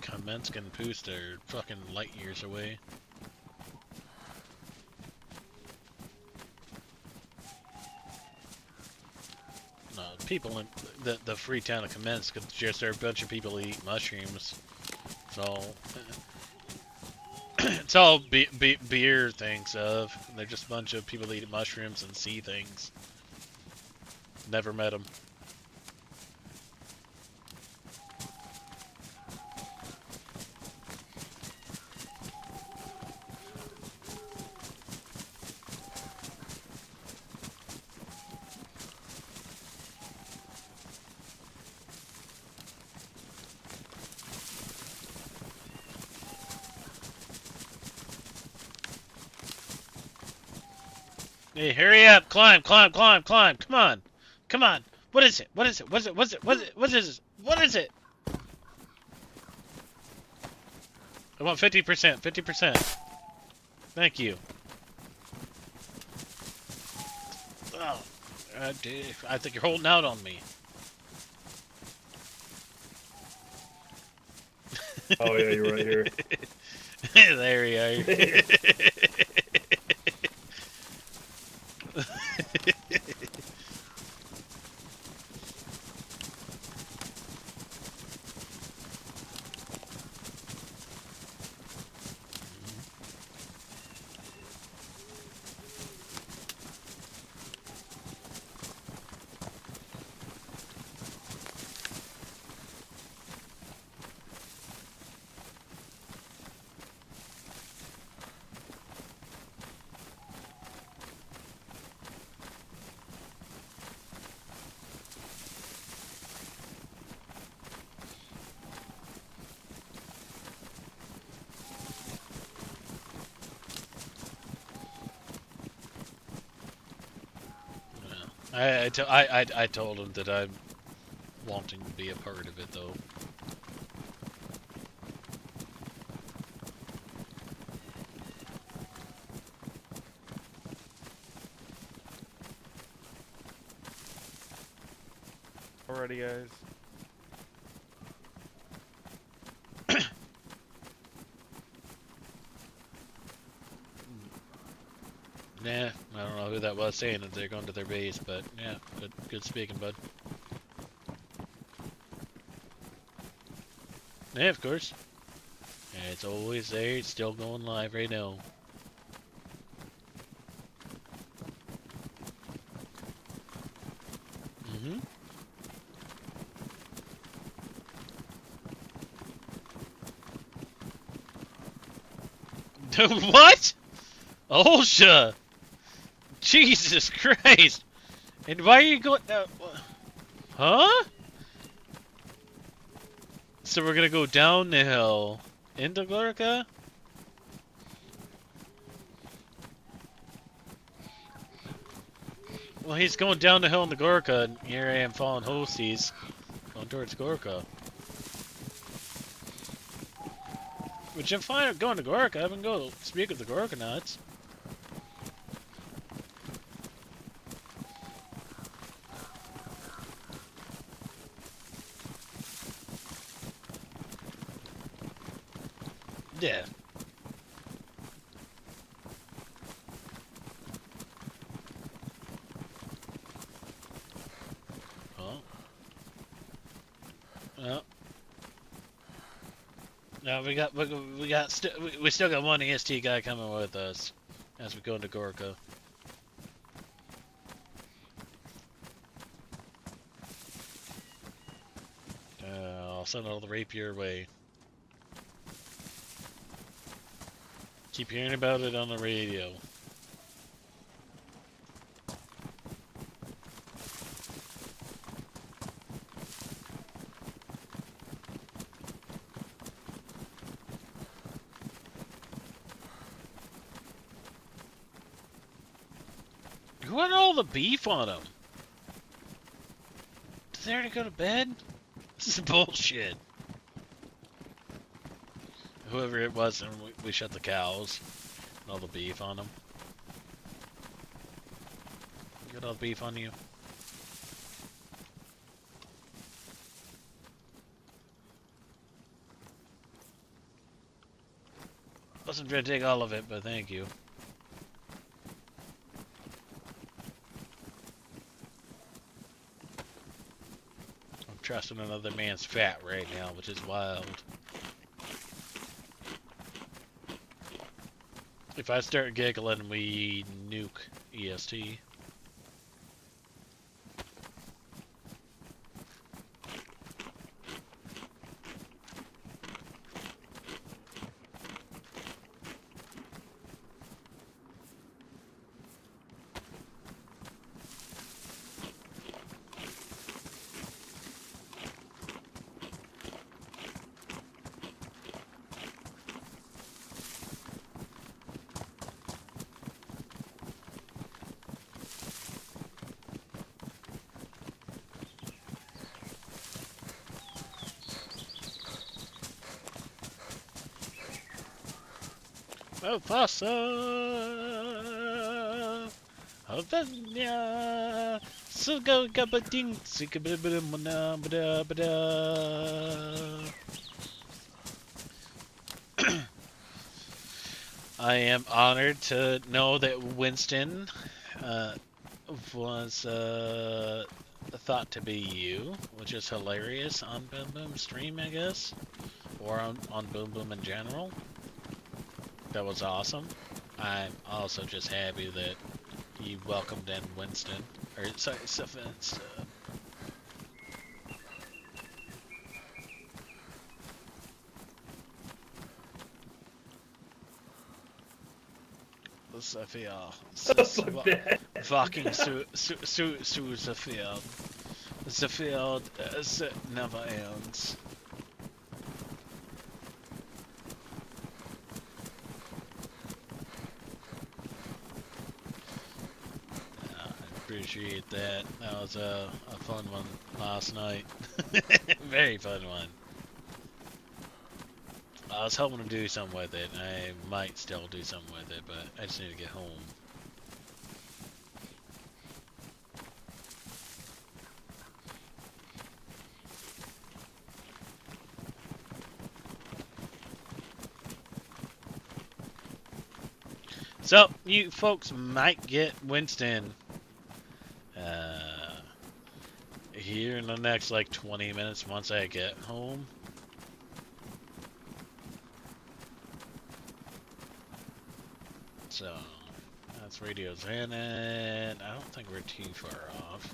A: Kamensk and Pust are fucking light years away. People in the free town of Kamensk, just are a bunch of people who eat mushrooms. So it's all beer things of. They're just a bunch of people who eat mushrooms and see things. Never met them. Hey, hurry up! Climb! Come on! Come on! What is it? What is it? What is it? What is it? What is it? What is it? What is it? I want 50%. 50%. Thank you. Oh, I think you're holding out on me.
C: Oh yeah, you're right here.
A: There we are. I told him that I'm wanting to be a part of it, though.
M: Alrighty, guys.
A: Nah, I don't know who that was saying that they're going to their base, but yeah, good speaking, bud. Yeah, of course. Yeah, it's always there, it's still going live right now. What? OSHA! Jesus Christ! And why are you going... huh? So we're gonna go down the hill into Gorka? Well, he's going down the hill into Gorka, and here I am following Hosties, going towards Gorka. Which I'm fine with going to Gorka. I can go speak with the Gorkanauts. Yeah. Oh. Oh. No, we still got one EST guy coming with us as we go into Gorka. I'll send all the rape your way. Keep hearing about it on the radio. What all the beef on him? Did they already go to bed? This is bullshit. Whoever it was, and we shut the cows. And all the beef on them. Got all the beef on you? Wasn't trying to take all of it, but thank you. I'm trusting another man's fat right now, which is wild. If I start giggling, we nuke EST. Mufasa, Havana, Sugo Gabading, Sikabidamana, Bada Bada. I am honored to know that Winston was thought to be you, which is hilarious on Boom Boom stream, I guess, or on Boom Boom in general. That was awesome. I'm also just happy that you welcomed in Winston. Or, sorry, Sophia. Fucking Sophia. Sophia never ends. Appreciate that. That was a fun one last night. Very fun one. I was hoping to do something with it. I might still do something with it, but I just need to get home. So, you folks might get Winston here in the next like 20 minutes once I get home. So, that's radio's in it. I don't think we're too far off.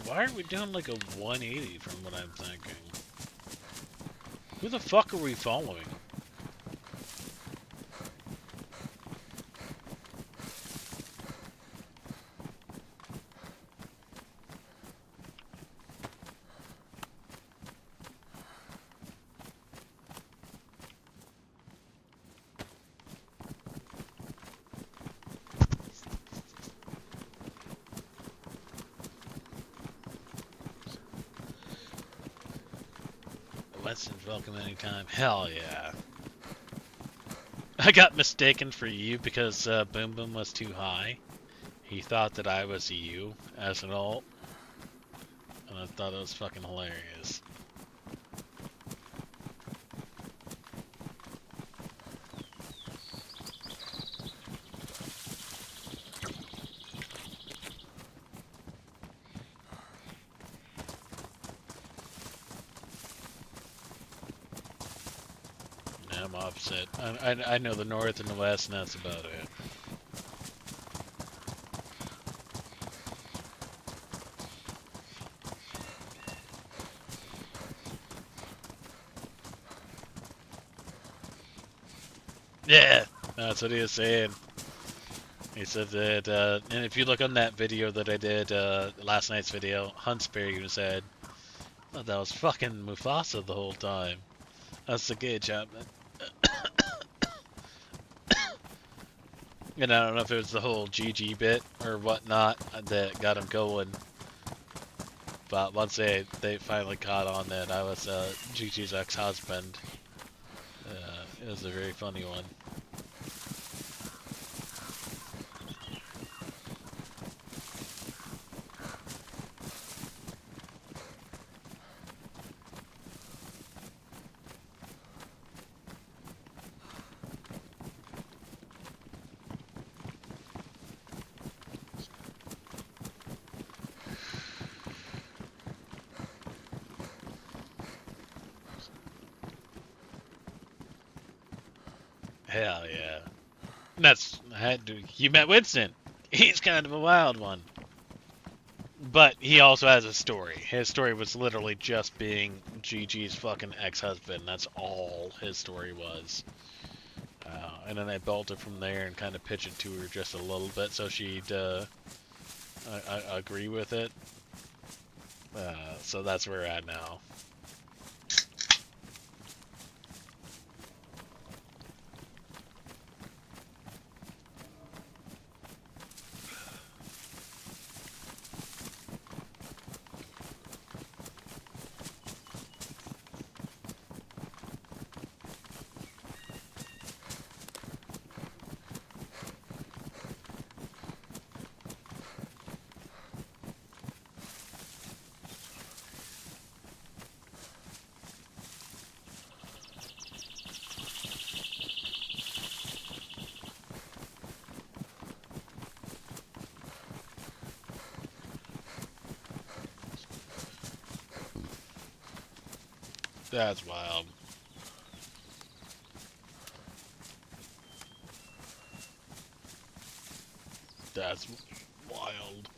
A: Why are we doing like a 180 from what I'm thinking? Who the fuck are we following? Winston's welcome anytime. Hell yeah. I got mistaken for you because Boom Boom was too high. He thought that I was you as an ult. And I thought it was fucking hilarious. I'm opposite. I know the north and the west, and that's about it. Yeah, that's what he was saying. He said that, and if you look on that video that I did, last night's video, Huntsberry even said, oh, that was fucking Mufasa the whole time. That's the gay Chapman. And I don't know if it was the whole GG bit or whatnot that got him going. But once they finally caught on that I was GG's ex-husband, it was a very funny one. Hell yeah. That's, you met Winston. He's kind of a wild one. But he also has a story. His story was literally just being GG's fucking ex-husband. That's all his story was. And then I built it from there and kind of pitched it to her just a little bit so she'd agree with it. So that's where we're at now. That's wild. That's wild.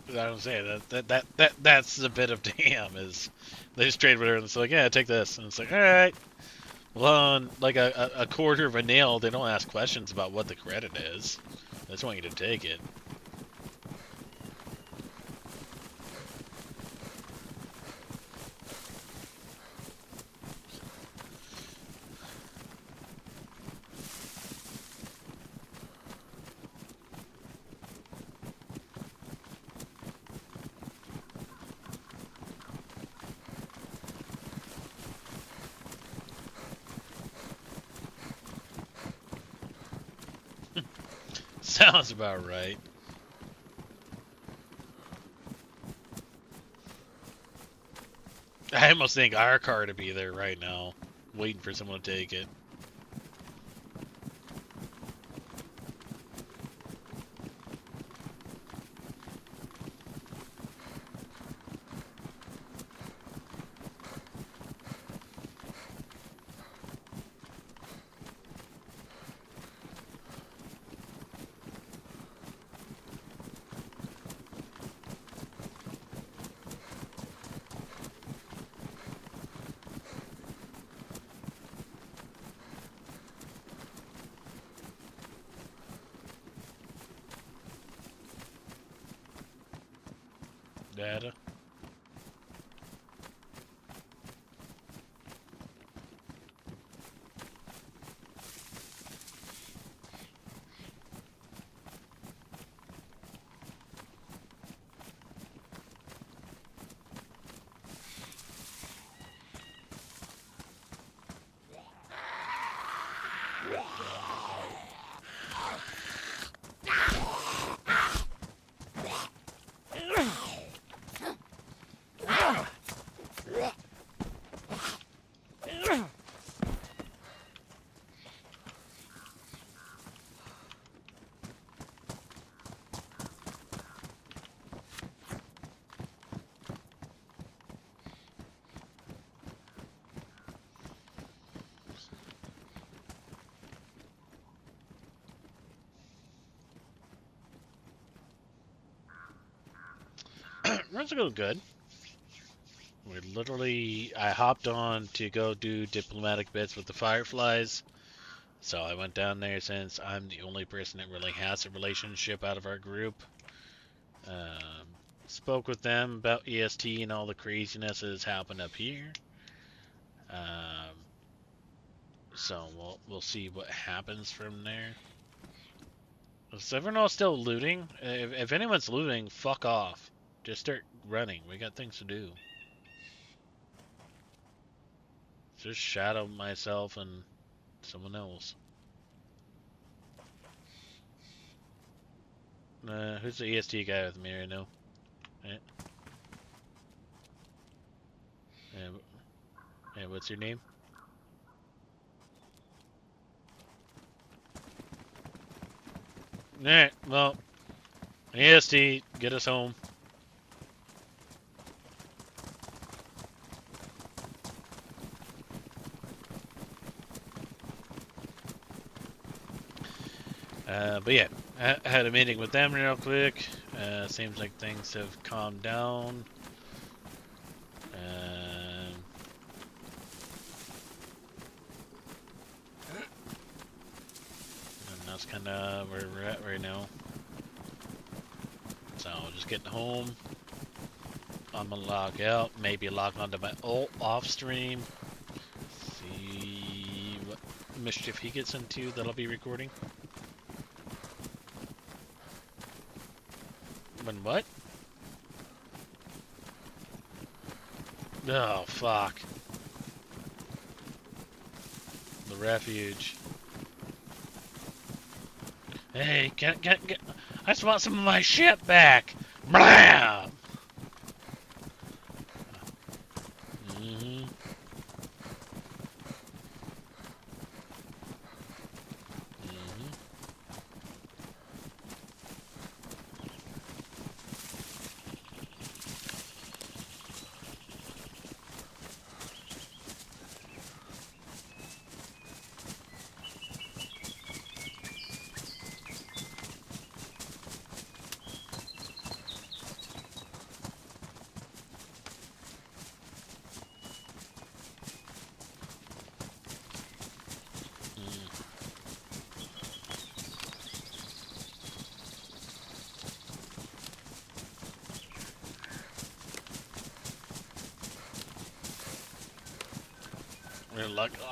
A: I don't say that's the bit of damn is they just trade with her and it's like, yeah, take this, and it's like, all right. Well, on like a quarter of a nail, they don't ask questions about what the credit is. They just want you to take it. Sounds about right. I almost think our car to be there right now, waiting for someone to take it. Data. Runs go good. I hopped on to go do diplomatic bits with the Fireflies. So I went down there since I'm the only person that really has a relationship out of our group. Spoke with them about EST and all the craziness that has happened up here. So we'll see what happens from there. Is everyone else still looting? If anyone's looting, fuck off. Just start running. We got things to do. Just shadow myself and someone else. Who's the EST guy with me right now? Right. Yeah, what's your name? Alright, well, EST, get us home. But yeah, I had a meeting with them real quick. Seems like things have calmed down. And that's kind of where we're at right now. So just getting home. I'm gonna log out, maybe log onto my off stream. See what mischief he gets into that I'll be recording. When what? Oh, fuck. The refuge. Hey, get. I just want some of my shit back. Blam!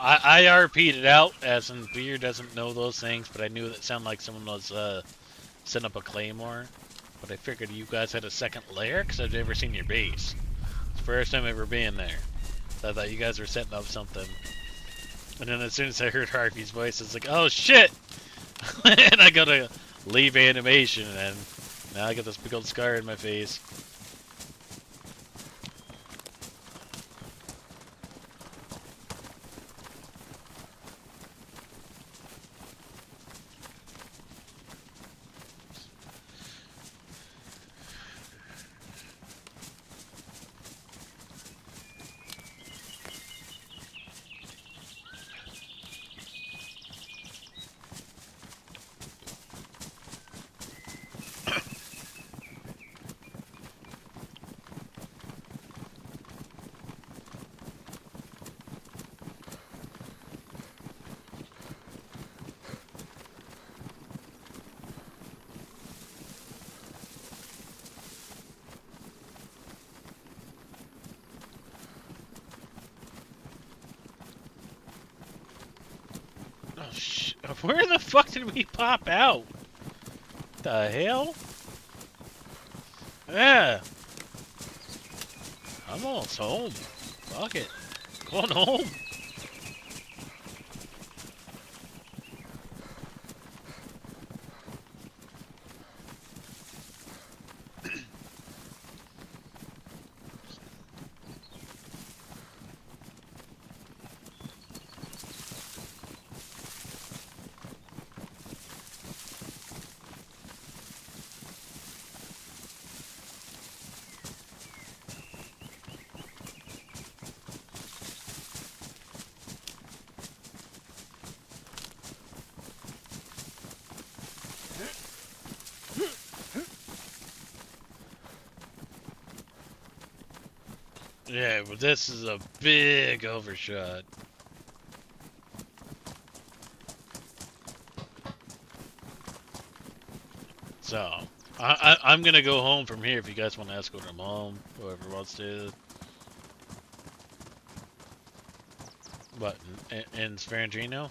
A: I RP'd it out, as in Beer doesn't know those things, but I knew that sounded like someone was setting up a claymore. But I figured you guys had a second layer, because I've never seen your base. It's the first time ever being there. So I thought you guys were setting up something. And then as soon as I heard Harvey's voice, I was like, oh shit! And I gotta leave animation, and now I got this big old scar in my face. Where the fuck did we pop out? The hell? Yeah. I'm almost home. Fuck it. Going home. Yeah, but this is a big overshot. So, I'm gonna go home from here if you guys want to escort him home. Whoever wants to. What, in Sverandrino?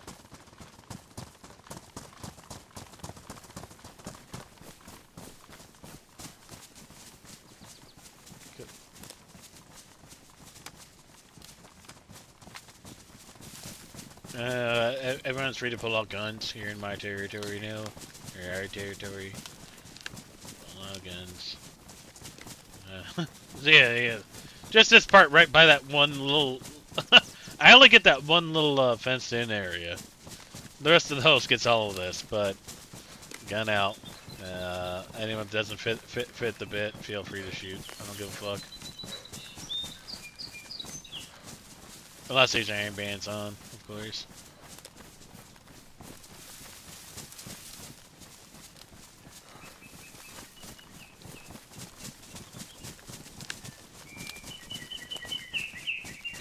A: Everyone's free to pull out guns here in my territory now. Or our territory. Pull out guns. Yeah. Just this part right by that one little... I only get that one little fenced-in area. The rest of the host gets all of this, but... Gun out. Anyone that doesn't fit the bit, feel free to shoot. I don't give a fuck. Unless these iron bands on, of course.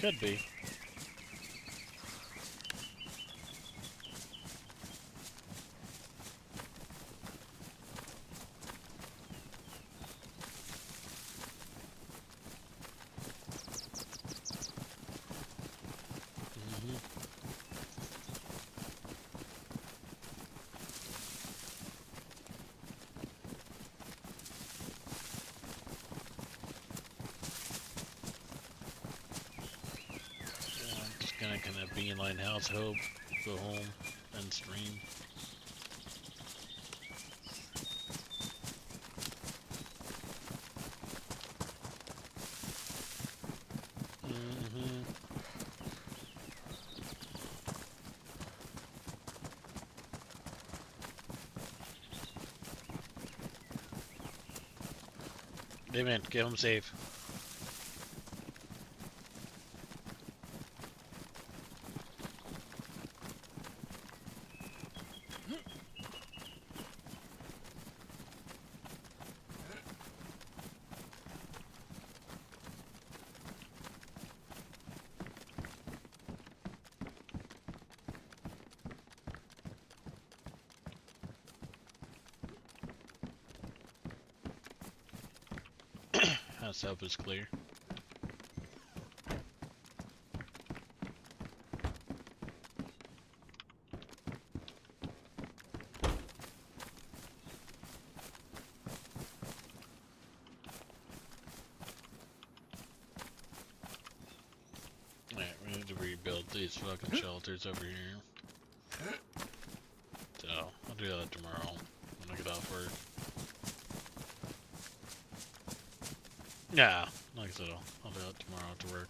A: Could be. Gonna beeline house hope, go home and stream. Hey man, get home safe. House up is clear. Alright, we need to rebuild these fucking shelters over here. So, I'll do that tomorrow when I get off work. Yeah, like I said, I'll do it tomorrow after work.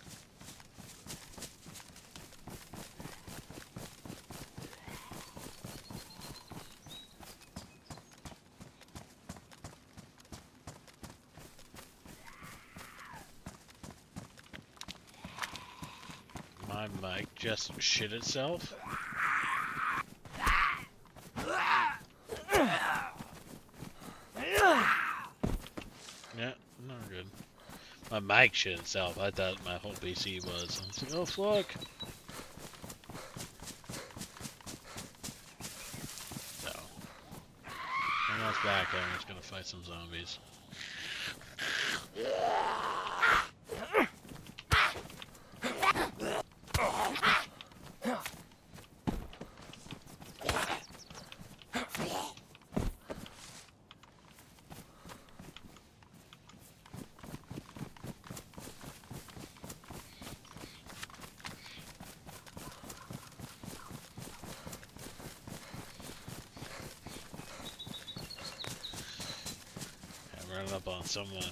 A: My mic just shit itself. Yeah, no good. My mic shit itself. I thought my whole PC was. I was like, oh fuck. So, when I was back, I'm just gonna fight some zombies. Running up on someone.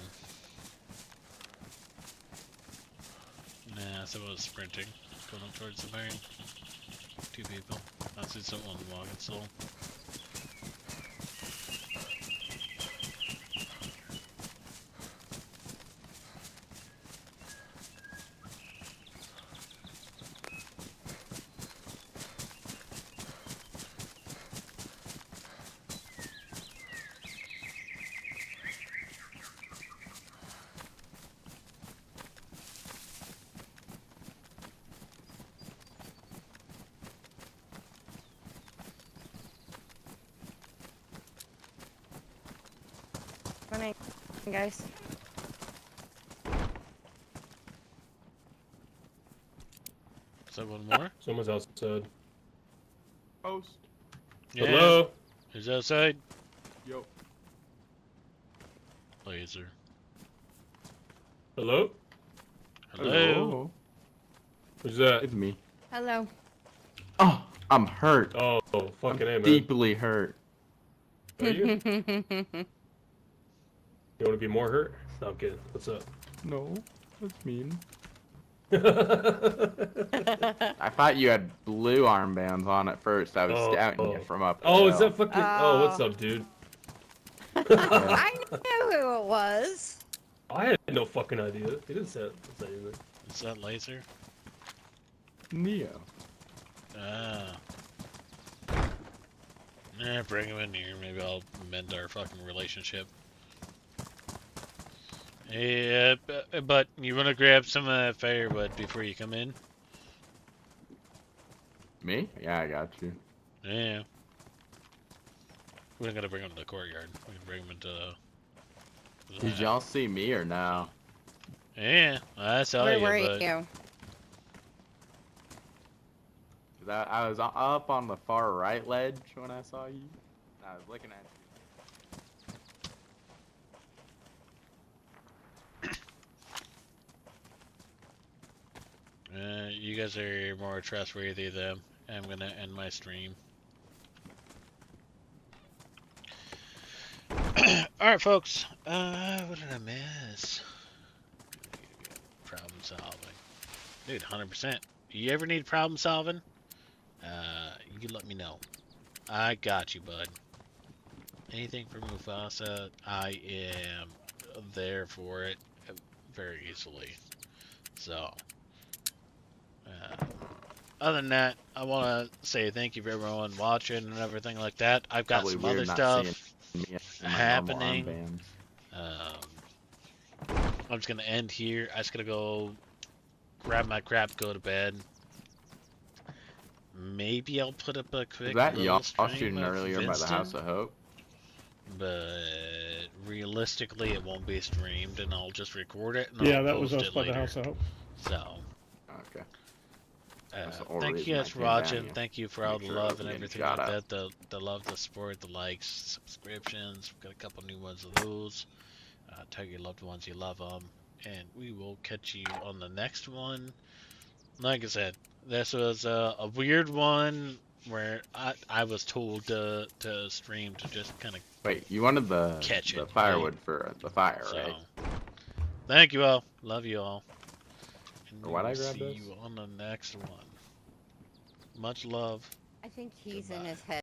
A: Nah, someone was sprinting. Going up towards the barn. 2 people. I see someone walking still.
N: guys.
A: Is that one more?
C: Someone's outside.
E: Post.
A: Yeah.
C: Hello?
A: Who's outside?
E: Yo.
A: Laser.
C: Hello?
A: Hello?
C: Who's that?
E: It's me.
N: Hello.
E: Oh, I'm hurt.
C: Oh, fucking A, man.
E: Deeply hurt.
C: Are you? You want to be more hurt? No, I'm kidding. What's up?
E: No, that's mean.
C: I
E: I thought you had blue armbands on at first. I was scouting you from up.
C: Oh, is that fucking... Oh, what's up, dude?
N: I knew who it was.
C: I had no fucking idea. He didn't say anything.
A: Is that Laser?
E: Neo.
A: Ah. Bring him in here. Maybe I'll mend our fucking relationship. Hey, but you want to grab some firewood before you come in?
E: Me? Yeah, I got you.
A: Yeah. We're not gonna bring him to the courtyard. We can bring him into the...
E: Did y'all see me or no?
A: Yeah, I saw
N: Where
A: you,
N: were
A: but...
N: you?
E: I was up on the far right ledge when I saw you. I was looking at you.
A: You guys are more trustworthy than I'm gonna end my stream. Alright, folks. What did I miss? Problem solving. Dude, 100%. You ever need problem solving? You can let me know. I got you, bud. Anything for Mufasa, I am there for it very easily. So, other than that, I want to say thank you for everyone watching and everything like that. I've got
E: Probably
A: some
E: weird
A: other
E: not
A: stuff
E: seeing me in my
A: happening.
E: normal
A: I'm just gonna end here. I just gotta go grab my crap, go to bed. Maybe I'll put up a quick
E: Is that
A: little
E: y'all
A: stream
E: shooting
A: of
E: earlier by the
A: Winston,
E: House of Hope?
A: but realistically, it won't be streamed, and I'll just record it. And
B: Yeah,
A: I'll
B: that was
A: post
B: us
A: it
B: by the
A: later.
B: House of Hope.
A: So,
E: Okay. That's the only
A: thank
E: reason
A: you
E: I
A: guys for
E: came down
A: watching.
E: here.
A: Thank you for all
E: Make
A: the
E: sure I
A: love
E: wasn't
A: and
E: getting
A: everything
E: shot
A: like
E: at.
A: that. The love, the support, the likes, subscriptions. We've got a couple new ones of those. Tell your loved ones you love them, and we will catch you on the next one. Like I said, this was a weird one where I was told to stream to just kind of
E: Wait, you wanted the
A: catch it,
E: firewood for the fire,
A: so,
E: right?
A: thank you all. Love you all. And
E: Why'd I
A: we will
E: grab
A: see
E: this?
A: you on the next one. Much love.
N: I think he's in his head.